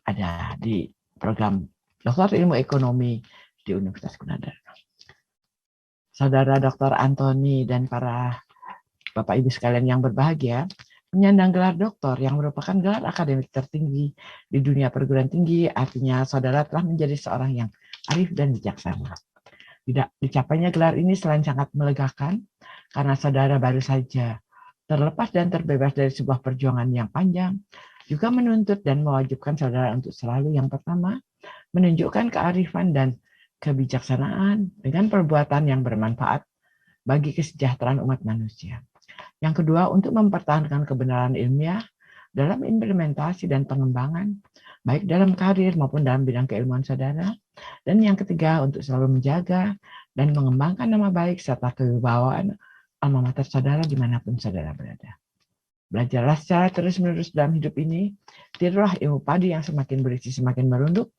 ada di program Doktor Ilmu Ekonomi di Universitas Gunadarma. Saudara Dr. Antoni dan para Bapak Ibu sekalian yang berbahagia, menyandang gelar doktor yang merupakan gelar akademik tertinggi di dunia perguruan tinggi, artinya saudara telah menjadi seorang yang arif dan bijaksana. Dicapainya gelar ini selain sangat melegakan, karena saudara baru saja terlepas dan terbebas dari sebuah perjuangan yang panjang, juga menuntut dan mewajibkan saudara untuk selalu yang pertama, menunjukkan kearifan dan kebijaksanaan dengan perbuatan yang bermanfaat bagi kesejahteraan umat manusia. Yang kedua, untuk mempertahankan kebenaran ilmiah dalam implementasi dan pengembangan, baik dalam karir maupun dalam bidang keilmuan saudara. Dan yang ketiga, untuk selalu menjaga dan mengembangkan nama baik serta kewibawaan alma mater saudara dimanapun saudara berada. Belajarlah secara terus-menerus dalam hidup ini, tirulah ilmu padi yang semakin berisi semakin merunduk,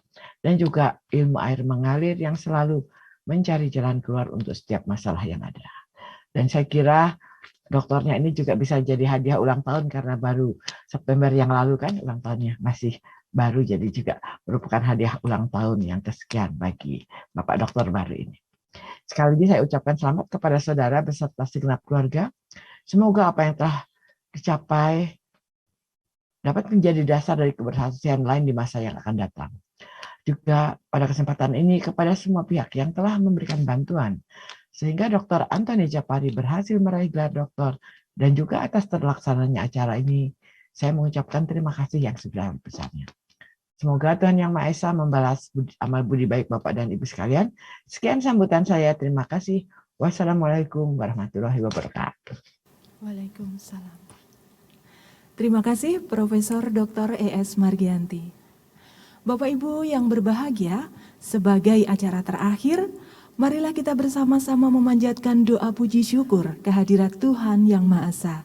dan juga ilmu air mengalir yang selalu mencari jalan keluar untuk setiap masalah yang ada. Dan saya kira doktornya ini juga bisa jadi hadiah ulang tahun karena baru September yang lalu kan ulang tahunnya masih baru, jadi juga merupakan hadiah ulang tahun yang kesekian bagi Bapak Doktor baru ini. Sekali lagi saya ucapkan selamat kepada saudara beserta segenap keluarga. Semoga apa yang telah dicapai dapat menjadi dasar dari keberhasilan lain di masa yang akan datang. Juga pada kesempatan ini kepada semua pihak yang telah memberikan bantuan sehingga Dr. Antoni Japari berhasil meraih gelar doktor, dan juga atas terlaksananya acara ini saya mengucapkan terima kasih yang sebesar-besarnya. Semoga Tuhan Yang Maha Esa membalas amal budi baik Bapak dan Ibu sekalian. Sekian sambutan saya, terima kasih. Wassalamualaikum warahmatullahi wabarakatuh. Waalaikumsalam. Terima kasih Profesor Dr. E.S. Margianti. Bapak Ibu yang berbahagia, sebagai acara terakhir, marilah kita bersama-sama memanjatkan doa puji syukur kehadirat Tuhan Yang Maha Esa.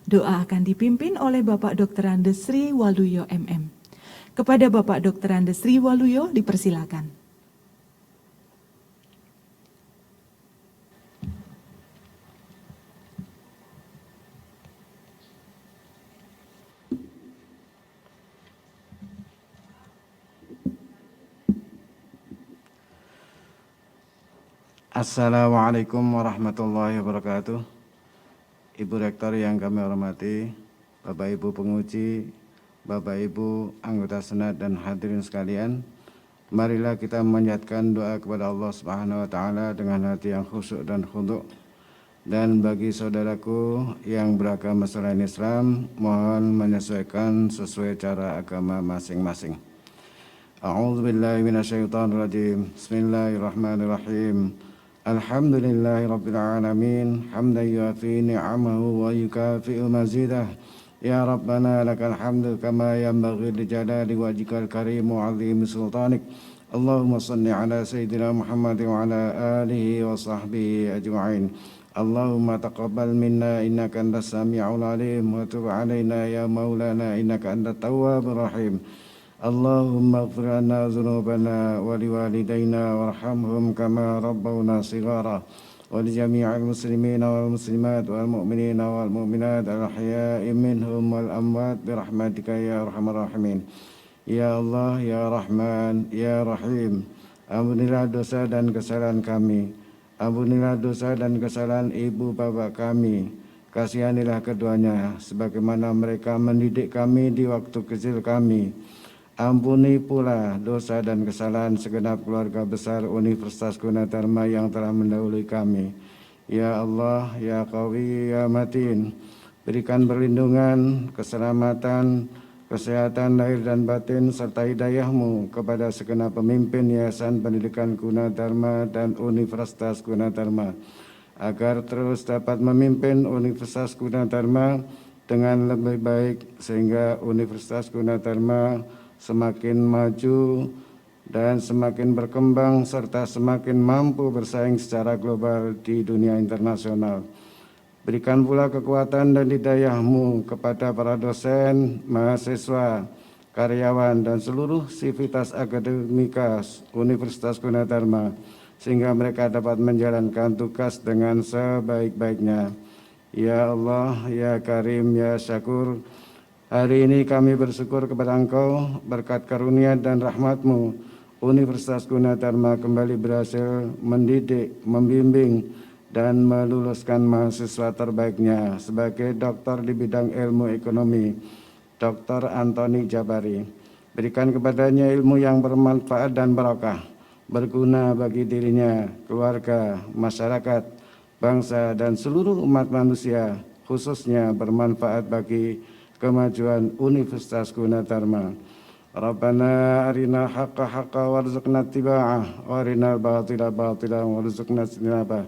Doa akan dipimpin oleh Bapak Dr. Andes Sri Waluyo MM. Kepada Bapak Dr. Andes Sri Waluyo dipersilakan. Assalamualaikum warahmatullahi wabarakatuh. Ibu Rektor yang kami hormati, Bapak Ibu penguji, Bapak Ibu anggota Senat dan hadirin sekalian, marilah kita memanjatkan doa kepada Allah Subhanahu wa taala dengan hati yang khusyuk dan khudu. Dan bagi saudaraku yang beragama selain Islam, mohon menyesuaikan sesuai cara agama masing-masing. A'udzubillahi minasyaitonirrajim. Bismillahirrahmanirrahim. Alhamdulillahi rabbil alamin, hamdan yuafi ni'amahu wa yukafi'u mazidah. يا ربنا لك الحمد كما ينبغي لجلال وجهك الكريم وعظيم سلطانك. اللهم صل على سيدنا محمد وعلى آله وصحبه أجمعين. اللهم تقبل منا إنك أنت السميع العليم وتب علينا يا مولانا إنك أنت التواب الرحيم. اللهم اغفر لنا ذنوبنا ولوالدينا وارحمهم كما ربونا صغارا ولجميع المسلمين والمسلمات والمؤمنين والمؤمنات الأحياء منهم والأموات برحمتك يا أرحم الراحمين. Ya Allah, ya Rahman, ya Rahim, ampunilah dosa dan kesalahan kami, ampunilah dosa dan kesalahan ibu bapak kami, kasihanilah keduanya, sebagaimana mereka mendidik kami di waktu kecil kami. Ampuni pula dosa dan kesalahan segenap keluarga besar Universitas Gunadarma yang telah mendahului kami. Ya Allah, ya Qawi, ya Matin, berikan perlindungan, keselamatan, kesehatan lahir dan batin serta hidayah-Mu kepada segenap pemimpin Yayasan Pendidikan Gunadarma dan Universitas Gunadarma agar terus dapat memimpin Universitas Gunadarma dengan lebih baik sehingga Universitas Gunadarma semakin maju dan semakin berkembang serta semakin mampu bersaing secara global di dunia internasional. Berikan pula kekuatan dan hidayah-Mu kepada para dosen, mahasiswa, karyawan, dan seluruh sivitas akademika Universitas Gunadarma, sehingga mereka dapat menjalankan tugas dengan sebaik-baiknya. Ya Allah, ya Karim, ya Syakur, hari ini kami bersyukur kepada Engkau, berkat karunia dan rahmat-Mu, Universitas Gunadarma kembali berhasil mendidik, membimbing, dan meluluskan mahasiswa terbaiknya sebagai doktor di bidang ilmu ekonomi, Dr. Antoni Jabari. Berikan kepadanya ilmu yang bermanfaat dan barokah, berguna bagi dirinya, keluarga, masyarakat, bangsa, dan seluruh umat manusia, khususnya bermanfaat bagi kemajuan Universitas Gunadarma. Rabbana arina haqqa haqqa warzuqna tiba'ah, wa arina batila batila warzuqna sinabah.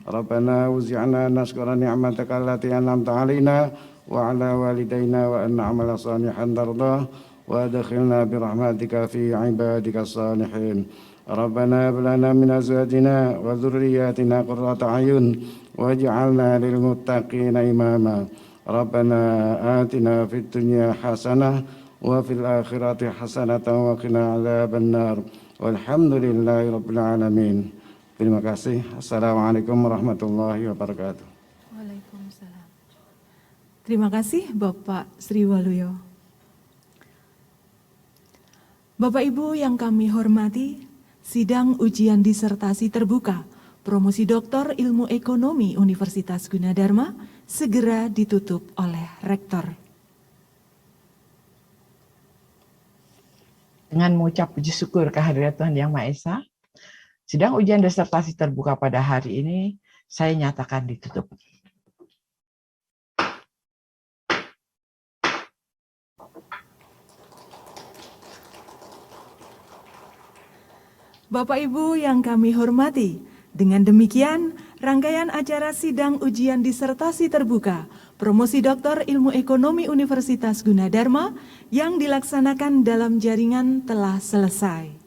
Rabbana uzi'na naskura ni'mataka allati an'amta 'alaina wa 'ala walidayna wa an na'mala salihan tardah wa adkhilna bi rahmatika fi 'ibadika salihin. Rabbana hab lana min azwajina wa dhurriyyatina qurrata a'yun waj'alna lil muttaqina imama. Rabbana atina fid dunya hasanah wa fil akhirati hasanatan wa qina 'adzabannar. Walhamdulillahi rabbil alamin. Terima kasih. Assalamualaikum warahmatullahi wabarakatuh. Waalaikumsalam. Terima kasih Bapak Sri Waluyo. Bapak Ibu yang kami hormati, sidang ujian disertasi terbuka promosi Doktor Ilmu Ekonomi Universitas Gunadarma segera ditutup oleh Rektor. Dengan mengucap puji syukur kehadirat Tuhan Yang Maha Esa, sidang ujian disertasi terbuka pada hari ini saya nyatakan ditutup. Bapak Ibu yang kami hormati, dengan demikian rangkaian acara sidang ujian disertasi terbuka promosi Doktor Ilmu Ekonomi Universitas Gunadarma yang dilaksanakan dalam jaringan telah selesai.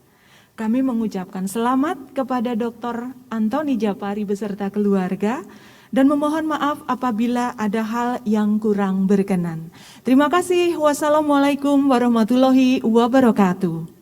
Kami mengucapkan selamat kepada Dr. Antoni Jabari beserta keluarga dan memohon maaf apabila ada hal yang kurang berkenan. Terima kasih. Wassalamualaikum warahmatullahi wabarakatuh.